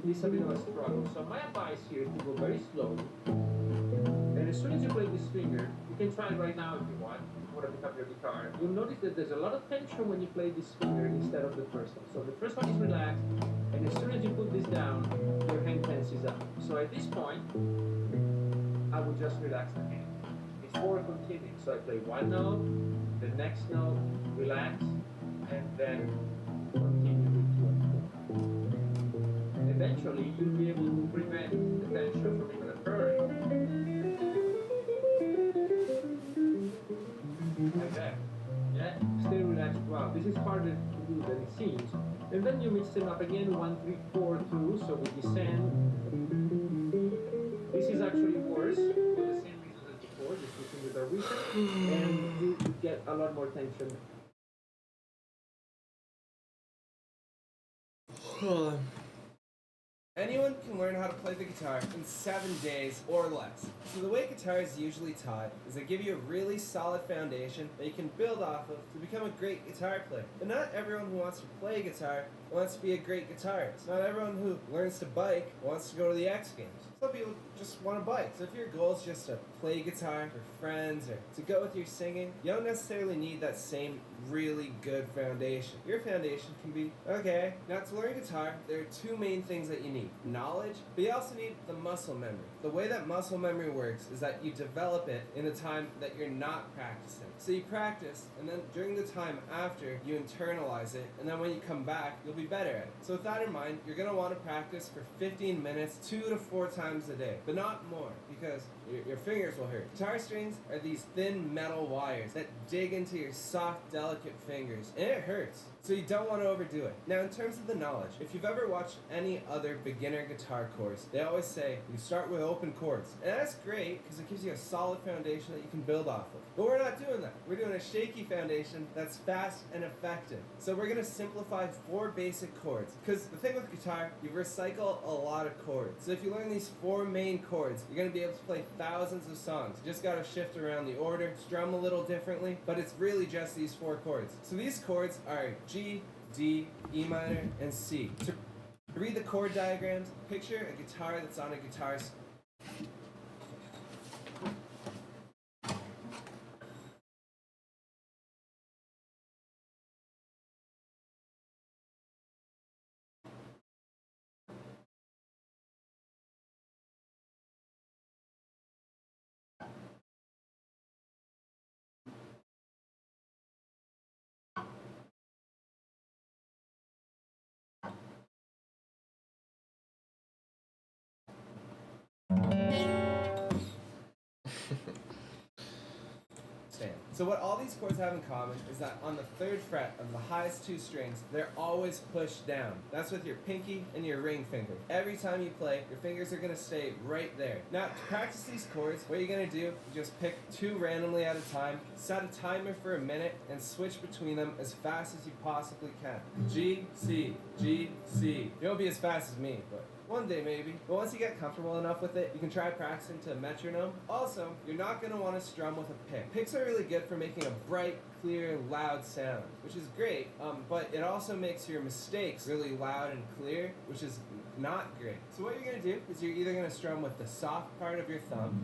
this a bit of a struggle. So my advice here is to go very slowly. And as soon as you play this finger, you can try it right now if you want to pick up your guitar. You'll notice that there's a lot of tension when you play this finger instead of the first one. So the first one is relaxed, and as soon as you put this down, your hand tenses up. So at this point, I would just relax the hand. Before continuing, so I play one note, the next note, relax, and then continue with 2 and 4. Eventually, you'll be able to prevent the tension from even occurring. Like that. Yeah? Stay relaxed throughout. This is harder to do than it seems. And then you mix them up again, 1, 3, 4, 2, so we descend. This is actually worse for the same reasons as before. The two fingers are weaker, and you get a lot more tension. Anyone can learn how to play the guitar in 7 days or less. So the way guitar is usually taught is they give you a really solid foundation that you can build off of to become a great guitar player. But not everyone who wants to play guitar wants to be a great guitarist. Not everyone who learns to bike wants to go to the X Games. Some people just want to bike. So if your goal is just to play guitar for friends or to go with your singing, you don't necessarily need that same really good foundation. Your foundation can be, okay, now to learn guitar, there are 2 main things that you need. Knowledge, but you also need the muscle memory. The way that muscle memory works is that you develop it in the time that you're not practicing. So you practice, and then during the time after, you internalize it, and then when you come back, you'll be better at it. So with that in mind, you're going to want to practice for 15 minutes, 2 to 4 times times a day, but not more, because your fingers will hurt. Guitar strings are these thin metal wires that dig into your soft, delicate fingers, and it hurts. So you don't want to overdo it. Now, in terms of the knowledge, if you've ever watched any other beginner guitar course, they always say you start with open chords. And that's great because it gives you a solid foundation that you can build off of. But we're not doing that. We're doing a shaky foundation that's fast and effective. So we're going to simplify 4 basic chords. Because the thing with guitar, you recycle a lot of chords. So if you learn these 4 main chords, you're going to be able to play thousands of songs. You just got to shift around the order, strum a little differently, but it's really just these 4 chords. So these chords are G, D, E minor, and C. To read the chord diagrams, picture a guitar that's on a guitar. So what all these chords have in common is that on the 3rd fret of the highest 2 strings, they're always pushed down. That's with your pinky and your ring finger. Every time you play, your fingers are going to stay right there. Now, to practice these chords, what you're going to do, you just pick 2 randomly at a time, set a timer for a minute, and switch between them as fast as you possibly can. G, C, G, C. You won't be as fast as me, but one day maybe. But once you get comfortable enough with it, you can try practicing to a metronome. Also, you're not going to want to strum with a pick. Picks are really good for making a bright, clear, loud sound, which is great, but it also makes your mistakes really loud and clear, which is not great. So what you're going to do is you're either going to strum with the soft part of your thumb,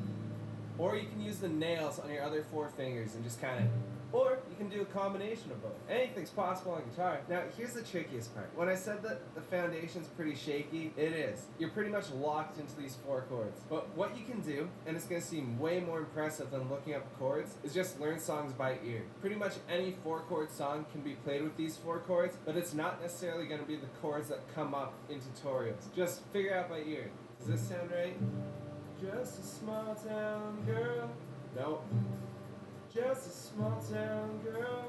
or you can use the nails on your other 4 fingers and just kind of, or you can do a combination of both. Anything's possible on guitar. Now, here's the trickiest part. When I said that the foundation's pretty shaky, it is. You're pretty much locked into these 4 chords. But what you can do, and it's going to seem way more impressive than looking up chords, is just learn songs by ear. Pretty much any 4-chord song can be played with these 4 chords, but it's not necessarily going to be the chords that come up in tutorials. Just figure out by ear. Does this sound right? Just a small town girl. Nope. Just a small town girl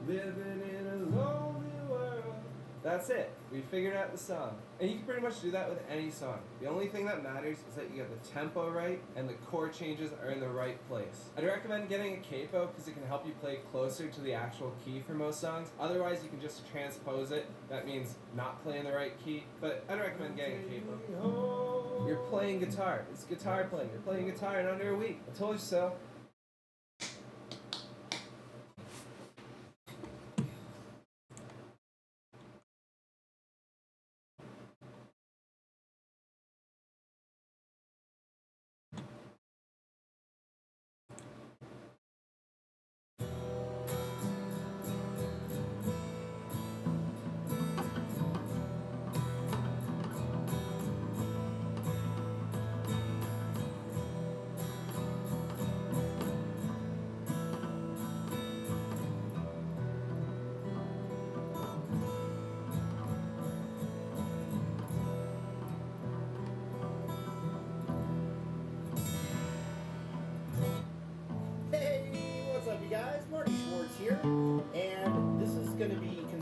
living in a lonely world. That's it. We figured out the song. And you can pretty much do that with any song. The only thing that matters is that you get the tempo right and the chord changes are in the right place. I'd recommend getting a capo because it can help you play closer to the actual key for most songs. Otherwise, you can just transpose it. That means not playing the right key. But I'd recommend getting a capo. You're playing guitar. It's guitar playing. You're playing guitar in under a week. I told you so.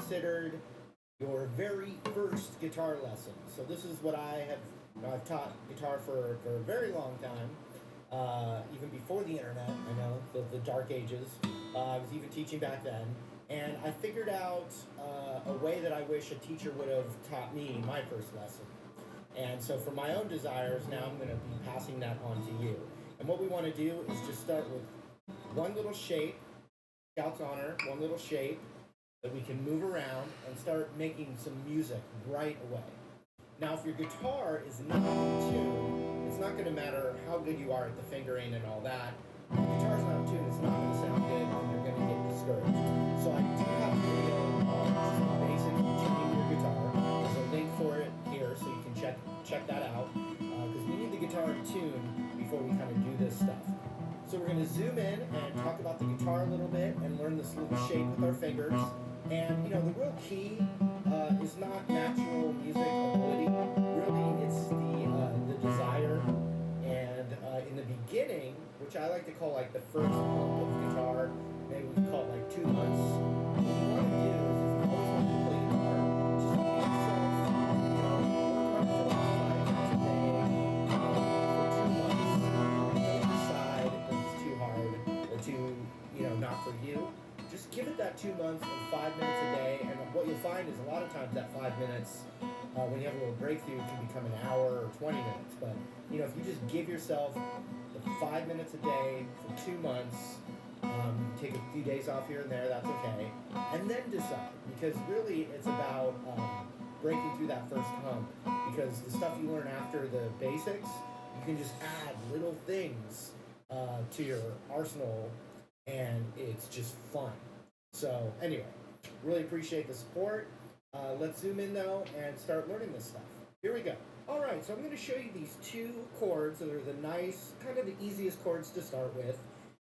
considered your very first guitar lesson. So this is what I've taught guitar for a very long time, even before the internet. I know the dark ages. I was even teaching back then, and I figured out a way that I wish a teacher would have taught me my first lesson. And so for my own desires, now I'm going to be passing that on to you. And what we want to do is just start with one little shape, Scout's Honor, one little shape that we can move around and start making some music right away. Now, if your guitar is not in tune, it's not going to matter how good you are at the fingering and all that. If the guitar's not in tune, it's not going to sound good, and you're going to get discouraged. So I do have a video on some basic tuning your guitar. There's a link for it here, so you can check that out, because we need the guitar in tune before we kind of do this stuff. So we're going to zoom in and talk about the guitar a little bit and learn this little shape with our fingers. And, you know, the real key is not natural music ability. Really, it's the desire. beginning, which I like to call like the first month of guitar, maybe we call it like 2 months, what you want to do is if you always want to play guitar, just give yourself, work on 5 minutes a day for 2 months. Don't decide if it's too hard or too, not for you. Just give it that 2 months and 5 minutes a day, and what you'll find is a lot of times that 5 minutes, when you have a little breakthrough, can become an hour or 20 minutes. But if you just give yourself the 5 minutes a day for 2 months, take a few days off here and there, that's okay, and then decide. Because really, it's about breaking through that first hump. Because the stuff you learn after the basics, you can just add little things to your arsenal, and it's just fun. So anyway, really appreciate the support. Let's zoom in though and start learning this stuff. Here we go. All right, so I'm going to show you these 2 chords that are the nice, kind of the easiest chords to start with,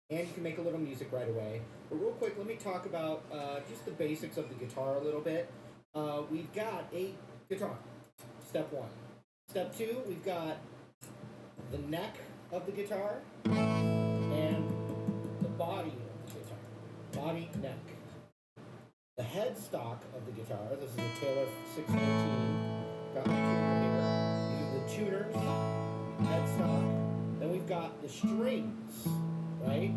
and you can make a little music right away. But real quick, let me talk about just the basics of the guitar a little bit. We've got a guitar, step 1. Step 2, we've got the neck of the guitar and the body of the guitar. Body, neck. The headstock of the guitar, this is a Taylor 614. Got my tuner here. These are the tuners, headstock. Then we've got the strings, right?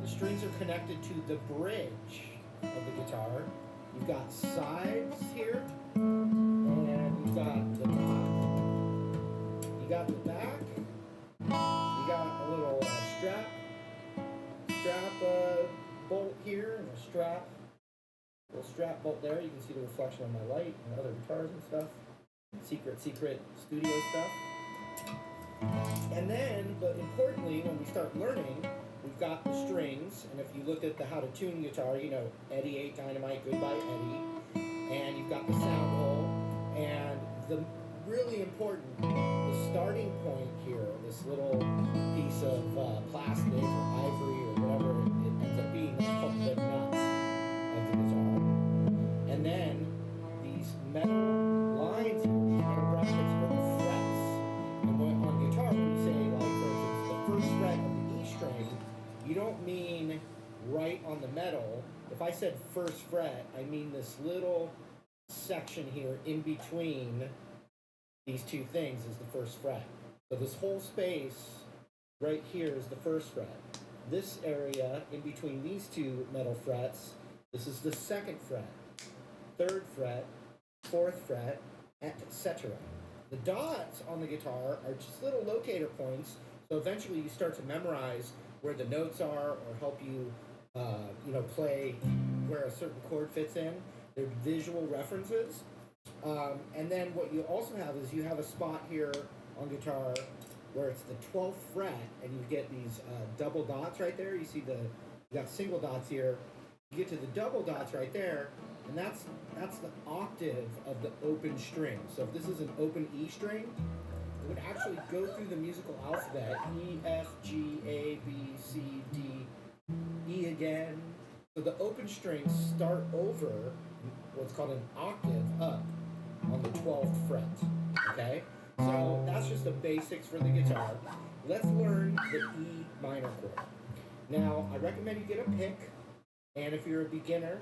The strings are connected to the bridge of the guitar. You've got sides here, and you've got the top. You got the back. You got a little strap bolt here, and a little strap bolt there. You can see the reflection on my light and other guitars and stuff. Secret studio stuff. And then, but importantly, when we start learning, we've got the strings, and if you look at the how to tune guitar, Eddie 8 Dynamite, Goodbye Eddie, and you've got the sound hole, and the really important, the starting point here, this little piece of plastic or ivory or whatever it ends up being, that's called the nuts of the guitar. And then these metal lines here, these metal brackets are the frets. And on guitar, when you say, like, for instance, the first fret of the E string, you don't mean right on the metal. If I said first fret, I mean this little section here in between these 2 things is the first fret. So this whole space right here is the first fret. This area in between these 2 metal frets, this is the 2nd fret, 3rd fret, 4th fret, etc. The dots on the guitar are just little locator points, so eventually you start to memorize where the notes are or help you, play where a certain chord fits in. They're visual references. And then what you also have is you have a spot here on guitar where it's the 12th fret, and you get these double dots right there. You see you got single dots here. You get to the double dots right there, and that's the octave of the open string. So if this is an open E string, it would actually go through the musical alphabet, E, F, G, A, B, C, D, E again. So the open strings start over what's called an octave up on the 12th fret, okay? So that's just the basics for the guitar. Let's learn the E minor chord. Now, I recommend you get a pick, and if you're a beginner,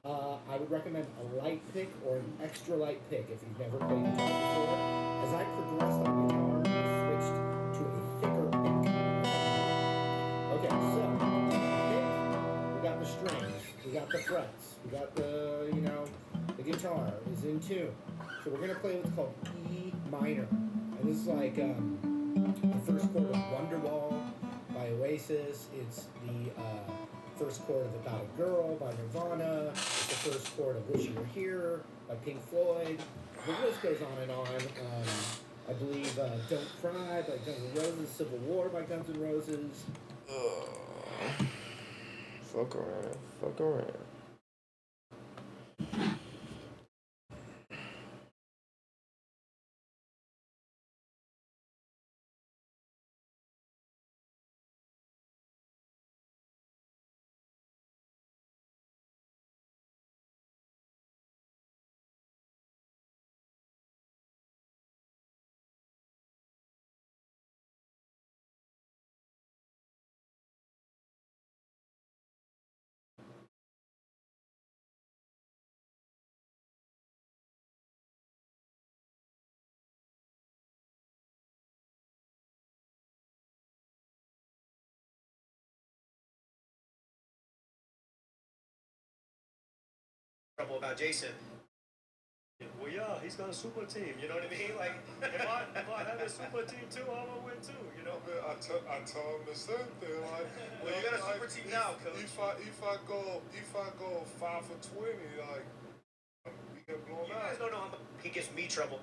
I would recommend a light pick or an extra light pick if you've never played guitar before. As I progressed on guitar, I switched to a thicker pick. Okay, so pick, we got the strings, we got the frets, we got the guitar is in tune. So we're going to play what's called E minor. And this is like the first chord of Wonderwall by Oasis. It's the first chord of About a Girl by Nirvana. It's the first chord of Wish You Were Here by Pink Floyd. The list goes on and on. I believe Don't Cry by Guns N' Roses, Civil War by Guns N' Roses. Fuck around. trouble about Jason. Well, yeah, he's got a super team. You know what I mean? Like, if I had a super team too, I would win too. You know? I told him the same thing. Like, well, you got a super team now, coach. If I go 5 for 20, like, we get blown out. You guys don't know how much he gives me trouble.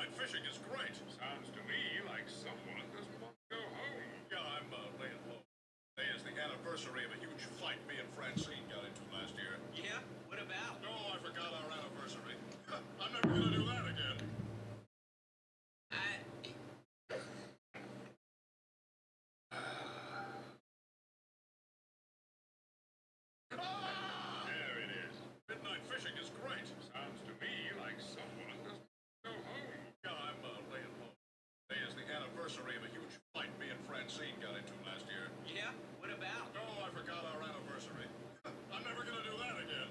Midnight fishing is great. Sounds to me like someone doesn't want to go home. Yeah, I'm laying low. Today is the anniversary of a huge fight me and Francine got into last year. Yeah? What about? No, I forgot our anniversary. I'm never gonna do that again. There it is. Midnight fishing is great. Sounds to me like someone doesn't go home. Yeah, I'm laying low. Today is the anniversary of a huge fight me and Francine got into last year. Yeah? What about? No, I forgot our anniversary. I'm never gonna do that again.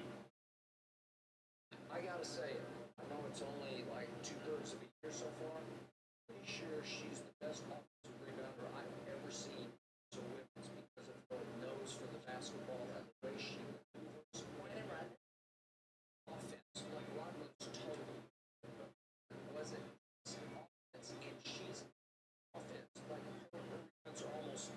I gotta say, I know it's only like 2/3 of a year so far. Pretty sure she's the best offensive rebounder I've ever seen. So women's because of her nose for the basketball and the way she maneuvers. Whenever offense, like Rodman's totally wasn't offense, and she's offense. Like her rebounds are almost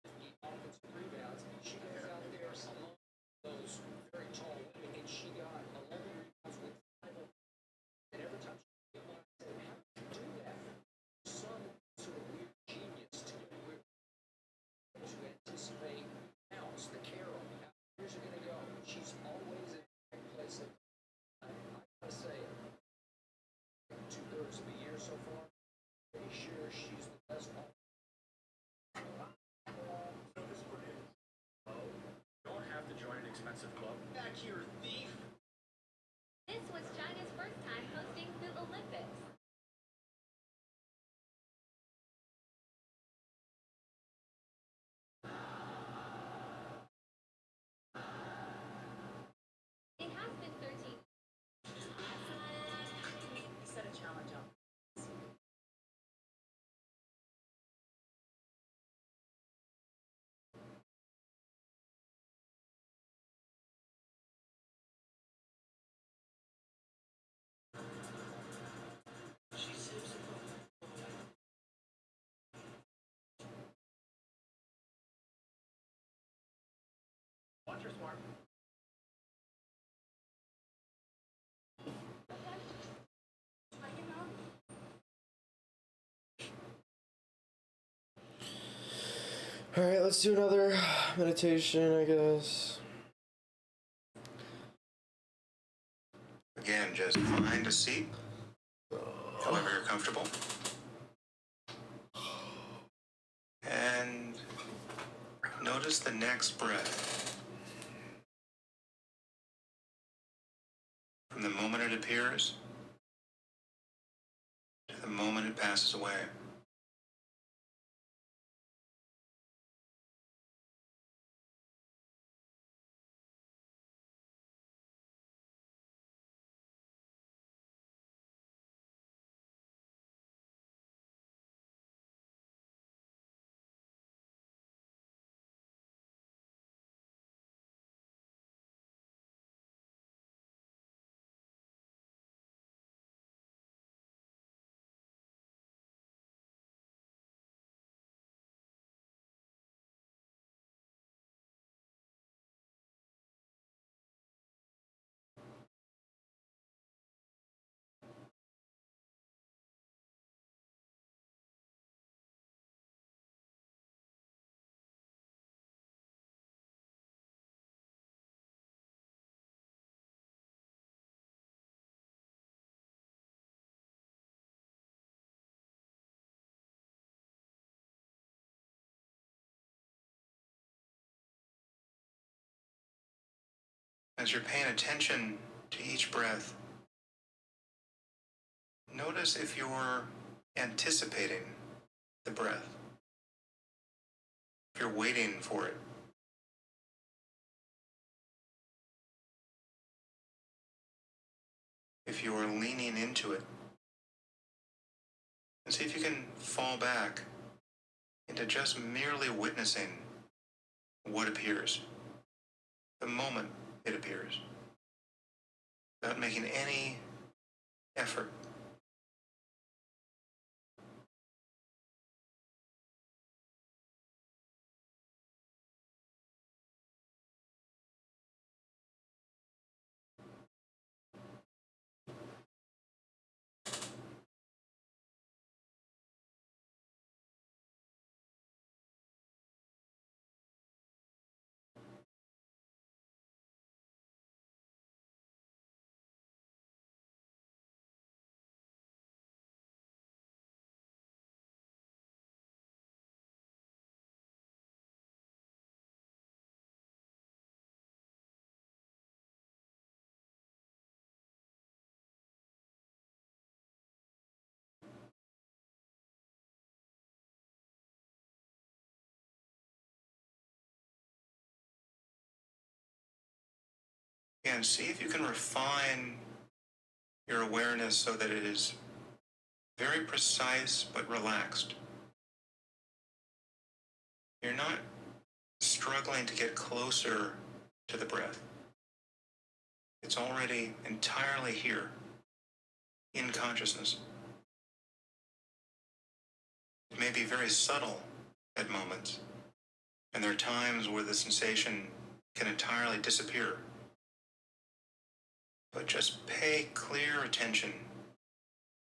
50 offensive rebounds. She goes out there among those very tall women, and she got 11 rebounds with 5 of them. And every time she did one, I said, how did you do that? Some sort of weird genius to it. To anticipate house, the carol, how years are going to go. She's always in the right place. I gotta say, 2/3 of a year so far. Pretty sure she's the best one. So this is what it is. Oh, you don't have to join an expensive club. Back here, thief! This was China's first time hosting the Olympics. It has been 13. Set a challenge up. Watch your smart. Alright, let's do another meditation, I guess. Again, just find a seat, however you're comfortable. And notice the next breath. From the moment it appears to the moment it passes away. As you're paying attention to each breath, notice if you're anticipating the breath, if you're waiting for it. If you are leaning into it. And see if you can fall back into just merely witnessing what appears, the moment it appears, without making any effort. Again, see if you can refine your awareness so that it is very precise but relaxed. You're not struggling to get closer to the breath. It's already entirely here, in consciousness. It may be very subtle at moments, and there are times where the sensation can entirely disappear. But just pay clear attention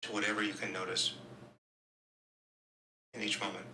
to whatever you can notice in each moment.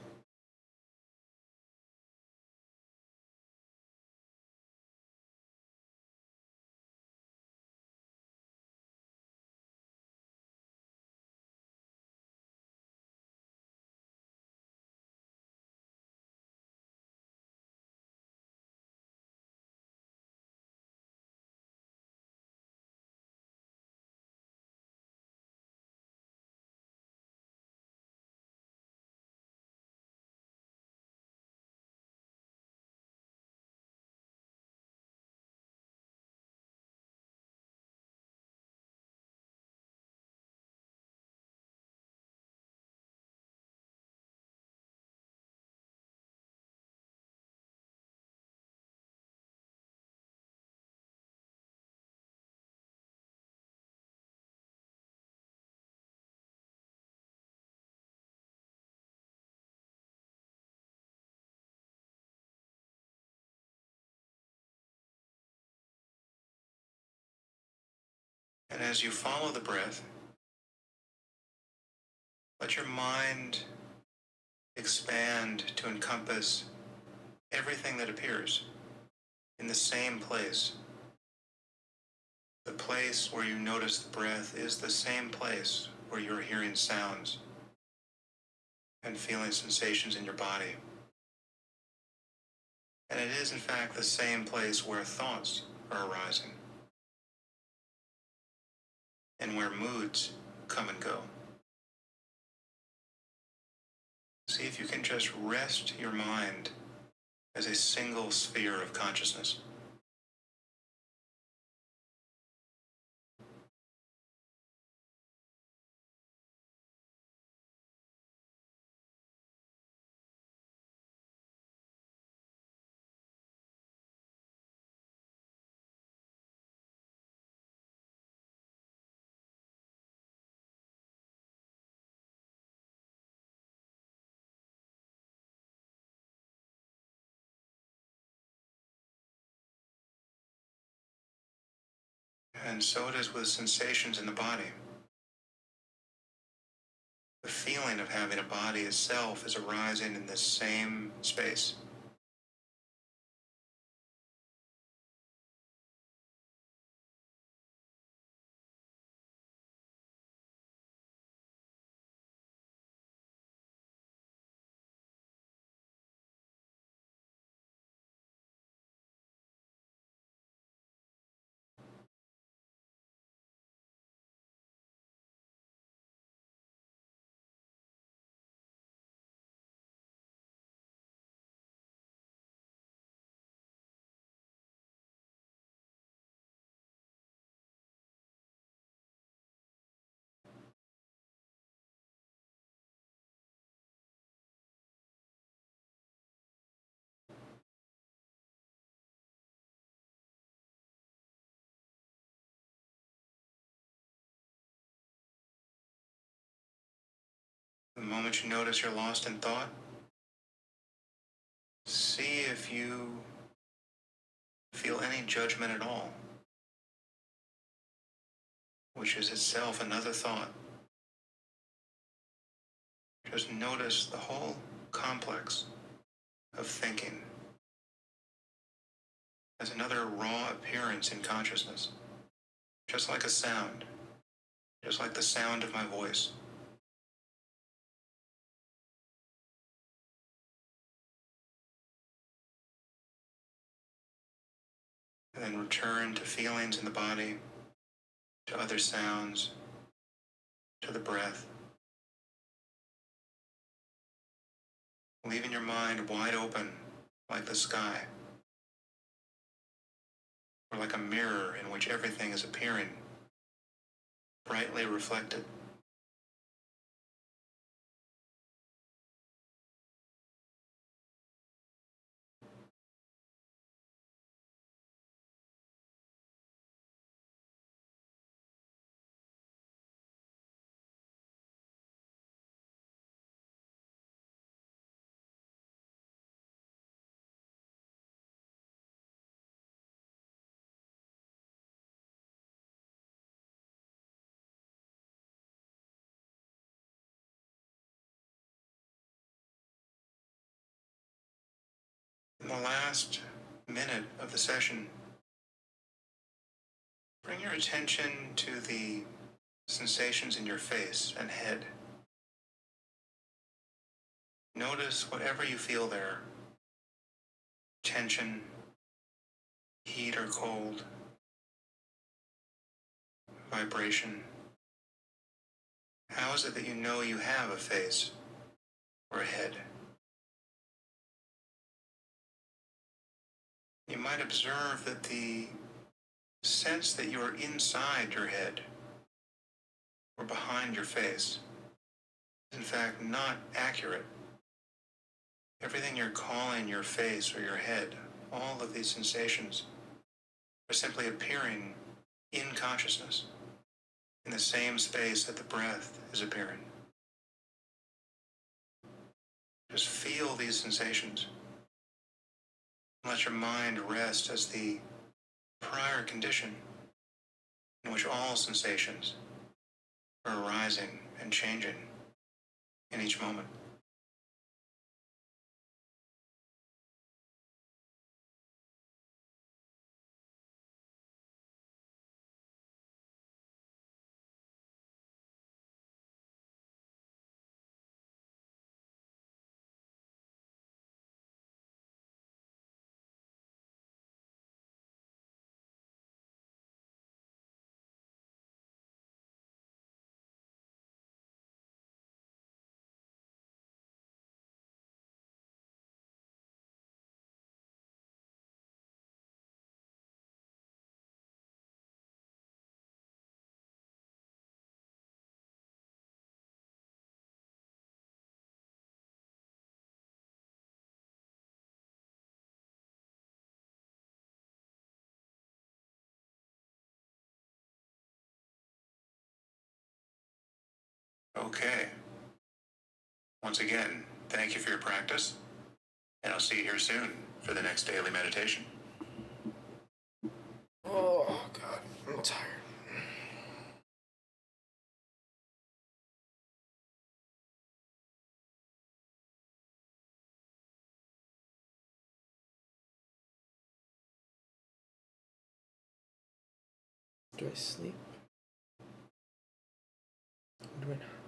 And as you follow the breath, let your mind expand to encompass everything that appears in the same place. The place where you notice the breath is the same place where you're hearing sounds and feeling sensations in your body. And it is, in fact, the same place where thoughts are arising and where moods come and go. See if you can just rest your mind as a single sphere of consciousness. And so it is with sensations in the body. The feeling of having a body itself is arising in this same space. The moment you notice you're lost in thought, see if you feel any judgment at all, which is itself another thought. Just notice the whole complex of thinking as another raw appearance in consciousness, just like a sound, just like the sound of my voice. And then return to feelings in the body, to other sounds, to the breath. Leaving your mind wide open like the sky, or like a mirror in which everything is appearing, brightly reflected. In the last minute of the session, bring your attention to the sensations in your face and head. Notice whatever you feel there. Tension, heat or cold, vibration. How is it that you know you have a face or a head? You might observe that the sense that you are inside your head or behind your face is in fact not accurate. Everything you're calling your face or your head, all of these sensations, are simply appearing in consciousness, in the same space that the breath is appearing. Just feel these sensations. Let your mind rest as the prior condition in which all sensations are arising and changing in each moment. Okay. Once again, thank you for your practice, and I'll see you here soon for the next daily meditation. Oh, God. I'm tired. Do I sleep? Or do I not?